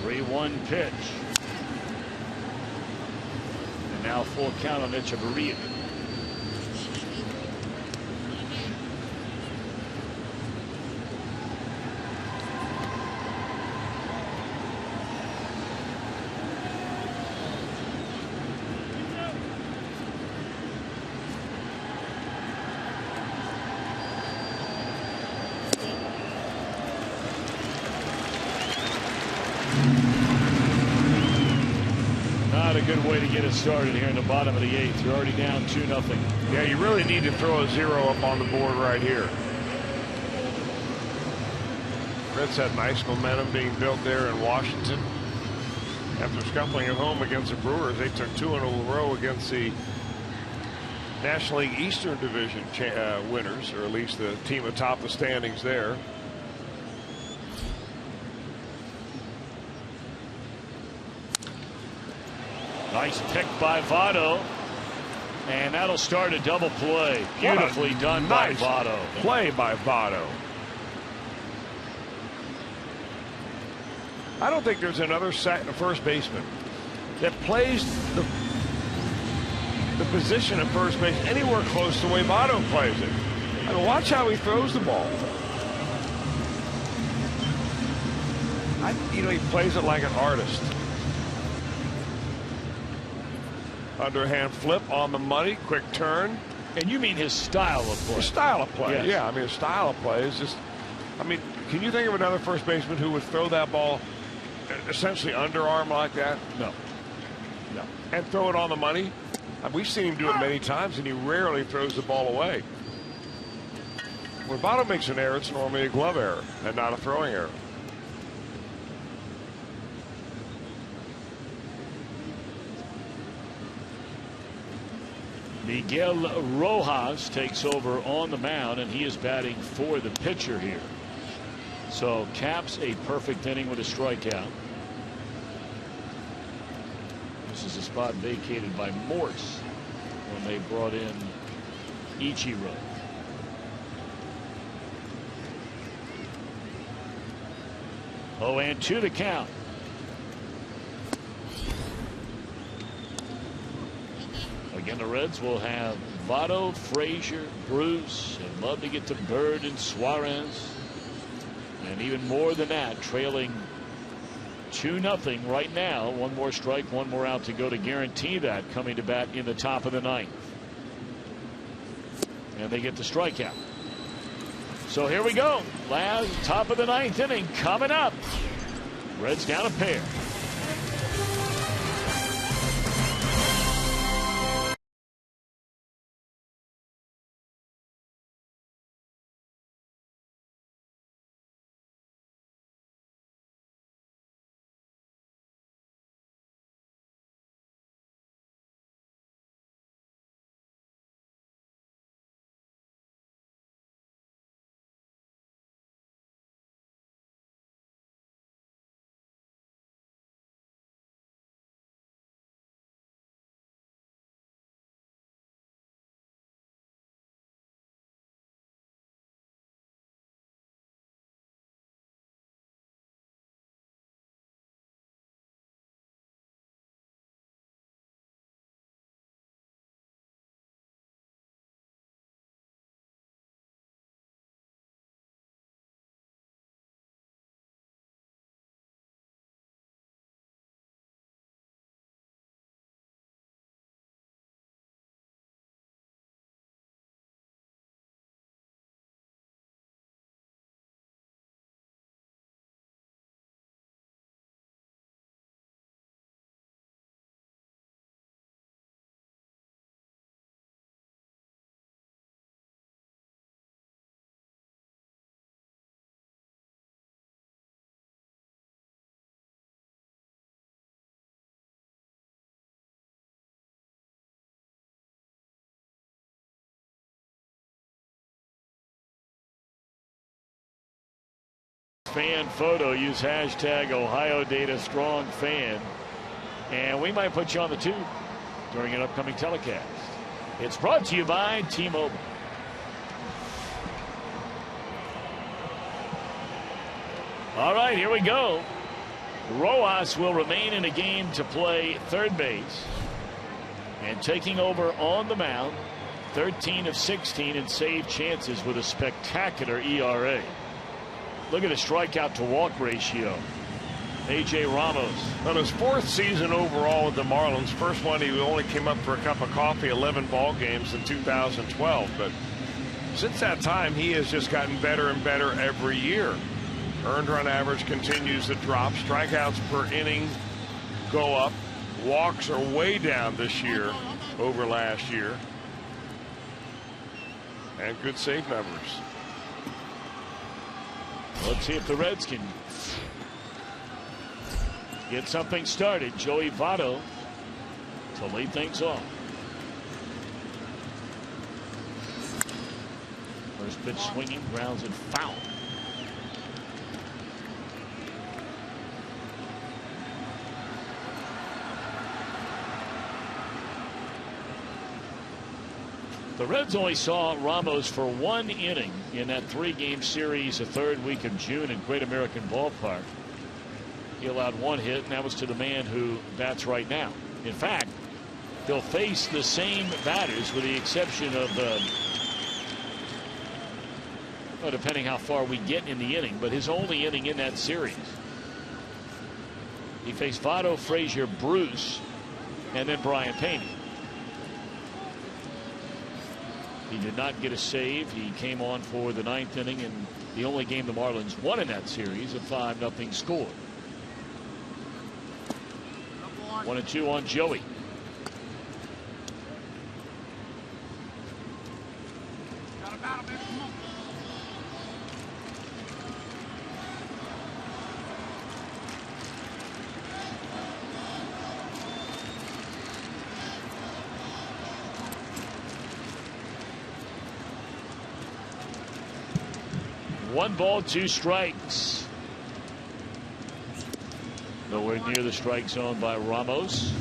3-1 pitch. And now full count on Echeverria. A good way to get it started here in the bottom of the 8th. You're already down 2-0. Yeah, you really need to throw a 0 up on the board right here. Reds had nice momentum being built there in Washington. After scuffling at home against the Brewers, they took 2 in a row against the National League Eastern Division winners, or at least the team atop the standings there. Nice pick by Votto. And that'll start a double play. Beautifully done by Votto. Play by Votto. I don't think there's another first baseman that plays the position of first base anywhere close to the way Votto plays it. I mean, watch how he throws the ball. He plays it like an artist. Underhand flip on the money, quick turn. And you mean his style of play? His style of play, yes. Yeah. I mean, his style of play is just, can you think of another first baseman who would throw that ball essentially underarm like that? No. And throw it on the money? We've seen him do it many times, and he rarely throws the ball away. When Votto makes an error, it's normally a glove error and not a throwing error. Miguel Rojas takes over on the mound, and he is batting for the pitcher here. So caps a perfect inning with a strikeout. This is a spot vacated by Morse when they brought in Ichiro. Oh, and 2 the count. Again, the Reds will have Votto, Frazier, Bruce, and love to get to Bird and Suarez. And even more than that, trailing 2-0 right now. One more strike, one more out to go to guarantee that, coming to bat in the top of the 9th. And they get the strikeout. So here we go. Last top of the 9th inning coming up. Reds down a pair. Fan photo, use hashtag Ohio Data Strong Fan, and we might put you on the tube during an upcoming telecast. It's brought to you by T-Mobile. All right, here we go. Rojas will remain in a game to play third base. And taking over on the mound, 13 of 16 in save chances with a spectacular ERA. Look at the strikeout to walk ratio. A.J. Ramos. On his 4th season overall with the Marlins, first one he only came up for a cup of coffee 11 ball games in 2012. But since that time, he has just gotten better and better every year. Earned run average continues to drop. Strikeouts per inning go up. Walks are way down this year over last year. And good save numbers. Let's see if the Reds can get something started. Joey Votto to lead things off. First pitch swinging, grounds it foul. The Reds only saw Ramos for 1 inning in that 3-game series the 3rd week of June in Great American Ballpark. He allowed 1 hit, and that was to the man who bats right now. In fact, they'll face the same batters with the exception of well, depending how far we get in the inning, but his only inning in that series. He faced Votto, Frazier, Bruce, and then Brian Payne. He did not get a save. He came on for the 9th inning and the only game the Marlins won in that series, a 5-0 score. 1-2 on Joey. One ball, 2 strikes. Nowhere near the strike zone by Ramos.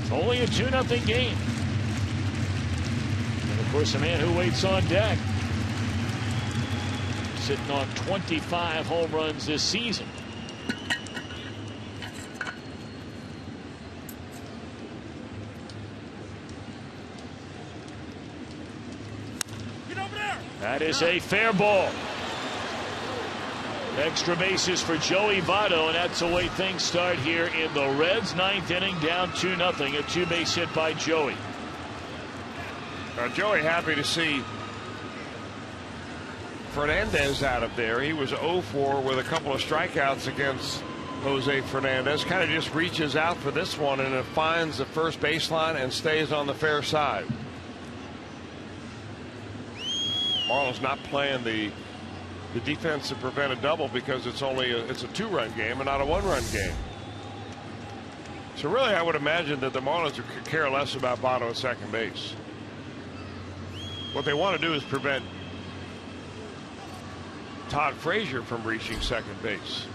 It's only a 2-0 game. And of course, the man who waits on deck, sitting on 25 home runs this season. That is a fair ball. Extra bases for Joey Votto, and that's the way things start here in the Reds' 9th inning, down 2-0. A 2-base hit by Joey. Joey happy to see Fernandez out of there. He was 0-4 with a couple of strikeouts against Jose Fernandez. Kind of just reaches out for this one, and it finds the first baseline and stays on the fair side. Marlins not playing the defense to prevent a double because it's only it's a 2-run game and not a 1-run game. So really, I would imagine that the Marlins could care less about Votto at second base. What they want to do is prevent Todd Frazier from reaching second base.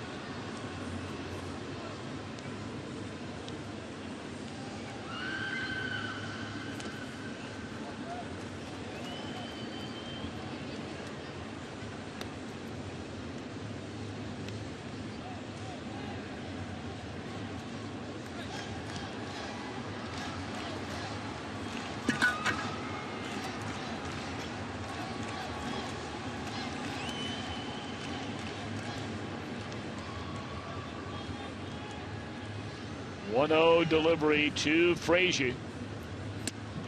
Delivery to Frazier.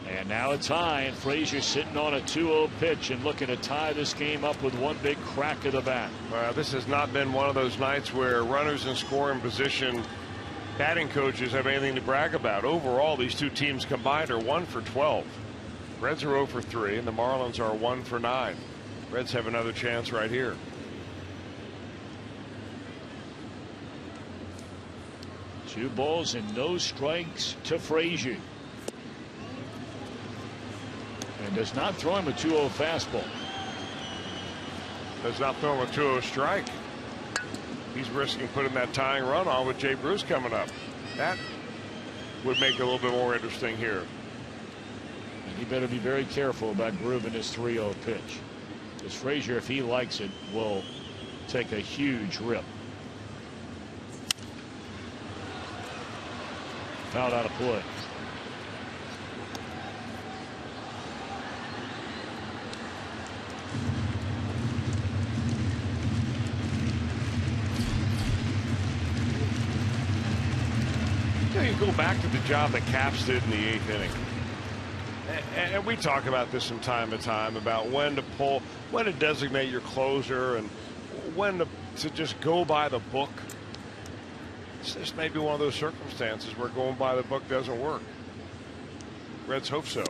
And now it's high, and Frazier sitting on a 2-0 pitch and looking to tie this game up with one big crack of the bat. This has not been one of those nights where runners in scoring position batting coaches have anything to brag about. Overall, these two teams combined are 1 for 12. Reds are 0 for 3, and the Marlins are 1 for 9. Reds have another chance right here. Two balls and no strikes to Frazier. And does not throw him a 2-0 fastball. Does not throw him a 2-0 strike. He's risking putting that tying run on with Jay Bruce coming up. That would make it a little bit more interesting here. And he better be very careful about grooving this 3-0 pitch. Because Frazier, if he likes it, will take a huge rip. fouled out of play. You go back to the job that Caps did in the 8th inning. And we talk about this from time to time about when to pull, when to designate your closer, and when to just go by the book. This may be one of those circumstances where going by the book doesn't work. Reds hope so.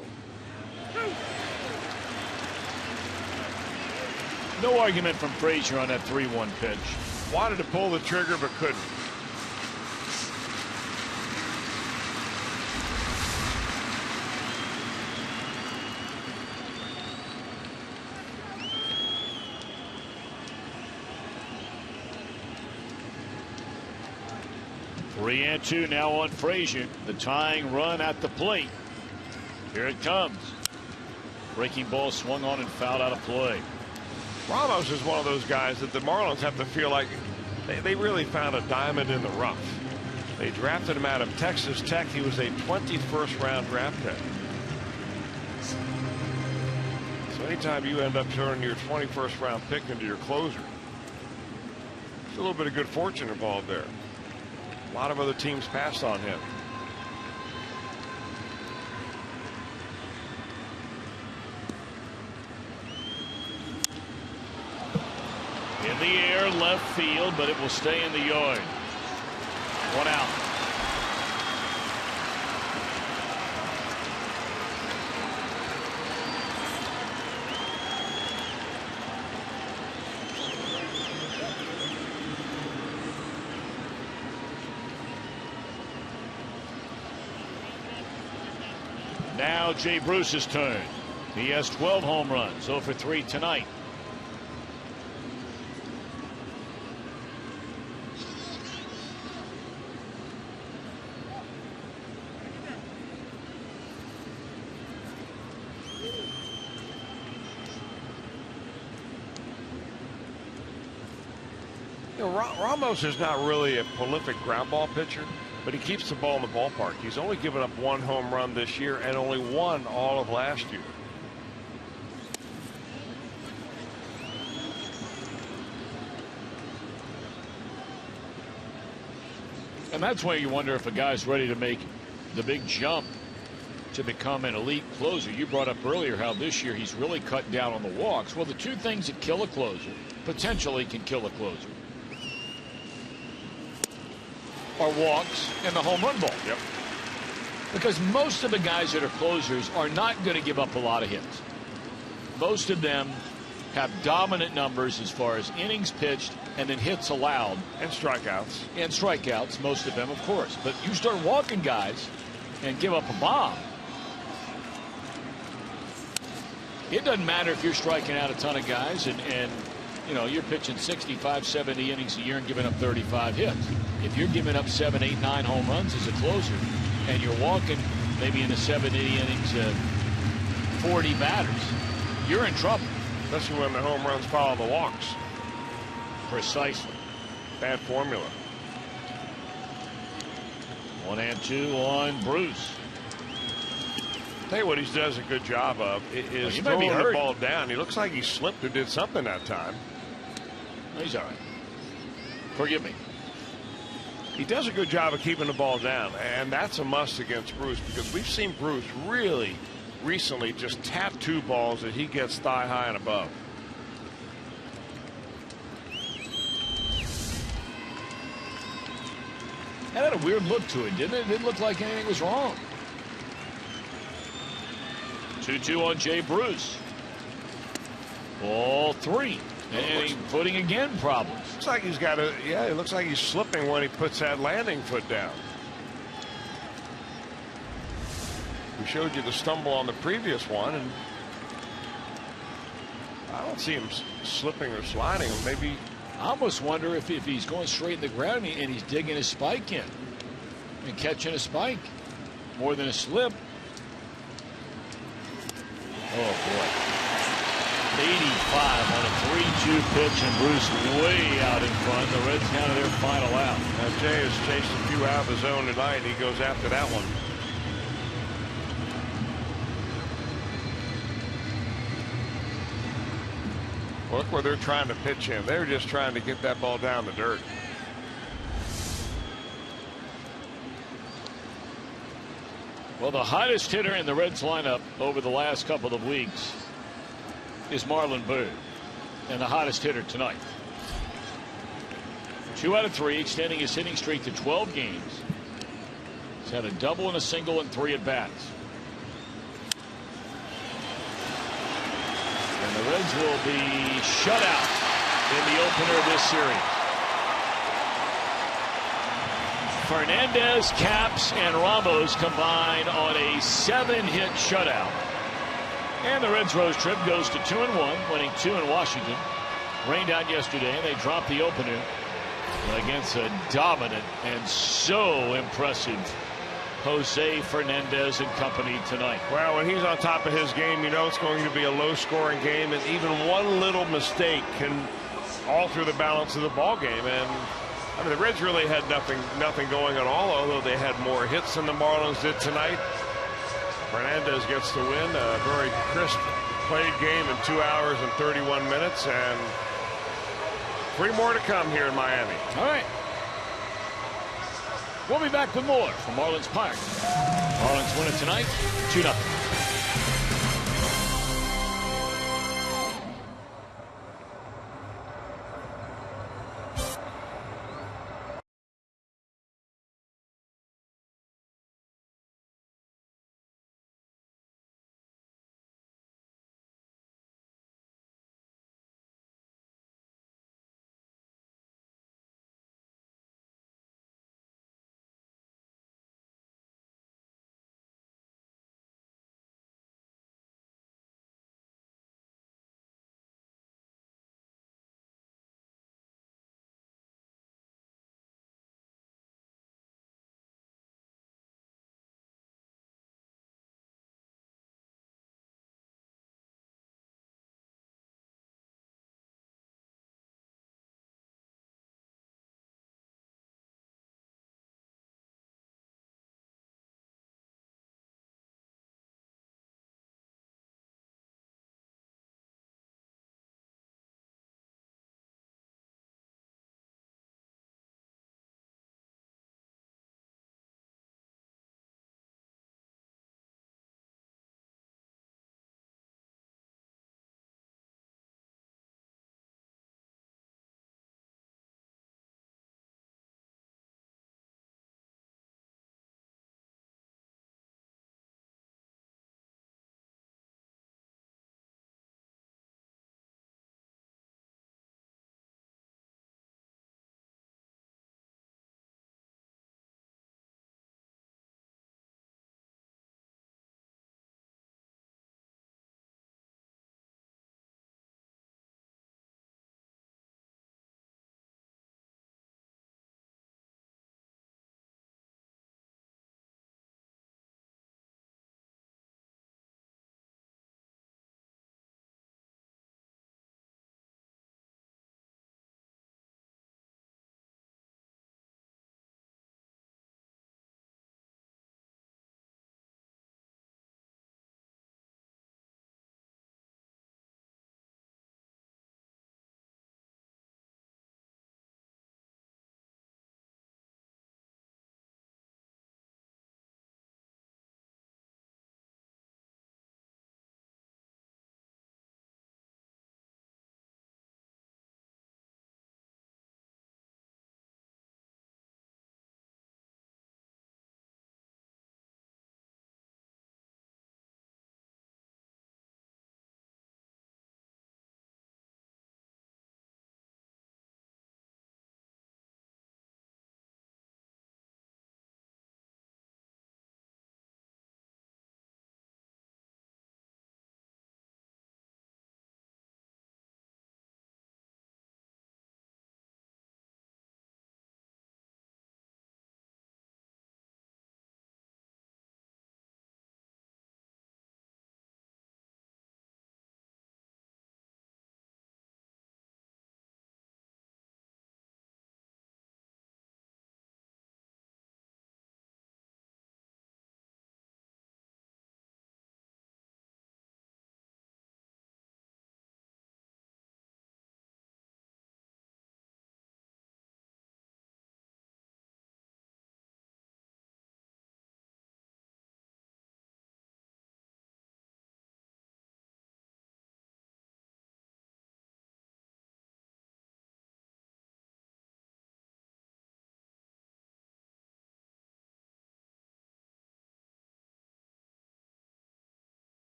No argument from Frazier on that 3-1 pitch. Wanted to pull the trigger but couldn't. Three and two now on Frazier. The tying run at the plate. Here it comes. Breaking ball swung on and fouled out of play. Ramos is one of those guys that the Marlins have to feel like they really found a diamond in the rough. They drafted him out of Texas Tech. He was a 21st round draft pick. So anytime you end up turning your 21st round pick into your closer, there's a little bit of good fortune involved there. A lot of other teams passed on him. In the air, left field, but it will stay in the yard. One out. Now Jay Bruce's turn. He has 12 home runs, 0 for 3 tonight. Ramos is not really a prolific ground ball pitcher, but he keeps the ball in the ballpark. He's only given up 1 home run this year and only 1 all of last year. And that's why you wonder if a guy's ready to make the big jump to become an elite closer. You brought up earlier how this year he's really cut down on the walks. Well, the two things that kill a closer, potentially can kill a closer, are walks and the home run ball. Yep. Because most of the guys that are closers are not going to give up a lot of hits. Most of them have dominant numbers as far as innings pitched and then hits allowed. And strikeouts. And strikeouts, most of them, of course. But you start walking guys and give up a bomb. It doesn't matter if you're striking out a ton of guys and you know, you're pitching 65, 70 innings a year and giving up 35 hits. If you're giving up 7, 8, 9 home runs as a closer and you're walking maybe in the 7, 8 innings 40 batters, you're in trouble. Especially when the home runs follow the walks. Precisely. Bad formula. 1 and 2 on Bruce. Tell you what he does a good job of is throwing the ball down. He looks like he slipped or did something that time. He's all right. Forgive me. He does a good job of keeping the ball down, and that's a must against Bruce, because we've seen Bruce really recently just tap 2 balls that he gets thigh high and above. That had a weird look to it, didn't it? It didn't look like anything was wrong. 2-2 on Jay Bruce. Ball 3. And he's putting again problems. Looks like he's got a, yeah, it looks like he's slipping when he puts that landing foot down. We showed you the stumble on the previous one, and I don't see him slipping or sliding. Maybe I almost wonder if he's going straight in the ground and he's digging his spike in and catching a spike more than a slip. Oh boy. 85 on a 3-2 pitch, and Bruce way out in front. The Reds counted their final out. Now Jay has chased a few out of his zone tonight. He goes after that one. Look where they're trying to pitch him. They're just trying to get that ball down the dirt. Well, the hottest hitter in the Reds lineup over the last couple of weeks is Marlon Byrd, and the hottest hitter tonight. 2 out of 3, extending his hitting streak to 12 games. He's had a double and a single and 3 at bats. And the Reds will be shut out in the opener of this series. Fernandez, Caps, and Ramos combine on a 7-hit shutout. And the Reds' road trip goes to 2-1, winning 2 in Washington. Rained out yesterday, and they dropped the opener against a dominant and so impressive Jose Fernandez and company tonight. Well, when he's on top of his game, you know it's going to be a low-scoring game, and even one little mistake can alter the balance of the ball game. And I mean, the Reds really had nothing going at all, although they had more hits than the Marlins did tonight. Fernandez gets the win. A very crisp played game in 2 hours and 31 minutes, and 3 more to come here in Miami. All right. We'll be back with more from Marlins Park. Marlins win it tonight, 2-0.